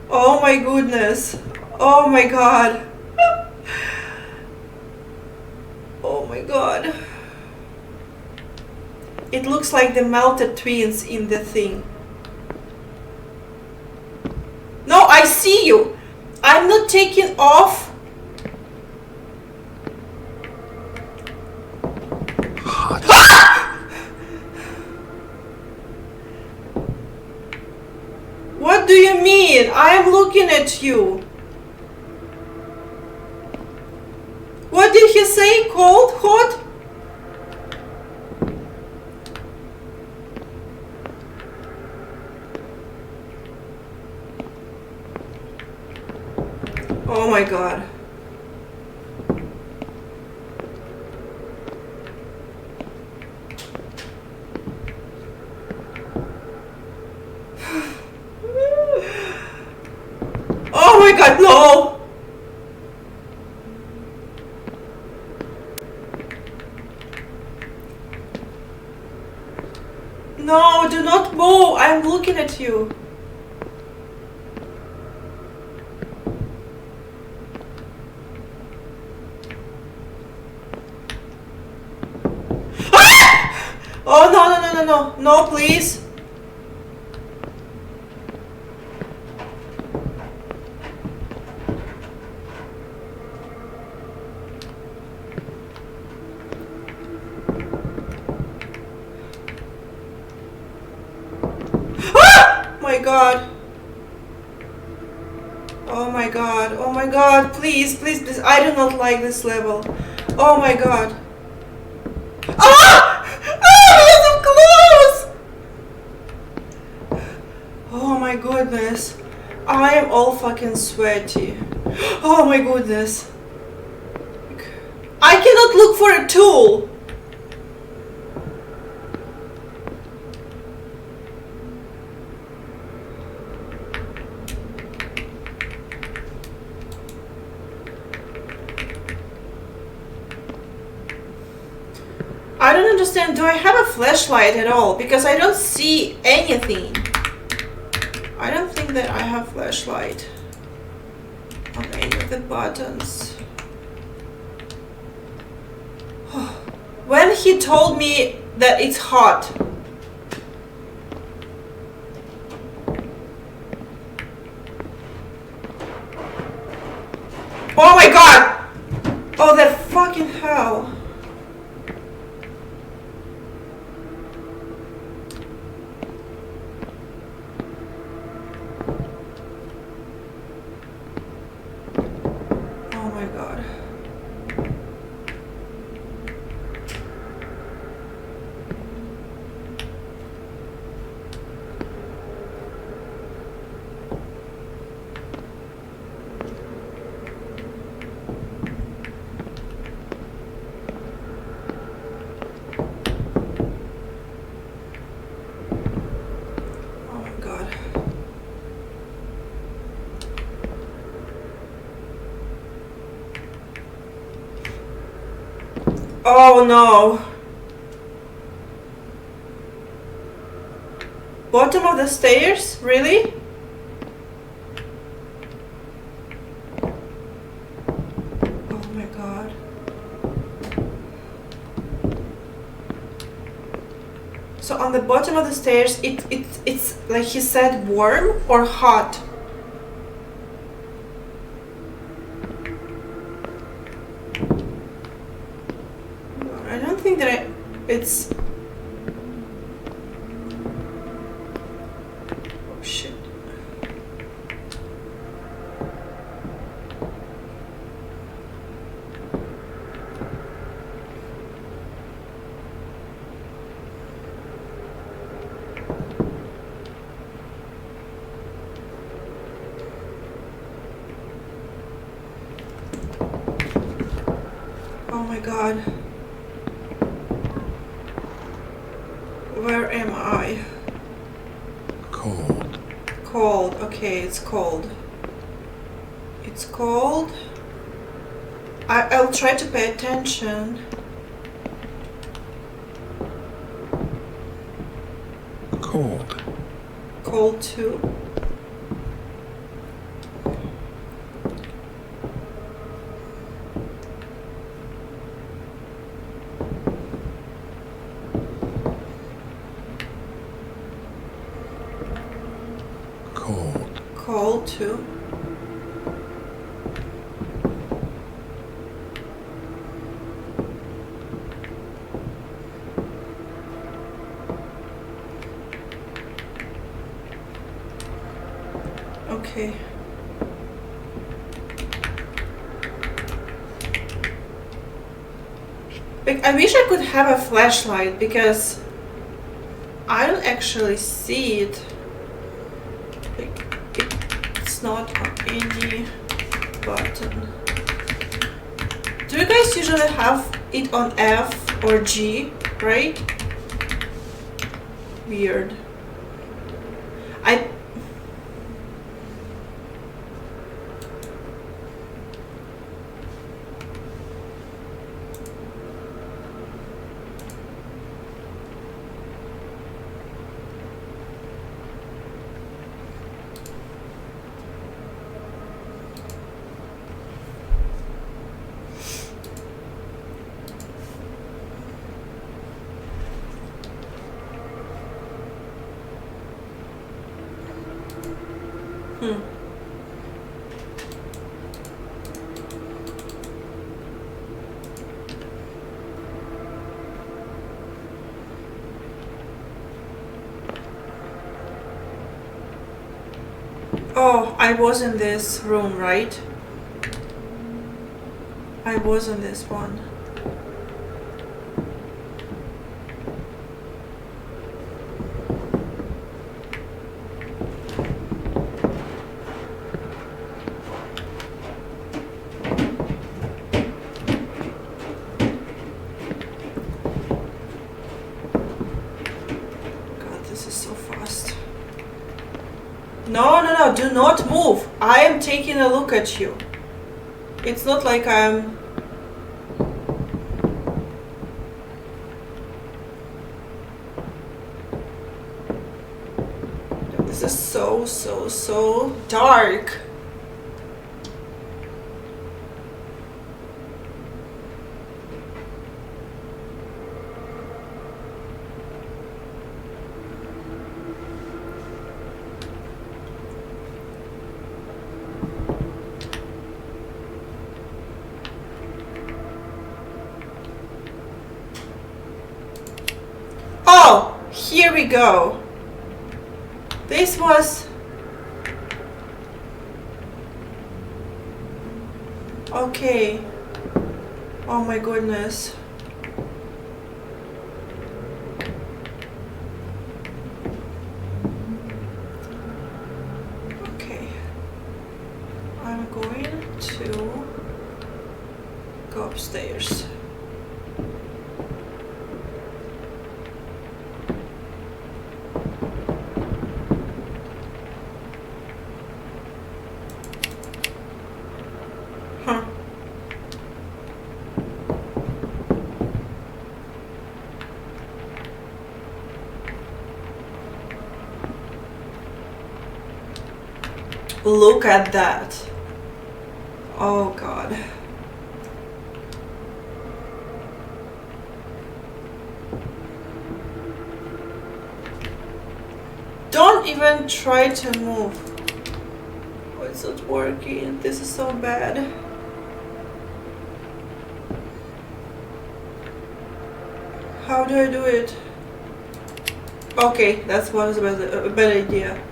Oh my goodness. Oh my god. Oh my god. It looks like the melted twins in the thing. No, I see you. I'm not taking off. What do you mean? I'm looking at you. What did he say? Cold? Hot? Oh my god. my god, no! No, do not move. I'm looking at you. Ah! Oh, no, no, no, no, no. No, please. My god. Oh my god. Oh my god. Please, please, please. I do not like this level. Oh my god. Ah! Ah! You're so close! Oh my goodness. I am all fucking sweaty. Oh my goodness. I cannot look for a tool. I don't understand. Do I have a flashlight at all? Because I don't see anything. I don't think that I have flashlight on any of the buttons. When he told me that it's hot. Oh my god! Oh, that fucking hell. Oh my god. Oh my god. Oh no. Bottom of the stairs? Really? Oh my god. So on the bottom of the stairs, it's like he said, warm or hot? I don't think that it's... Oh shit. Oh my god. Where am I? Cold. Cold. Okay, it's cold. It's cold. I'll try to pay attention. Cold. Cold too. Cold. Cold too. Okay. I wish I could have a flashlight because I don't actually see it. Like, it's not on any button. Do you guys usually have it on F or G, right? Weird. Hmm. Oh, I was in this room, right? I was in this one. God, this is so fast. No, no, no, do not move. I am taking a look at you. It's not like I'm... This is so dark. Oh, here we go. This was... Okay. Oh my goodness. Okay. I'm going to go upstairs. Huh. Look at that. Oh God. Don't even try to move. Oh, it's not working. This is so bad. How do I do it? Okay, that was a bad idea.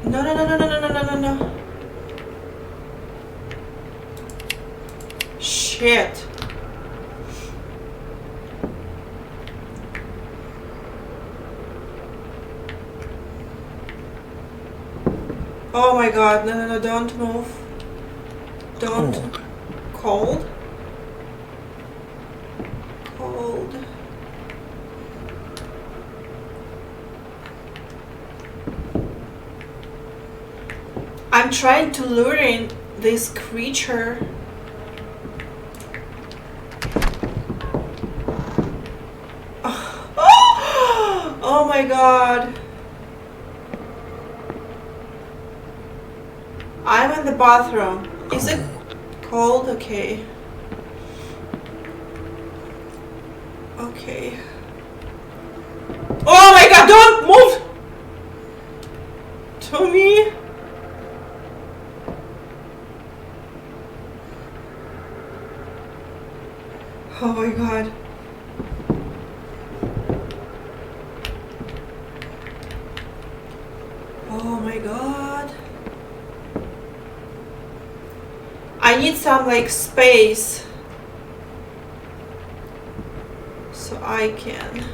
No, no, no, no, no, no, no, no, no. Shit. Oh my God, no, no, no, don't move. Don't. Cold. Cold? Cold. I'm trying to lure in this creature. Oh my God. I'm in the bathroom. Is it cold? Okay. Okay. Oh my God, don't move to me. Oh my God. Oh my God. I need some like space so I can.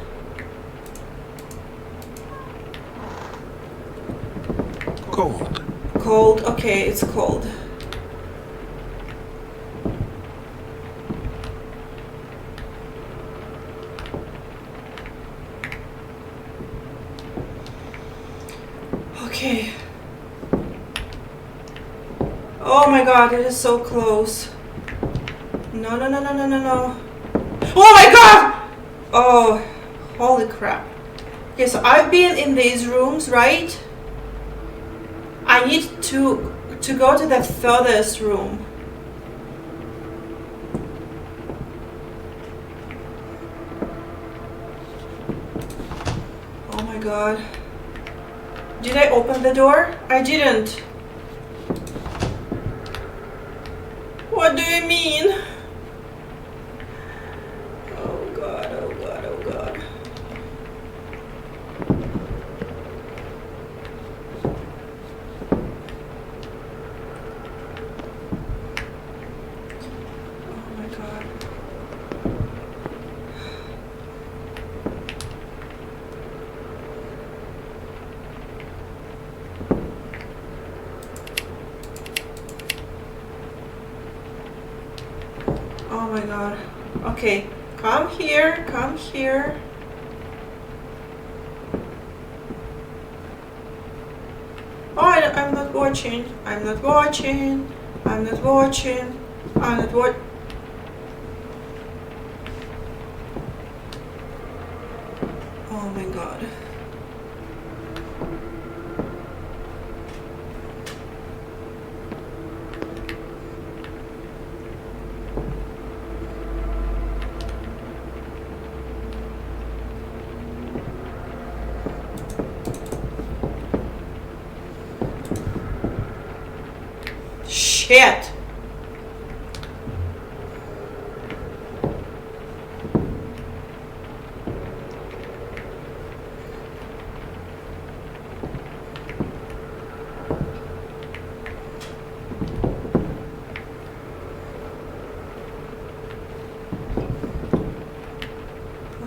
Cold. Cold. Okay, it's cold. Okay. Oh my God, it is so close. No, no, no, no, no, no, no. Oh my God! Oh, holy crap. Okay, so I've been in these rooms, right? I need to go to the furthest room. my god. Did I open the door? I didn't. What do you mean? Oh god, oh god, oh god. Oh my god. Oh my god. Okay, come here, come here. Oh, I'm not watching. I'm not watching. I'm not watching. I'm not watching. Oh my god. Shit!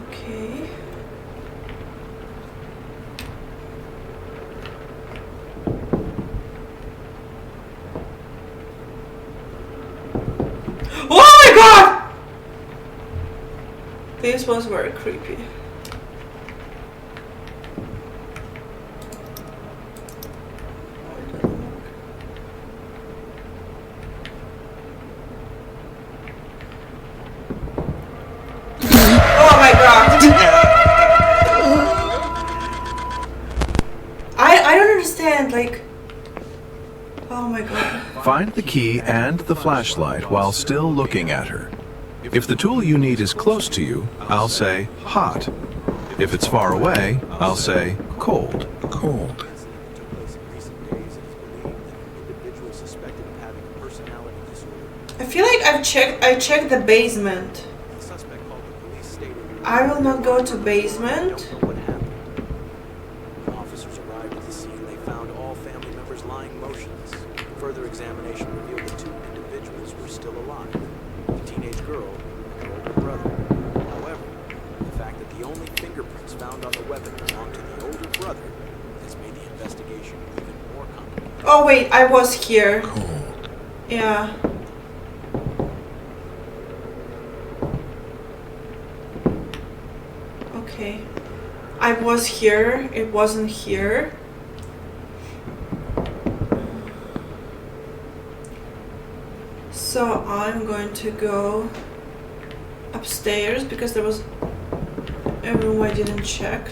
Okay. Oh my god! This was very creepy. Oh my god! I don't understand, like... Oh my god. Find the key and the flashlight while still looking at her. If the tool you need is close to you, I'll say hot. If it's far away, I'll say cold. Cold. Took place in recent days. It is believed that an individual suspected of having a personality disorder. I feel like I checked the basement. The suspect called the police stated I will not go to basement. don't know what happened. When officers arrived at the scene, they found all family members lying motionless. Further examination revealed that two individuals were still alive, the teenage girl and her older brother. However, the fact that the only fingerprints found on the weapon belonged to the older brother has made the investigation even more complicated. Oh wait, I was here. Cold. Yeah. Okay. I was here, it wasn't here. So I'm going to go upstairs because there was a room I didn't check.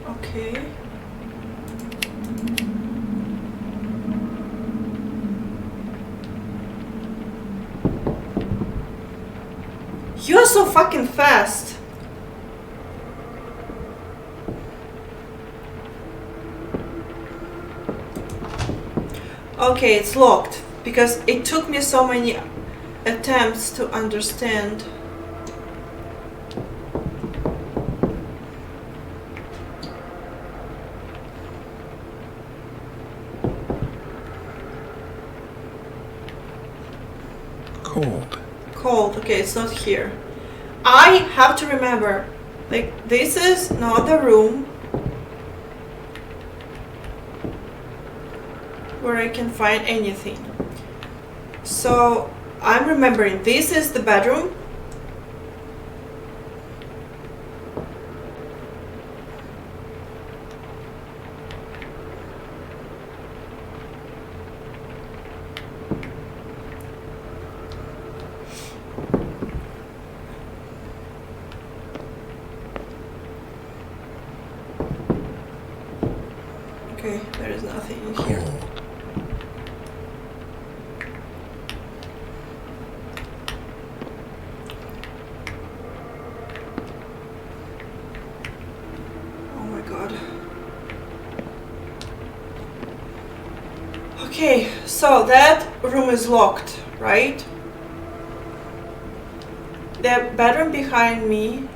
Okay. You're so fucking fast. Okay, it's locked because it took me so many attempts to understand. Cold. Cold. Okay, it's not here. I have to remember, like, this is not the room where I can find anything. So I'm remembering this is the bedroom. Okay, there is nothing in here. Cold. Okay, so that room is locked, right? The bedroom behind me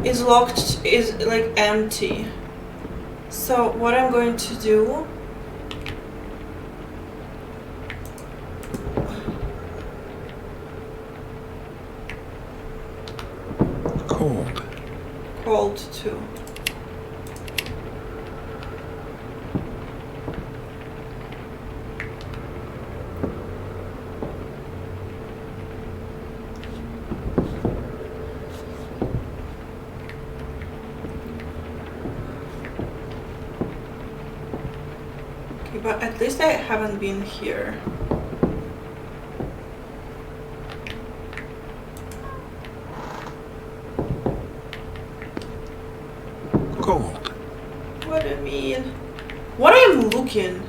is locked, is like empty. So what I'm going to do, Cold. cold too. Okay, but at least I haven't been here. Cold. What do you mean? What are you looking?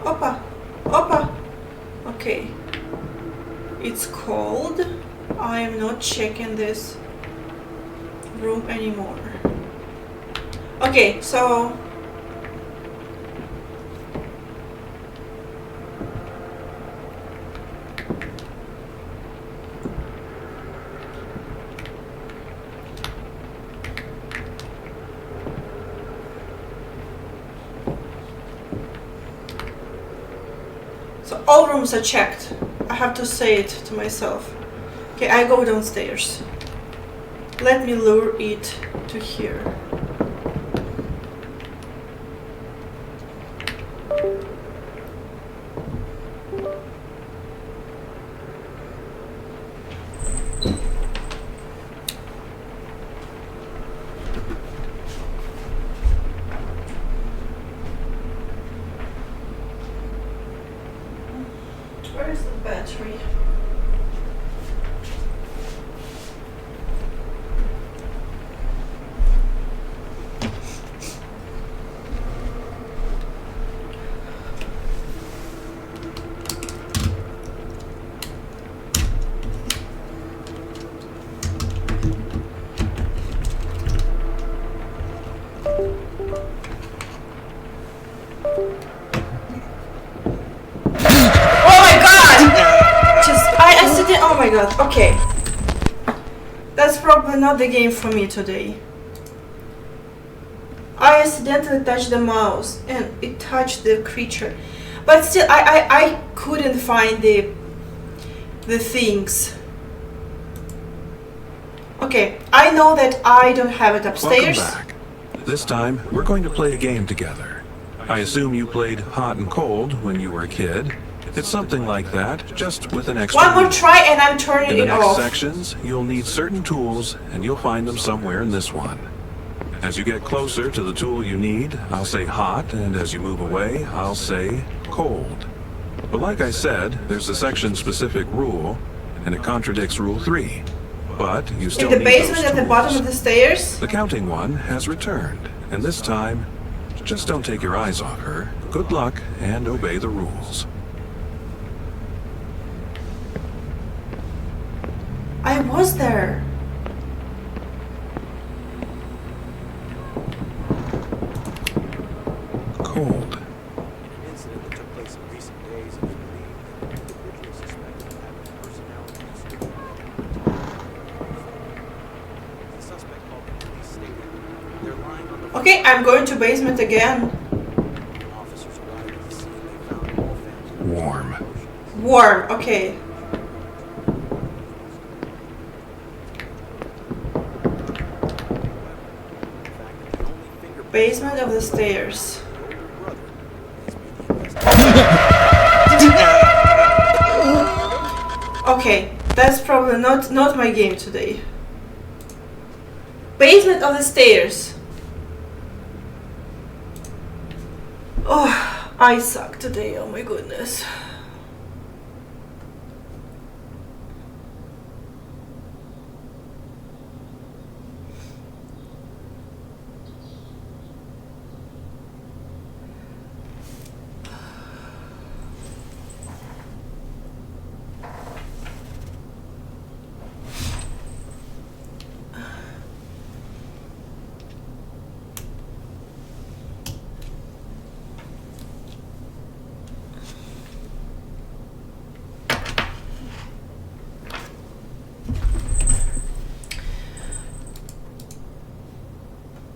Opa, opa. Okay. It's cold. I am not checking this room anymore. Okay, so all rooms are checked. I have to say it to myself. Okay, I go downstairs. Let me lure it to here. Where is the battery? Oh my god, okay. That's probably not the game for me today. I accidentally touched the mouse and it touched the creature. But still, I couldn't find the things. Okay, I know that I don't have it upstairs. Welcome back. This time, we're going to play a game together. I assume you played Hot and Cold when you were a kid. It's something like that, just with an extra. One more try and I'm turning it off. In the next off. sections, you'll need certain tools, and you'll find them somewhere in this one. As you get closer to the tool you need, I'll say hot, and as you move away, I'll say cold. But like I said, there's a section-specific rule, and it contradicts Rule 3. But you still In the need basement those at the bottom tools. of the stairs? The counting one has returned, and this time, just don't take your eyes off her. Good luck, and obey the rules. I was there. Cold. An incident that took place in recent days and believed that an individual suspected of having personality disorder. The suspect called the police stated they're lying on the Okay, I'm going to basement again. When officers arrived at the scene, they found all family Warm. Warm, okay. Basement of the stairs. Okay, that's probably not my game today. Basement of the stairs. Oh, I suck today, oh my goodness.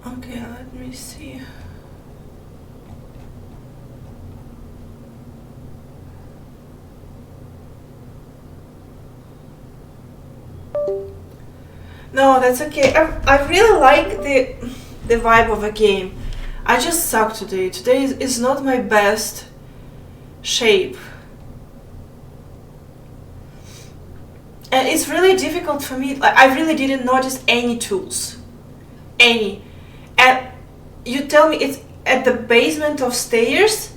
Okay, let me see. No, that's okay. I really like the vibe of a game. I just suck today. Today is not my best shape. And it's really difficult for me. Like, I really didn't notice any tools. Any. And you tell me it's at the basement of stairs?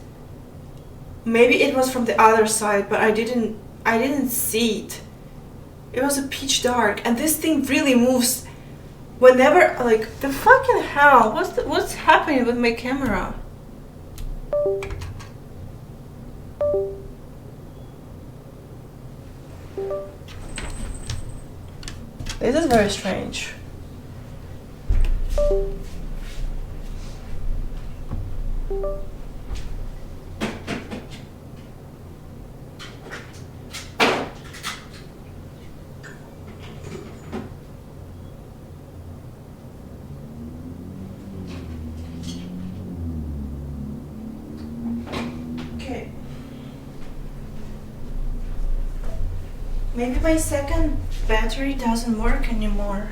Maybe it was from the other side, but I didn't see it. It was a pitch dark, and this thing really moves whenever, like, the fucking hell. What's happening with my camera? This is very strange. Okay. Maybe my second battery doesn't work anymore.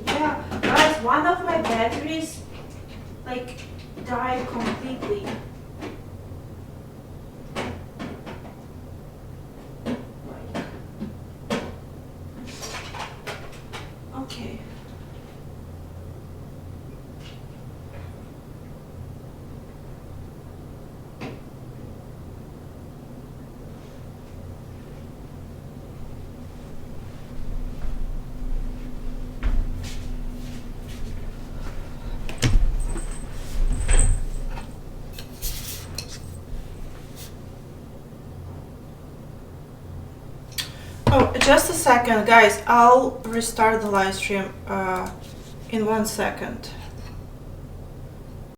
Yeah, guys, one of my batteries like died completely. Okay. Oh, just a second, guys. I'll restart the live stream in 1 second.